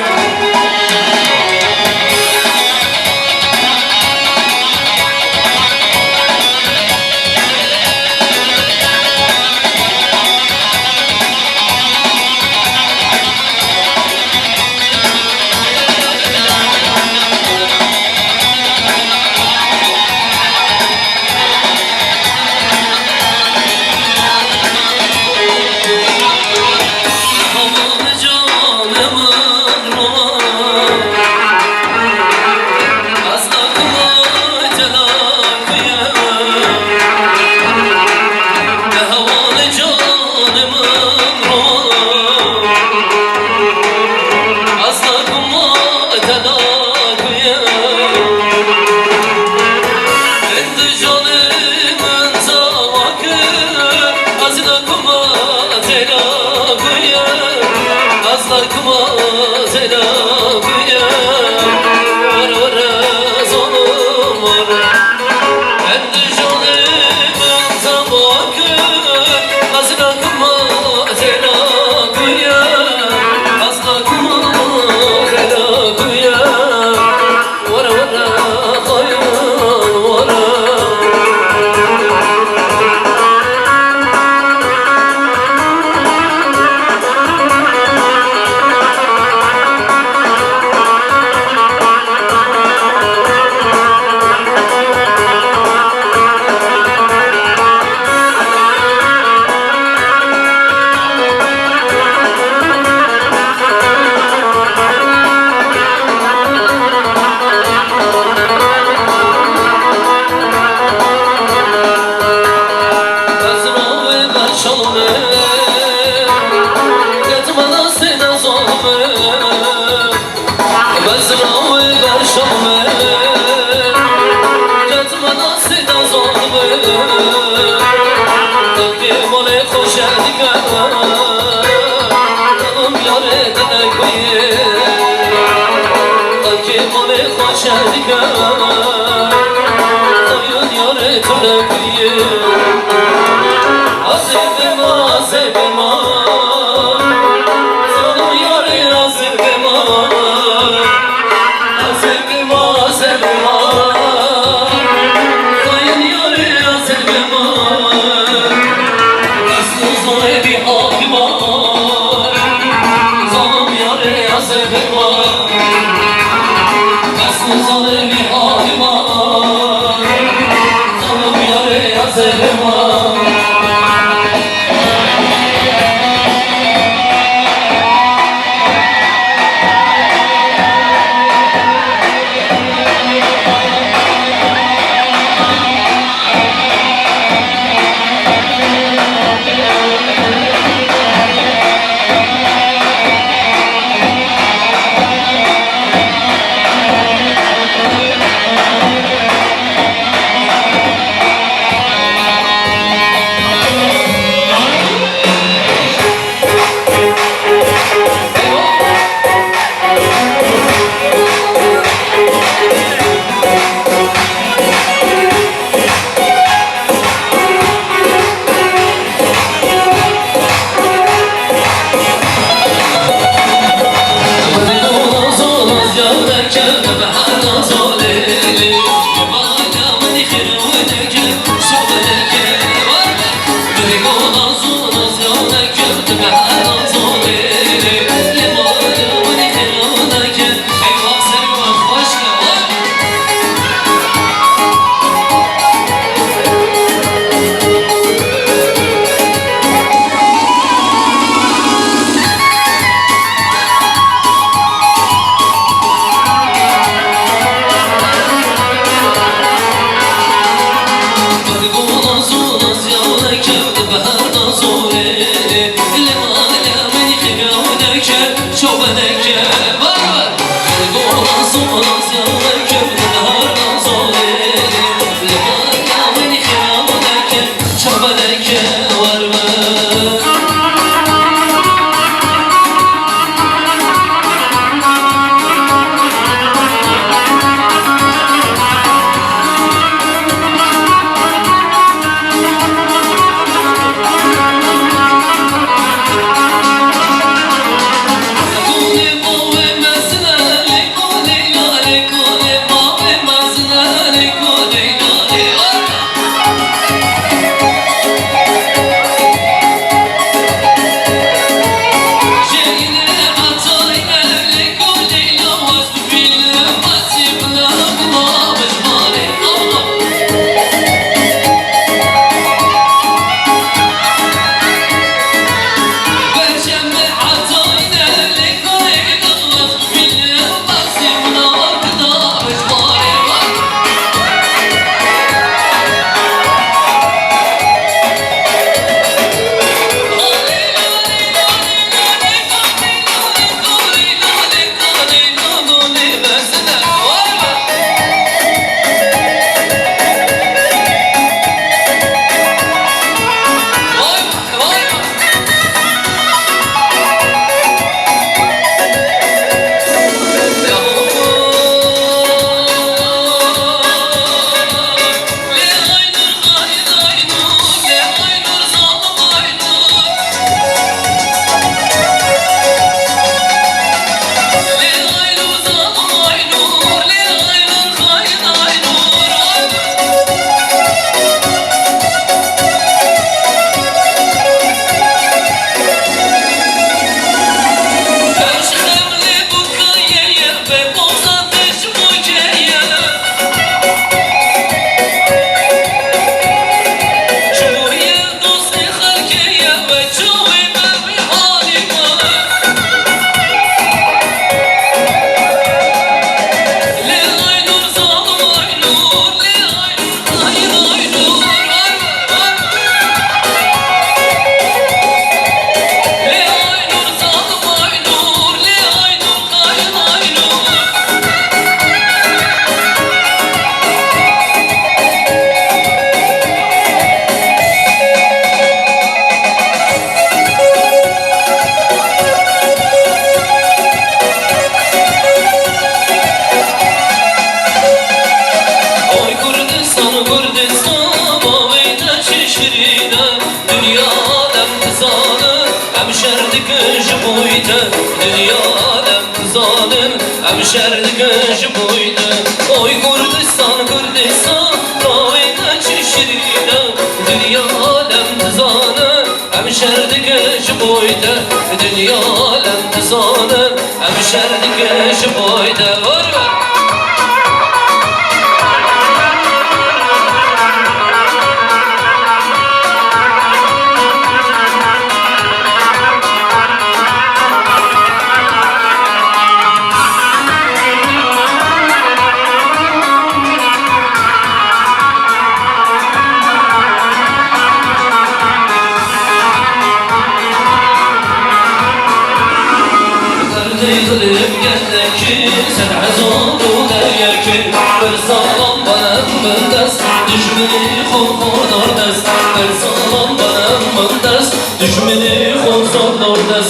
Dünya alem zalim hem şerdik jboyda Dünya alem zalim hem şerdik jboyda Oy Kurdistan Kurdistan ravine çişirine Dünya alem zalim hem şerdik jboyda Dünya alem zalim hem şerdik jboyda Var ver Dilim geldeki sen azoldu derki Bir sağlam bana mındas düşmeni korkordas Bir sağlam bana mındas düşmeni korkordas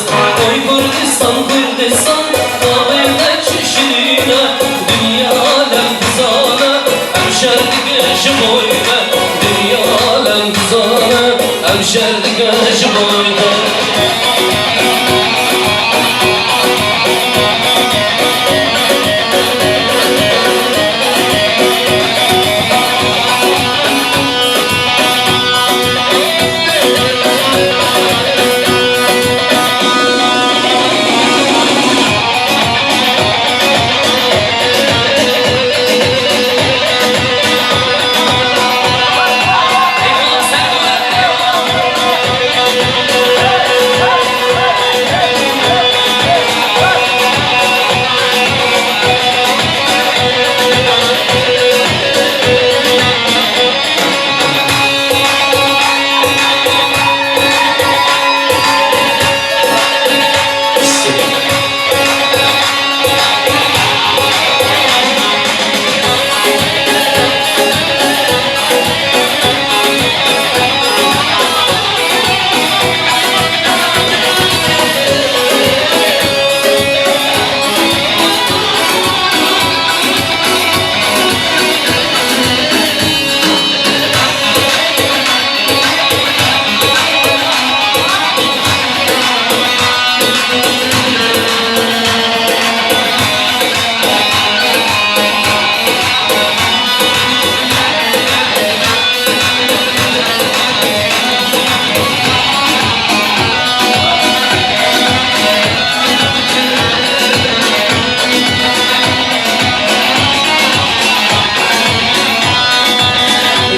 Oy Kurdistan Kurdistan davimde çişirine Dünya alem kızana hemşerdik jboyda Dünya alem kızana hemşerdik jboyda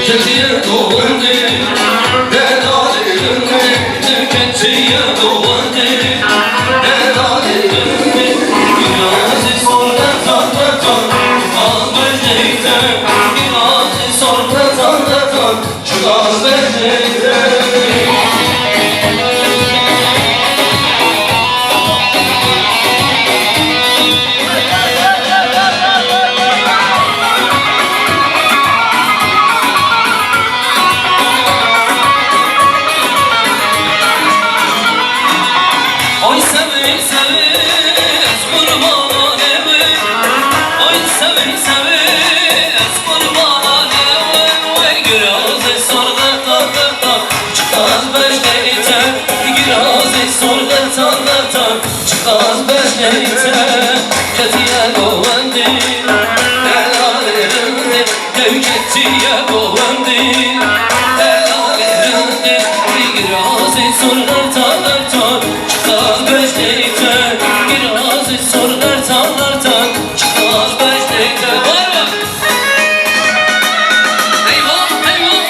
Kötüye doğandı Delalerimde Kötüye doğandı Delalerimde Biraz sonra tanrıdan Çıkar beşlikte Biraz sonra tanrıdan Çıkar beşlikte Oy sevin sevin kurban alemin Oy sevin sevin kurban alemin Oy girazı sorda tanrıdan Çıkar beşlerite Girazı sorda tanrıdan Çıkar beşlerite Ketiye doğandı Delalerimde Devketiye doğandı Delalerimde Girazı sorda tanrıdan Çıkar beşlikte Girazı sorlar tanlardan Çıkar beşlikte Var mı? Eyvah eyvah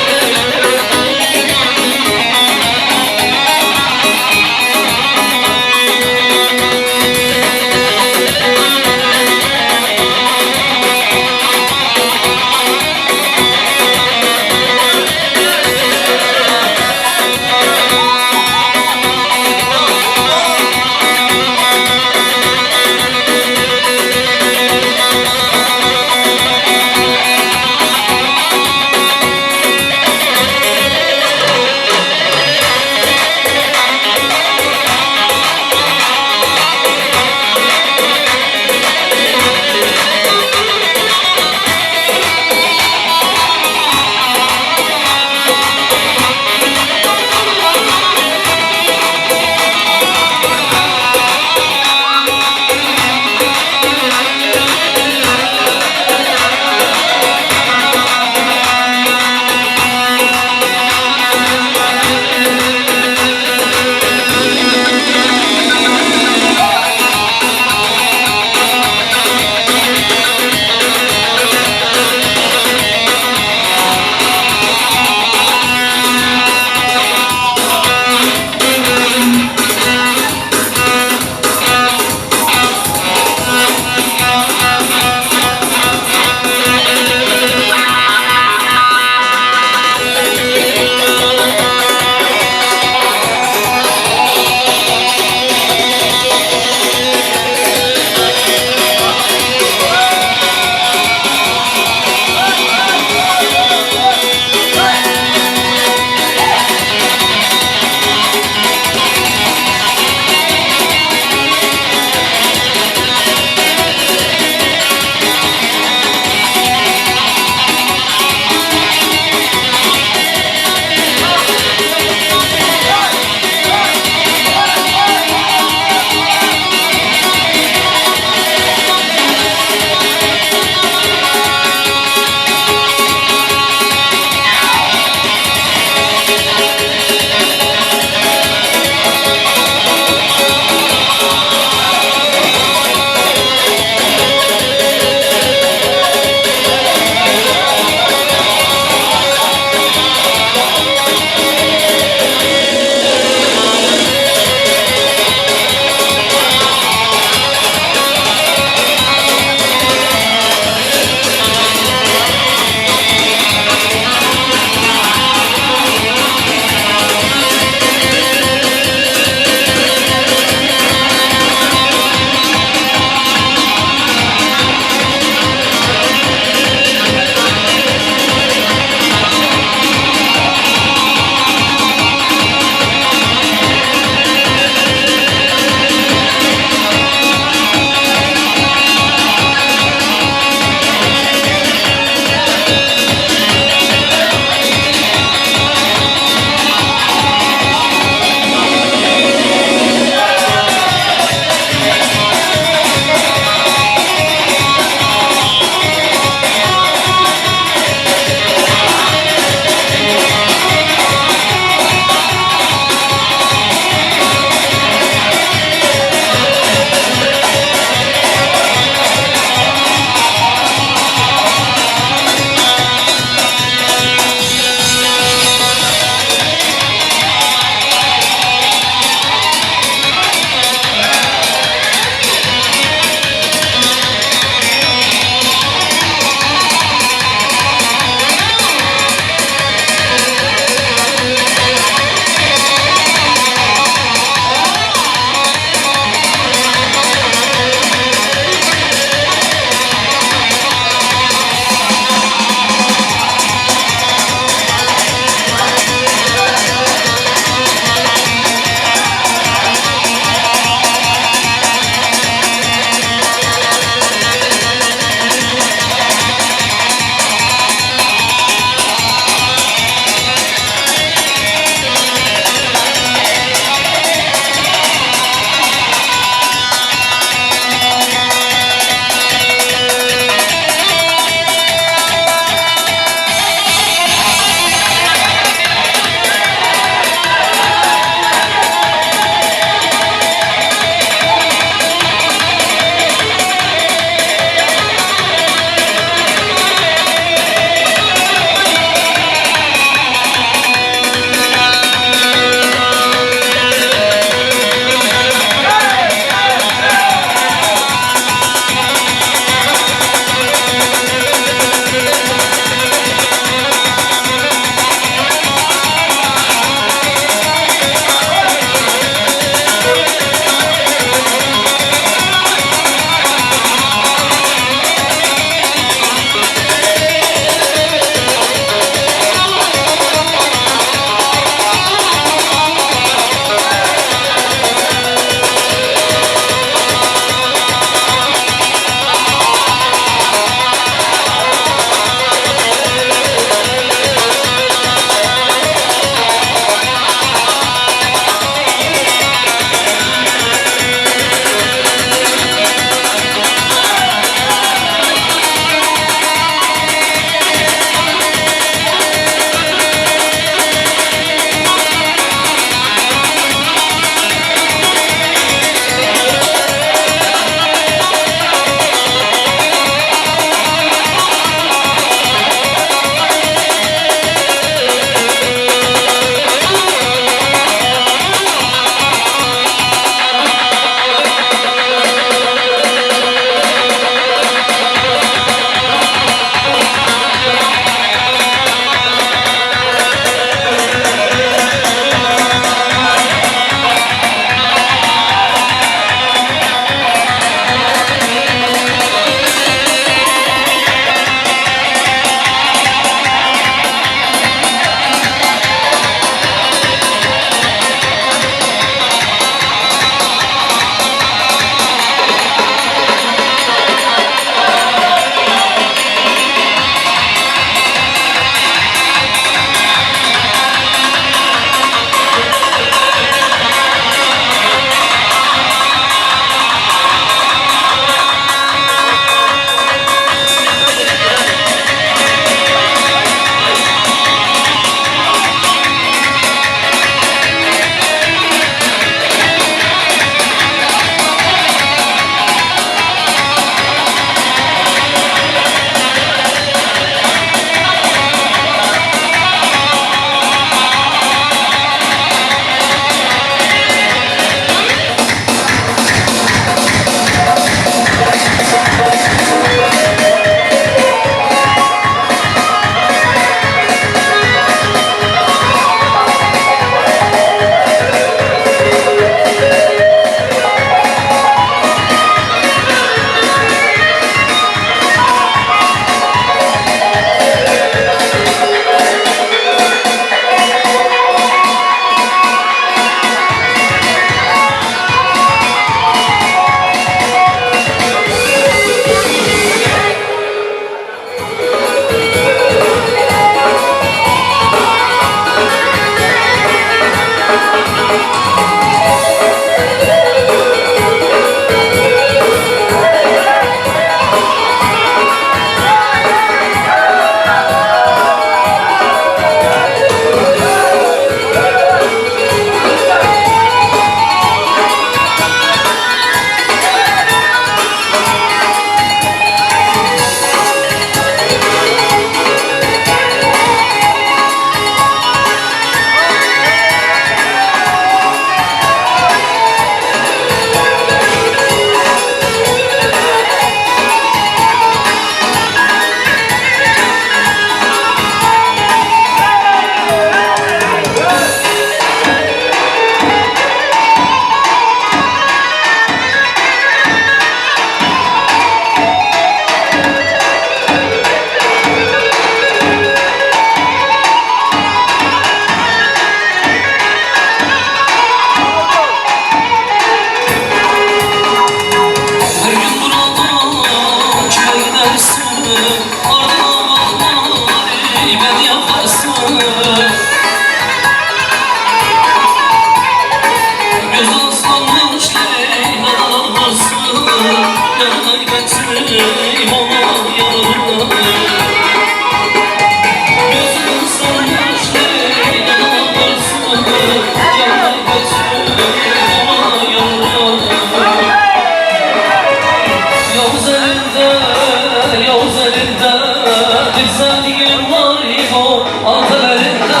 bir sevdiğim var İbo Antalarında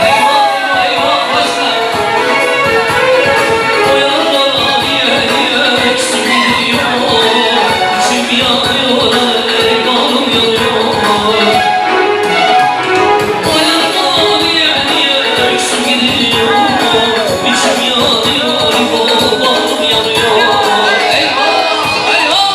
Eyvah eyvah başla O yandan niye eksik gidiyor İçim yanıyor kanım yanıyor O yandan niye eksik gidiyor İçim yanıyor İbo kanım yanıyor Eyvah eyvah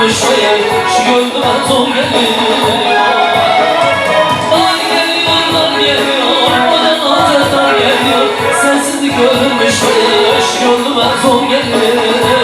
görmüş hayal şu gönlüme zor geliyor. Dar geliyor, dar geliyor, bana azar geliyor. Sensizlik görmüş hayal şu gönlüme zor geliyor.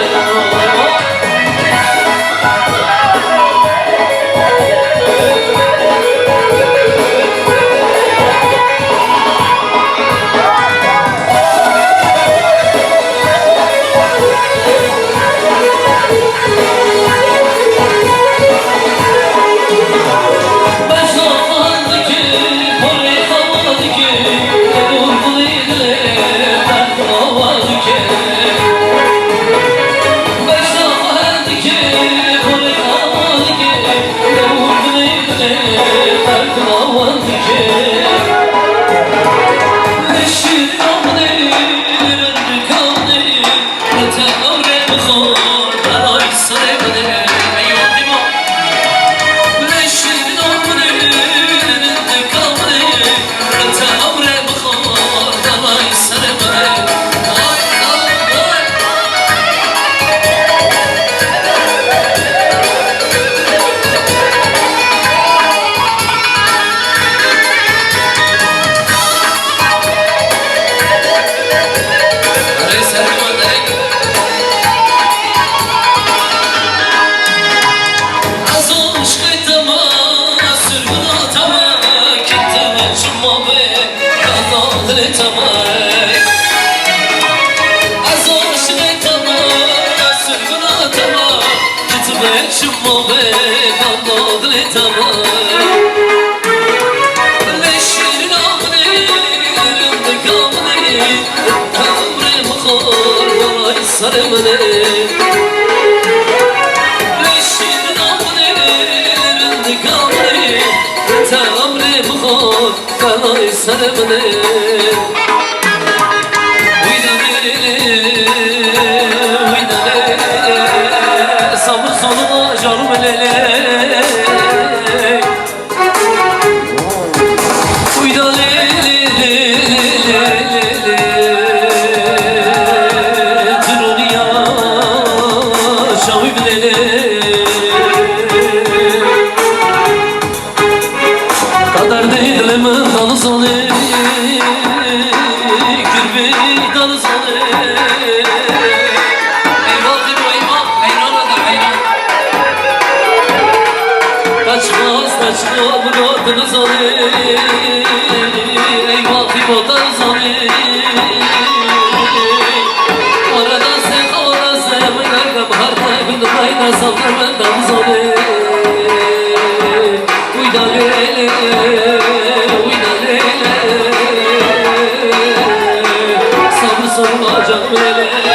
Tamre mıkhar vay sarımne Leşir namrerin dikamre Tamre mıkhar vay sarımne Sabır sonuna canım lele Uyda lele Dünya şahib lele Kader değil lemen dalı zalim Kürbi dalı zalim Kaçma muradını zalim Eyvah ibodan zalim Orada sen Mıynarga baharda gündüm ayna sallar benden zalim Uyda lele Uyda lele Sabır sorma canım lele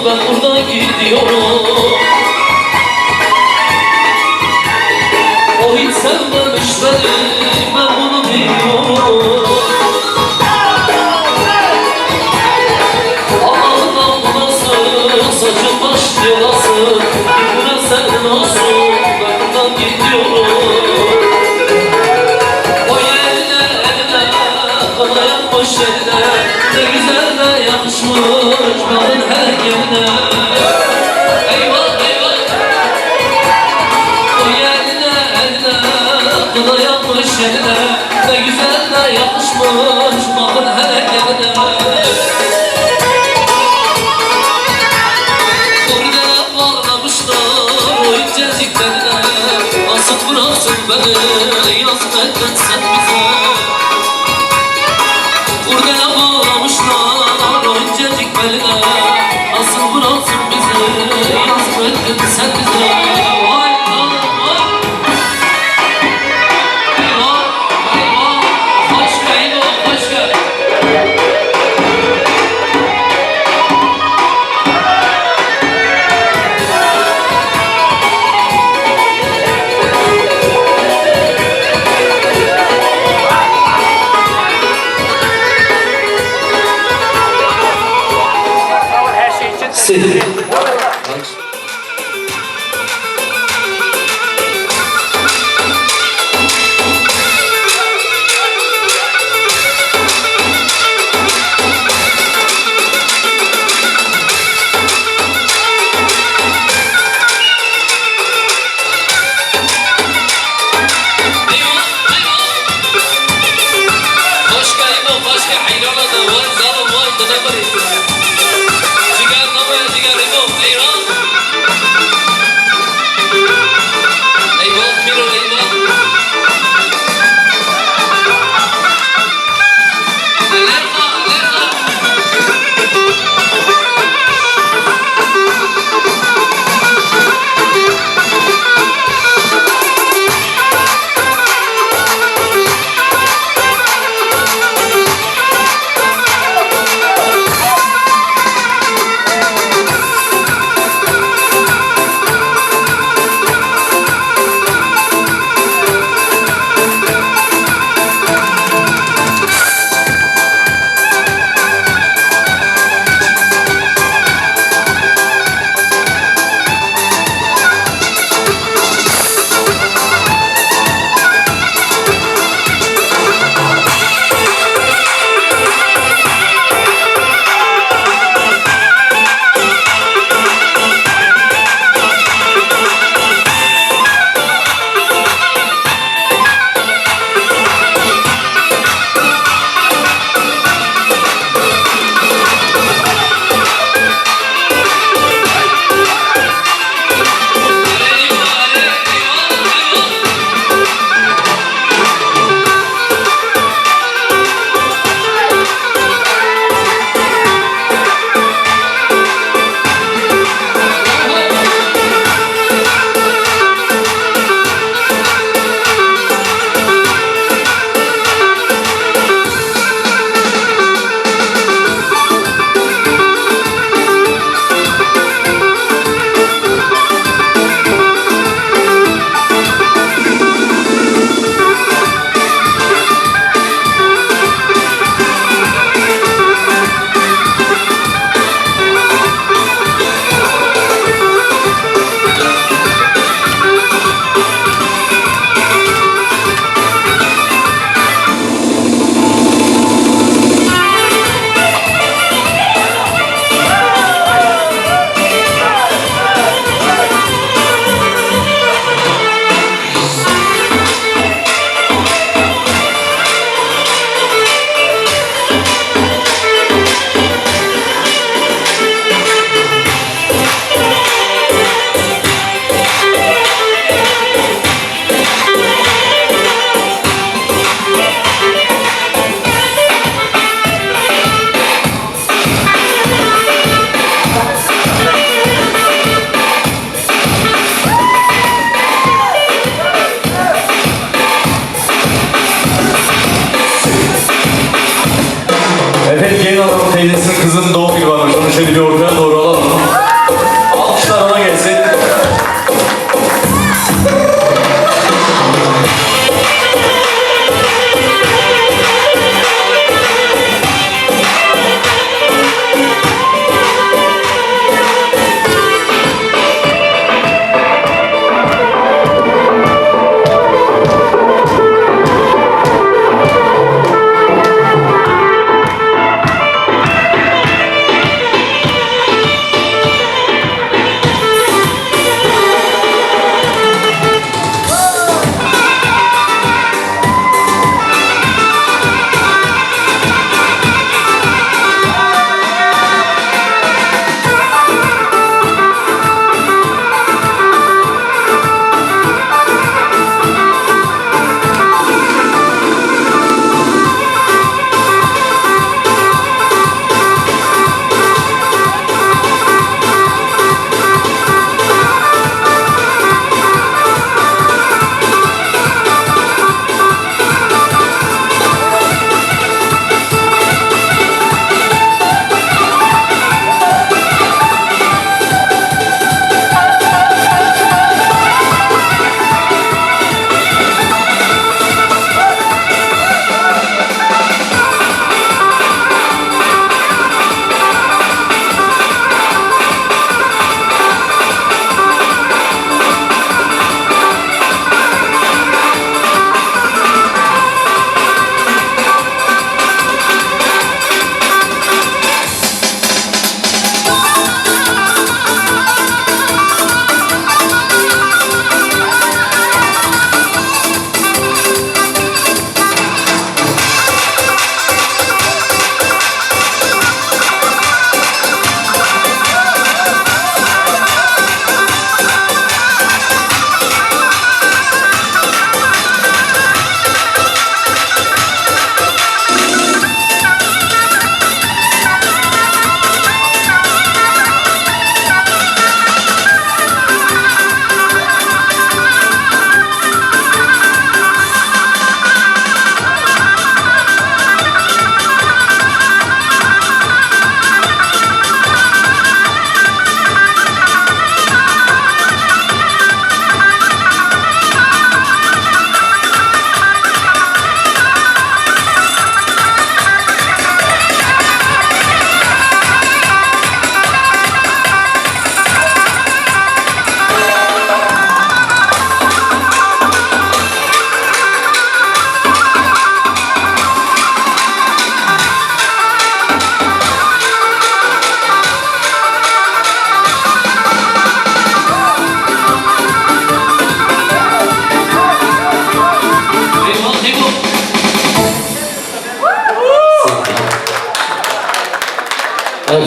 Ben buradan gidiyorum O hiç sevmemiş beni Ben bunu biliyorum Allah'ın namlası Saçın baş yolası Yıkıra senin olsun Ben buradan gidiyorum O yerine Bana yapmış eline Ne güzel de yakışmış Balın her yerine Eyvah eyvah O yerine eline Kıla yapmış eline Ne güzel de yakışmış Balın her yerine Orada bağlamışlar O incecik beline Asıl bıraksın beni Yazmedin sen bize Kurdele bağlamışlar o incecik beline Asıl bıraksın bizi yazmettin sen bize Vay vay vay Eyvah eyvah Başka eyvah başka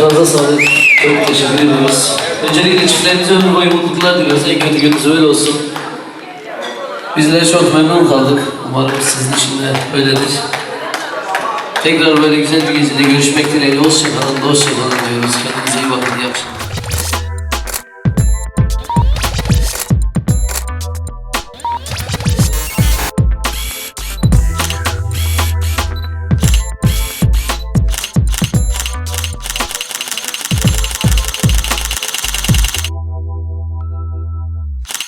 Ayaklarınıza sağlık. Çok teşekkür ediyoruz. Öncelikle çiftlerimize ömür boyu mutluluklar diliyoruz. En kötü gününüz öyle olsun. Bizler çok memnun kaldık. Umarım sizin için de öyledir. Tekrar böyle güzel bir gecede görüşmek dileğiyle. Hoşçakalın, hoşçakalın diyoruz. Kendinize iyi bakın.